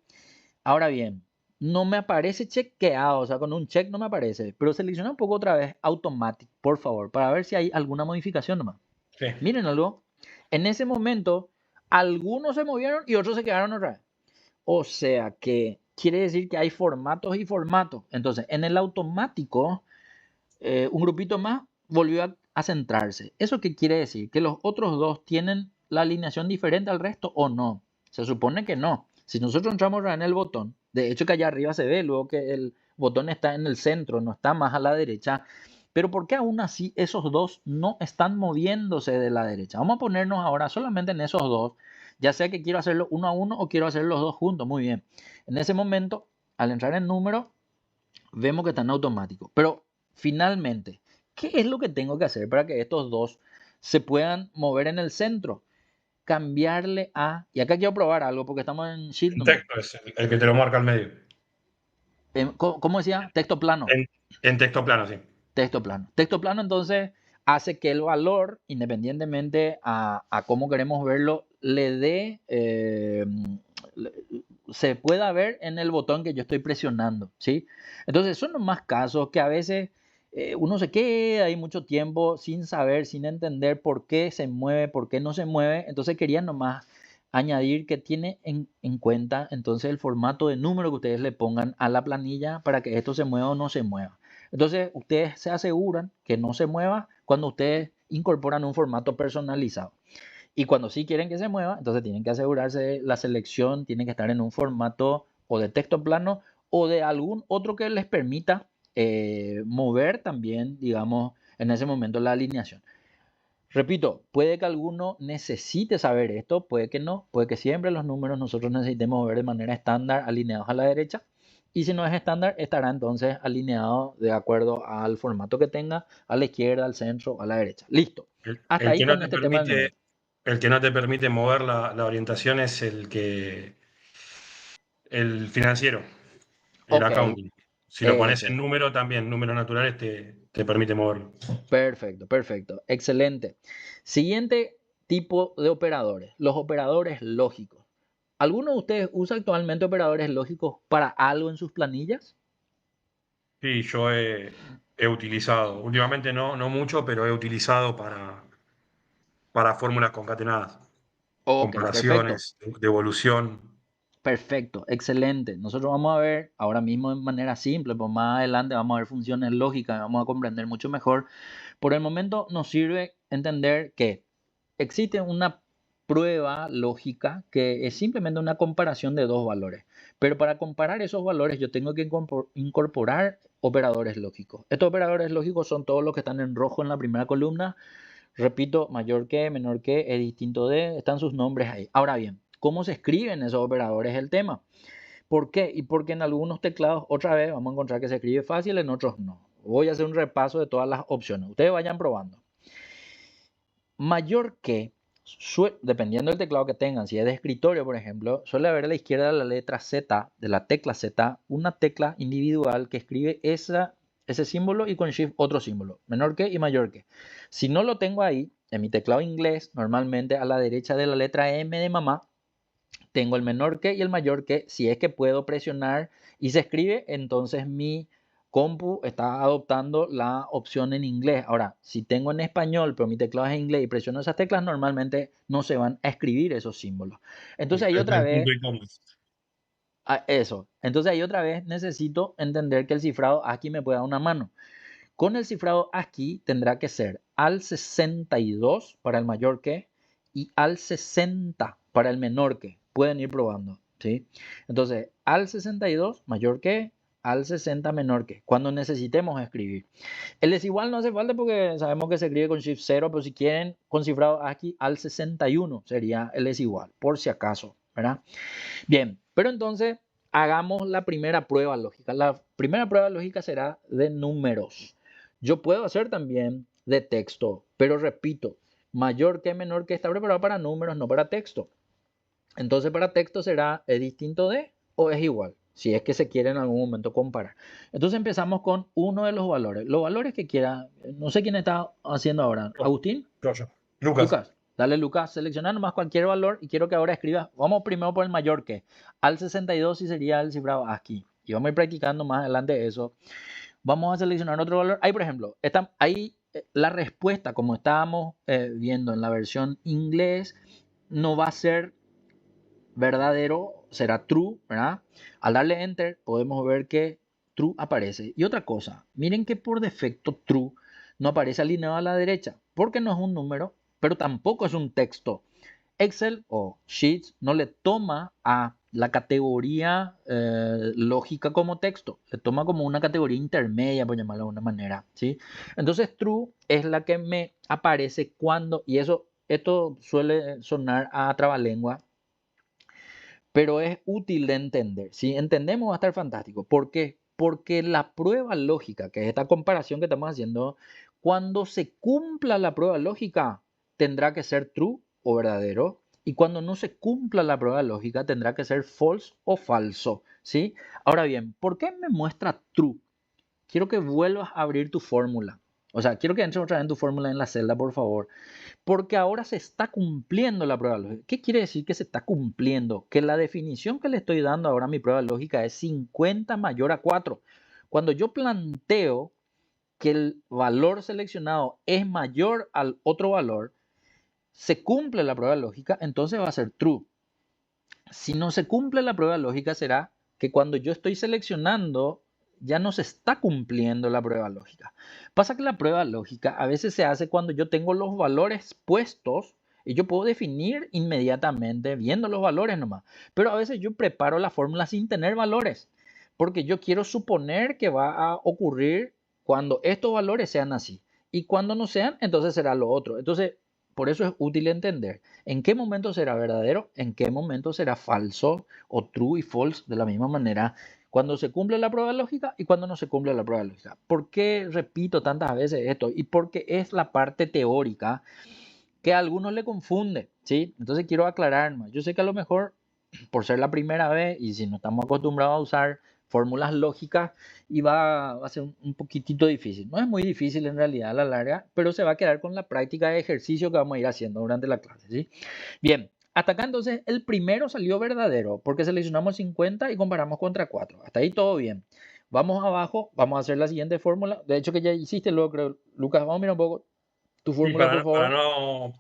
Ahora bien, no me aparece chequeado, o sea, con un check no me aparece, pero selecciona un poco otra vez automatic, por favor, para ver si hay alguna modificación nomás. Sí. Miren algo, en ese momento algunos se movieron y otros se quedaron otra vez. O sea que quiere decir que hay formatos y formatos. Entonces, en el automático, un grupito más volvió a centrarse. ¿Eso qué quiere decir? ¿Que los otros dos tienen la alineación diferente al resto o no? Se supone que no. Si nosotros entramos en el botón, de hecho que allá arriba se ve luego que el botón está en el centro, no está más a la derecha. Pero ¿por qué aún así esos dos no están moviéndose de la derecha? Vamos a ponernos ahora solamente en esos dos, ya sea que quiero hacerlo uno a uno o quiero hacer los dos juntos. Muy bien. En ese momento, al entrar en número, vemos que están automáticos. Pero finalmente, ¿qué es lo que tengo que hacer para que estos dos se puedan mover en el centro? Cambiarle a, y acá quiero probar algo porque estamos en Shift. En texto es el que te lo marca al medio. ¿Cómo decía? Texto plano. En texto plano, sí. Texto plano. Texto plano entonces hace que el valor, independientemente a cómo queremos verlo, le dé, se pueda ver en el botón que yo estoy presionando, ¿sí? Entonces son los más casos que a veces uno se queda ahí mucho tiempo sin saber, sin entender por qué se mueve, por qué no se mueve. Entonces quería nomás añadir que tiene en cuenta entonces el formato de número que ustedes le pongan a la planilla para que esto se mueva o no se mueva. Entonces ustedes se aseguran que no se mueva cuando ustedes incorporan un formato personalizado. Y cuando sí quieren que se mueva, entonces tienen que asegurarse de la selección, tiene que estar en un formato o de texto plano o de algún otro que les permita mover también, digamos, en ese momento la alineación. Repito, puede que alguno necesite saber esto, puede que no, puede que siempre los números nosotros necesitemos ver de manera estándar alineados a la derecha. Y si no es estándar, estará entonces alineado de acuerdo al formato que tenga, a la izquierda, al centro, a la derecha. Listo. Hasta ahí con este tema del número. El que no te permite mover la orientación es el financiero, el Ok, accounting. Si lo pones en eso. número, también números naturales te permite moverlo. Perfecto, perfecto. Excelente. Siguiente tipo de operadores, los operadores lógicos. ¿Alguno de ustedes usa actualmente operadores lógicos para algo en sus planillas? Sí, yo he utilizado, últimamente no mucho, pero he utilizado para fórmulas concatenadas, Ok, perfecto. comparaciones, devolución. Perfecto, excelente. Nosotros vamos a ver ahora mismo de manera simple, pues más adelante vamos a ver funciones lógicas, vamos a comprender mucho mejor. Por el momento nos sirve entender que existe una prueba lógica que es simplemente una comparación de dos valores. Pero para comparar esos valores yo tengo que incorporar operadores lógicos. Estos operadores lógicos son todos los que están en rojo en la primera columna. Repito, mayor que, menor que, es distinto de, están sus nombres ahí. Ahora bien, ¿cómo se escriben esos operadores? Es el tema. ¿Por qué? Y porque en algunos teclados, otra vez, vamos a encontrar que se escribe fácil, en otros no. Voy a hacer un repaso de todas las opciones. Ustedes vayan probando. Mayor que, dependiendo del teclado que tengan, si es de escritorio, por ejemplo, suele haber a la izquierda de la letra Z, de la tecla Z, una tecla individual que escribe ese símbolo y con Shift otro símbolo, menor que y mayor que. Si no lo tengo ahí, en mi teclado inglés, normalmente a la derecha de la letra M de mamá, tengo el menor que y el mayor que. Si es que puedo presionar y se escribe, entonces mi compu está adoptando la opción en inglés. Ahora, si tengo en español, pero mi teclado es en inglés y presiono esas teclas, normalmente no se van a escribir esos símbolos. Entonces ahí otra El vez, punto y coma. eso. Entonces ahí otra vez necesito entender que el cifrado ASCII me puede dar una mano. Con el cifrado ASCII tendrá que ser al 62 para el mayor que y al 60 para el menor que. Pueden ir probando, ¿sí? Entonces, al 62 mayor que, al 60 menor que, cuando necesitemos escribir. El desigual no hace falta porque sabemos que se escribe con Shift 0, pero si quieren con cifrado ASCII al 61 sería el desigual, por si acaso, ¿verdad? Bien, pero entonces hagamos la primera prueba lógica. La primera prueba lógica será de números. Yo puedo hacer también de texto, pero repito, mayor que menor que está preparado para números, no para texto. Entonces para texto será ¿es distinto de o es igual? si es que se quiere en algún momento comparar. Entonces empezamos con uno de los valores. Los valores que quiera, no sé quién está haciendo ahora. ¿Agustín? Yo. Lucas. Lucas. Dale, Lucas, selecciona nomás cualquier valor y quiero que ahora escribas. Vamos primero por el mayor que. Al 62 y sería el cifrado ASCII. Y vamos a ir practicando más adelante eso. Vamos a seleccionar otro valor. Ahí, por ejemplo, ahí la respuesta, como estábamos viendo en la versión inglés, no va a ser verdadero, será true, ¿verdad? Al darle enter podemos ver que true aparece. Y otra cosa, miren que por defecto true no aparece alineado a la derecha, porque no es un número, pero tampoco es un texto. Excel o Sheets no le toma a la categoría lógica como texto, le toma como una categoría intermedia, por llamarlo de alguna manera, ¿sí? Entonces true es la que me aparece cuando, y esto suele sonar a trabalengua, pero es útil de entender. Si entendemos va a estar fantástico. ¿Por qué? Porque la prueba lógica, que es esta comparación que estamos haciendo, cuando se cumpla la prueba lógica, tendrá que ser true o verdadero. Y cuando no se cumpla la prueba lógica, tendrá que ser false o falso, ¿sí? Ahora bien, ¿por qué me muestra true? Quiero que vuelvas a abrir tu fórmula. O sea, quiero que entres otra vez en tu fórmula en la celda, por favor. Porque ahora se está cumpliendo la prueba lógica. ¿Qué quiere decir que se está cumpliendo? Que la definición que le estoy dando ahora a mi prueba lógica es 50 mayor a 4. Cuando yo planteo que el valor seleccionado es mayor al otro valor, se cumple la prueba lógica, entonces va a ser true. Si no se cumple la prueba lógica, será que cuando yo estoy seleccionando ya no se está cumpliendo la prueba lógica. Pasa que la prueba lógica a veces se hace cuando yo tengo los valores puestos y yo puedo definir inmediatamente viendo los valores nomás. Pero a veces yo preparo la fórmula sin tener valores, porque yo quiero suponer que va a ocurrir cuando estos valores sean así. Y cuando no sean, entonces será lo otro. Entonces, por eso es útil entender en qué momento será verdadero, en qué momento será falso o true y false de la misma manera cuando se cumple la prueba lógica y cuando no se cumple la prueba lógica. ¿Por qué repito tantas veces esto? Y porque es la parte teórica que a algunos le confunde, ¿sí? Entonces quiero aclarar más. Yo sé que a lo mejor por ser la primera vez y si no estamos acostumbrados a usar fórmulas lógicas y va a ser un poquitito difícil. No es muy difícil en realidad a la larga, pero se va a quedar con la práctica de ejercicio que vamos a ir haciendo durante la clase, ¿sí? Bien, hasta acá entonces el primero salió verdadero porque seleccionamos 50 y comparamos contra 4. Hasta ahí todo bien. Vamos abajo, vamos a hacer la siguiente fórmula. De hecho que ya hiciste luego, creo. Lucas, vamos a mirar un poco tu Y fórmula, por favor.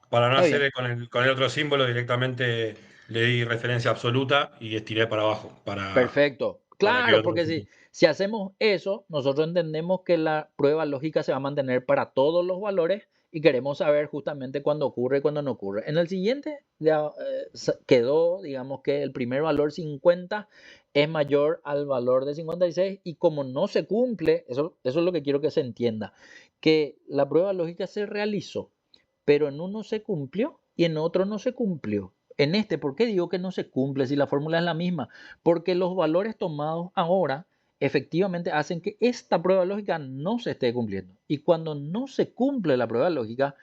para no Está bien. hacer con el otro símbolo, directamente le di referencia absoluta y estiré para abajo Perfecto. para que Claro, otro porque símbolo. si hacemos eso, nosotros entendemos que la prueba lógica se va a mantener para todos los valores y queremos saber justamente cuándo ocurre y cuándo no ocurre. En el siguiente ya, quedó, digamos que el primer valor 50 es mayor al valor de 56 y como no se cumple, eso es lo que quiero que se entienda, que la prueba lógica se realizó, pero en uno se cumplió y en otro no se cumplió. En este, ¿por qué digo que no se cumple si la fórmula es la misma? Porque los valores tomados ahora efectivamente hacen que esta prueba lógica no se esté cumpliendo. Y cuando no se cumple la prueba lógica,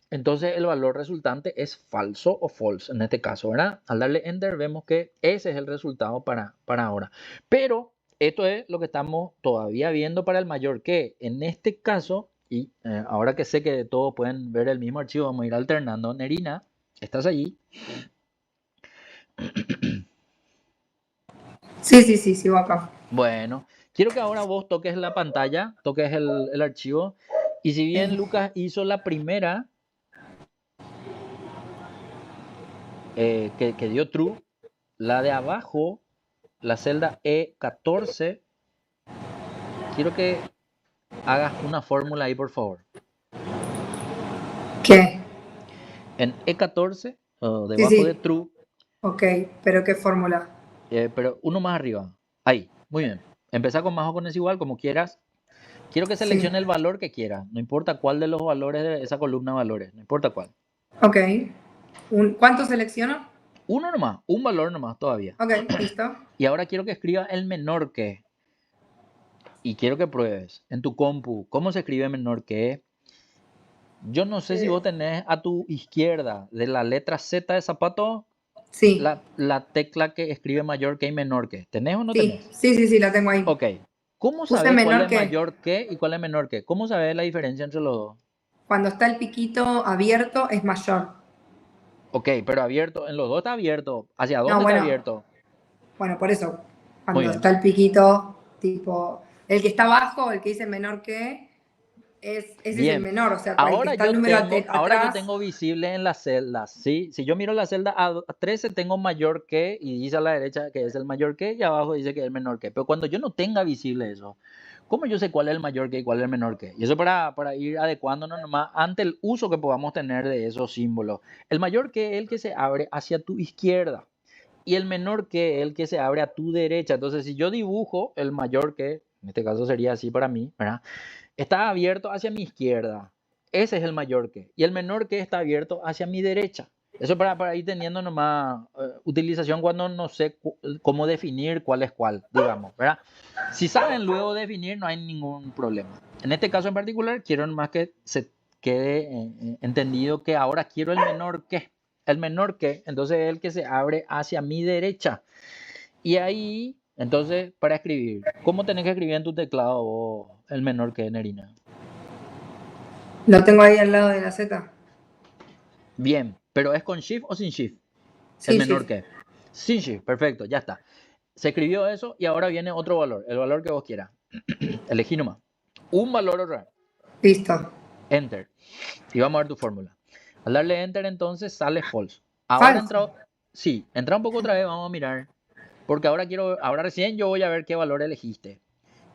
entonces el valor resultante es falso o false en este caso, ¿verdad? Al darle enter vemos que ese es el resultado para ahora. Pero esto es lo que estamos todavía viendo para el mayor que. En este caso, y ahora que sé que todos pueden ver el mismo archivo, vamos a ir alternando. Nerina, ¿estás allí? Sí, sigo acá. Bueno, quiero que ahora vos toques la pantalla, toques el archivo. Y si bien Lucas hizo la primera, que dio true, la de abajo, la celda E14, quiero que hagas una fórmula ahí, por favor. ¿Qué? En E14, debajo Sí. de true, Ok, pero ¿qué fórmula? pero uno más arriba. Ahí, muy bien. Empezá con más o con desigual, como quieras. Quiero que seleccione el valor que quieras. No importa cuál de los valores de esa columna de valores. No importa cuál. Ok. ¿Cuánto selecciono? Uno nomás, un valor nomás todavía. Ok, listo. Y ahora quiero que escribas el menor que. Y quiero que pruebes en tu compu cómo se escribe menor que. Yo no sé si vos tenés a tu izquierda de la letra Z de zapato. Sí, la tecla que escribe mayor que y menor que. ¿Tenés o no sí, tenés? sí, la tengo ahí. Ok. ¿Cómo Puse sabes cuál menor es que. mayor que y cuál es menor que? ¿Cómo sabes la diferencia entre los dos? Cuando está el piquito abierto es mayor. Ok, pero abierto, en los dos está abierto. ¿Hacia No, dónde está abierto? bueno, por eso. Muy Cuando bien. está el piquito, tipo, el que está abajo, el que dice menor que, ese es el Bien. menor. O sea, el que está el número Ahora yo atrás, tengo visible en las celdas, ¿sí? Si yo miro la celda A13 tengo mayor que y dice a la derecha que es el mayor que y abajo dice que es el menor que. Pero cuando yo no tenga visible eso, ¿cómo yo sé cuál es el mayor que y cuál es el menor que? Y eso para ir adecuándonos nomás ante el uso que podamos tener de esos símbolos. El mayor que es el que se abre hacia tu izquierda y el menor que es el que se abre a tu derecha. Entonces, si yo dibujo el mayor que, en este caso sería así para mí, ¿verdad? Está abierto hacia mi izquierda. Ese es el mayor que. Y el menor que está abierto hacia mi derecha. Eso para ir teniendo nomás utilización cuando no sé cómo definir cuál es cuál, digamos, ¿verdad? Si saben luego definir, no hay ningún problema. En este caso en particular, quiero nomás que se quede entendido que ahora quiero el menor que. El menor que, entonces es el que se abre hacia mi derecha. Y ahí, entonces, para escribir, ¿cómo tenés que escribir en tu teclado vos el menor que, Nerina? lo tengo ahí al lado de la Z. Bien, pero ¿es con shift o sin shift? El Sí, menor sí, que. Sin shift, perfecto, ya está. Se escribió eso y ahora viene otro valor, el valor que vos quieras. Elegí nomás. Un valor otra vez. listo. Enter. Y vamos a ver tu fórmula. Al darle enter entonces sale false. Ahora Falso. entra, sí, entra un poco otra vez, vamos a mirar. Porque ahora recién yo voy a ver qué valor elegiste.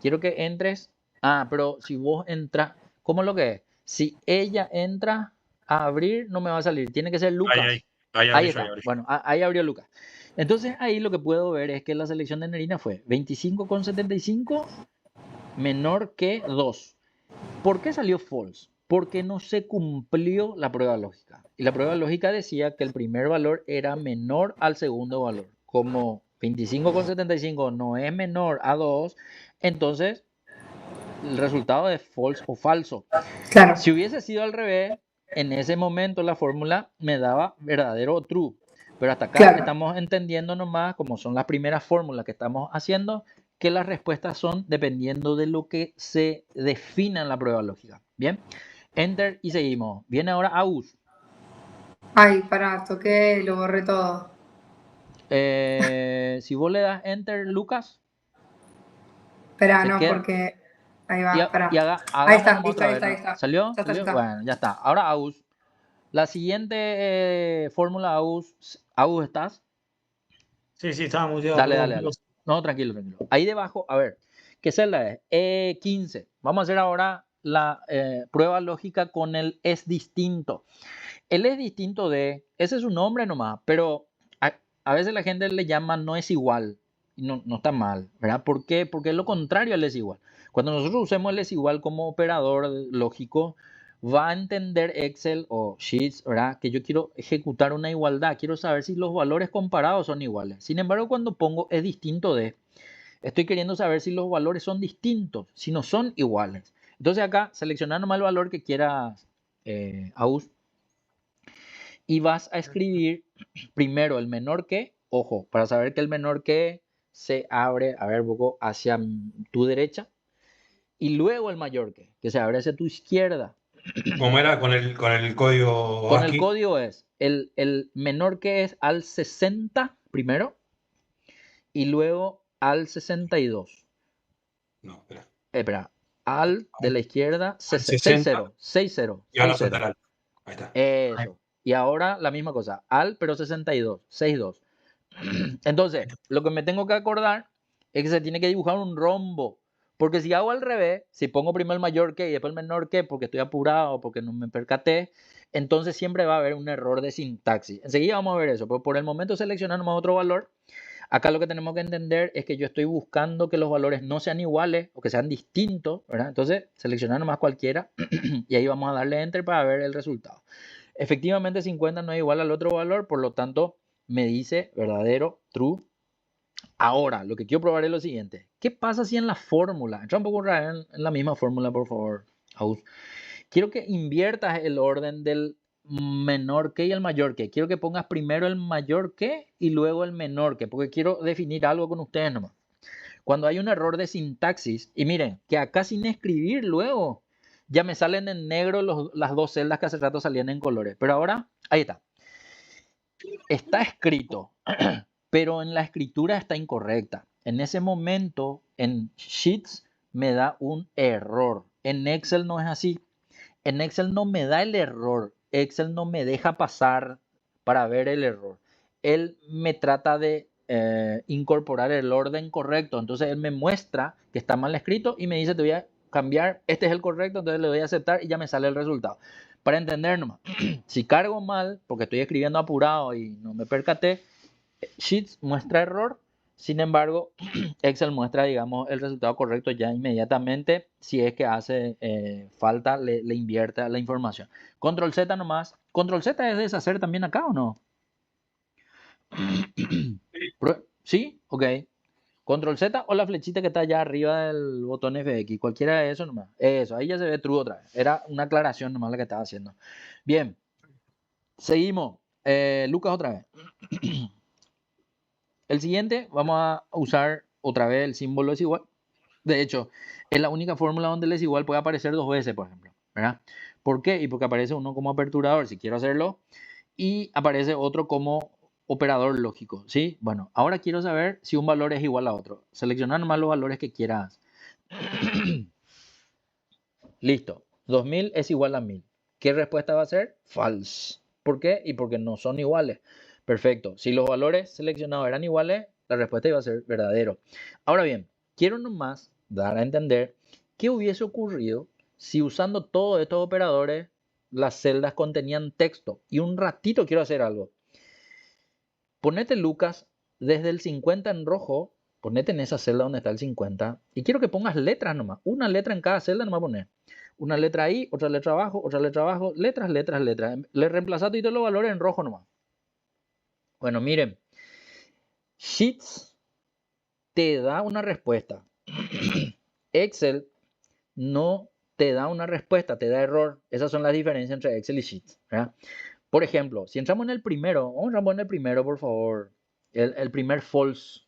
Quiero que entres. Ah, pero si vos entras, ¿cómo es lo que es? Si ella entra a abrir, no me va a salir. Tiene que ser Lucas. Ahí Ahí abrí yo, ahí está. abrí yo. Bueno, ahí abrió Lucas. Entonces ahí lo que puedo ver es que la selección de Nerina fue 25,75 menor que 2. ¿Por qué salió false? Porque no se cumplió la prueba lógica. Y la prueba lógica decía que el primer valor era menor al segundo valor. Como 25,75 no es menor a 2, entonces el resultado es false o falso. Claro, Si hubiese sido al revés, en ese momento la fórmula me daba verdadero o true. Pero hasta acá claro. estamos entendiendo nomás, como son las primeras fórmulas que estamos haciendo, que las respuestas son dependiendo de lo que se defina en la prueba lógica. Bien, enter y seguimos. Viene ahora AUS. Ay, pará, toqué, lo borré todo. Si vos le das enter, Lucas, Esperá, se no, queda. porque. Ahí va, Y esperá. Ahí hagamos está, nomás listo, otra ahí vez, está, ahí ¿no? está. ¿Salió? Ya está, ya ¿Salió? está. Bueno, ya está. Ahora AUS. La siguiente fórmula AUS. ¿AUS estás? Sí, sí, estaba muteado, Dale, perdón, dale, dale. chicos. No, tranquilo, tranquilo. Ahí debajo, a ver, ¿qué celda es? E15. Vamos a hacer ahora la prueba lógica con el es distinto. El es distinto de, ese es su nombre nomás, pero a veces la gente le llama no es igual. Y no está mal, ¿verdad? ¿Por qué? Porque es lo contrario al es igual. Cuando nosotros usemos el es igual como operador lógico, va a entender Excel o Sheets, ¿verdad? Que yo quiero ejecutar una igualdad, quiero saber si los valores comparados son iguales. Sin embargo, cuando pongo es distinto de, estoy queriendo saber si los valores son distintos, si no son iguales. Entonces acá, seleccionar nomás el valor que quieras, Aus, y vas a escribir primero el menor que, ojo, para saber que el menor que se abre, a ver, un poco hacia tu derecha, y luego el mayor que se abre hacia tu izquierda. ¿Cómo era con el código Con el ASCII? código es el menor que es al 60 primero y luego al 62. No, espera. Espera, al de la izquierda Al 60 60, 60, y ahora soltar 60. al. Ahí está. Ahí Eso. Y ahora la misma cosa, al pero 62, 62. Entonces, lo que me tengo que acordar es que se tiene que dibujar un rombo. Porque si hago al revés, si pongo primero el mayor que y después el menor que, porque estoy apurado, porque no me percaté, entonces siempre va a haber un error de sintaxis. Enseguida vamos a ver eso, pero por el momento seleccionamos otro valor. Acá lo que tenemos que entender es que yo estoy buscando que los valores no sean iguales o que sean distintos, ¿verdad? Entonces, seleccionar nomás cualquiera y ahí vamos a darle enter para ver el resultado. Efectivamente, 50 no es igual al otro valor, por lo tanto, me dice verdadero, true. Ahora, lo que quiero probar es lo siguiente. ¿Qué pasa si en la fórmula, entra un poco en la misma fórmula, por favor, Aus. Quiero que inviertas el orden del menor que y el mayor que. Quiero que pongas primero el mayor que y luego el menor que, porque quiero definir algo con ustedes nomás. Cuando hay un error de sintaxis, y miren, que acá sin escribir luego, ya me salen en negro las dos celdas que hace rato salían en colores. Pero ahora, ahí está. Está escrito, pero en la escritura está incorrecta. En ese momento, en Sheets me da un error. En Excel no es así. En Excel no me da el error. Excel no me deja pasar para ver el error. Él me trata de incorporar el orden correcto. Entonces él me muestra que está mal escrito y me dice, te voy a cambiar, este es el correcto, entonces le doy a aceptar y ya me sale el resultado. Para entender nomás, si cargo mal, porque estoy escribiendo apurado y no me percaté, Sheets muestra error. Sin embargo, Excel muestra, digamos, el resultado correcto ya inmediatamente. Si es que hace falta, le invierte la información. Control Z nomás. Control Z es deshacer también acá, ¿o no? ¿Sí? Ok. Control Z o la flechita que está allá arriba del botón FX. Cualquiera de esos nomás. Eso, ahí ya se ve true otra vez. Era una aclaración nomás la que estaba haciendo. Bien. Seguimos. Lucas otra vez. El siguiente, vamos a usar otra vez el símbolo es igual. De hecho, es la única fórmula donde el es igual puede aparecer dos veces, por ejemplo, ¿verdad? ¿Por qué? Y porque aparece uno como aperturador, si quiero hacerlo, y aparece otro como operador lógico, ¿sí? Bueno, ahora quiero saber si un valor es igual a otro. Seleccionar nomás los valores que quieras. Listo. 2000 es igual a 1000. ¿Qué respuesta va a ser? False. ¿Por qué? Y porque no son iguales. Perfecto. Si los valores seleccionados eran iguales, la respuesta iba a ser verdadero. Ahora bien, quiero nomás dar a entender qué hubiese ocurrido si usando todos estos operadores las celdas contenían texto. Y un ratito quiero hacer algo. Ponete, Lucas, desde el 50 en rojo, ponete en esa celda donde está el 50 y quiero que pongas letras nomás. Una letra en cada celda nomás poner. Una letra ahí, otra letra abajo, letras, letras, letras. Le reemplazaste todos los valores en rojo nomás. Bueno, miren. Sheets te da una respuesta. Excel no te da una respuesta, te da error. Esas son las diferencias entre Excel y Sheets, ¿verdad? Por ejemplo, si entramos en el primero, vamos a poner el primero, por favor. El primer false,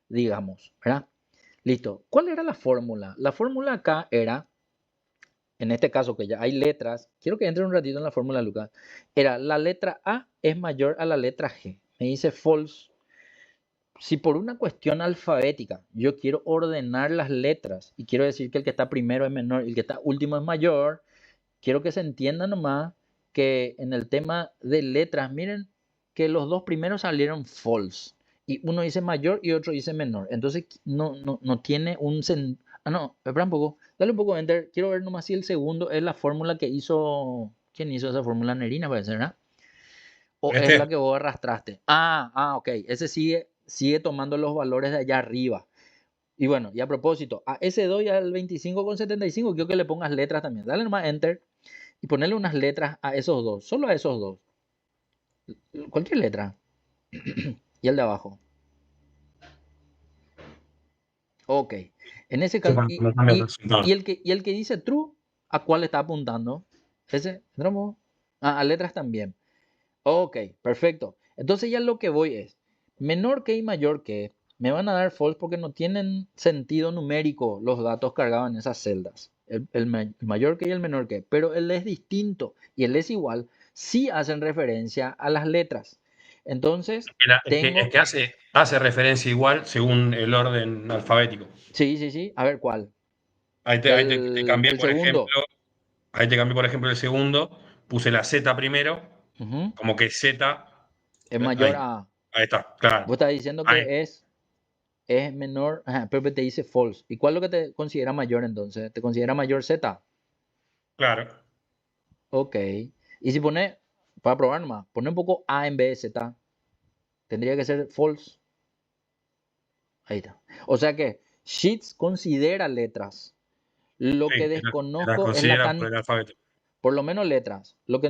digamos, ¿verdad? Listo. ¿Cuál era la fórmula? La fórmula acá era, en este caso que ya hay letras, quiero que entre un ratito en la fórmula, Lucas. Era la letra A es mayor a la letra G. Me dice false. Si por una cuestión alfabética yo quiero ordenar las letras y quiero decir que el que está primero es menor y el que está último es mayor, quiero que se entienda nomás que en el tema de letras, miren que los dos primeros salieron false. Y uno dice mayor y otro dice menor. Entonces no tiene un... no, espera un poco. Dale un poco enter. Quiero ver nomás si el segundo es la fórmula que hizo... ¿Quién hizo esa fórmula? Nerina, parece, ¿verdad? ¿O es la que vos arrastraste? Ok. Ese sigue tomando los valores de allá arriba. Y bueno, y a propósito, a ese 2 y al 25,75 quiero que le pongas letras también. Dale nomás enter y ponerle unas letras a esos dos, solo a esos dos. Cualquier letra. Y el de abajo. Ok. En ese caso, y el que dice true, ¿a cuál está apuntando? Ese, ¿entramos? A letras también. Ok, perfecto. Entonces ya lo que voy es, menor que y mayor que, me van a dar false porque no tienen sentido numérico los datos cargados en esas celdas. El mayor que y el menor que, pero el es distinto y el es igual, sí hacen referencia a las letras. Entonces, es que hace referencia igual según el orden alfabético. Sí. A ver, ¿cuál? Ahí te cambié, por ejemplo. Ahí te cambié, por ejemplo, el segundo. Puse la Z primero. Como que Z es mayor a... Ahí está, claro. Vos estás diciendo que es menor, pero te dice false. ¿Y cuál es lo que te considera mayor entonces? ¿Te considera mayor Z? Claro. Ok. Y si pone, para probar nomás, pone un poco A en vez de Z, tendría que ser false. Ahí está. O sea que Sheets considera letras. Lo que desconozco es la cantidad. Por lo menos letras. Lo que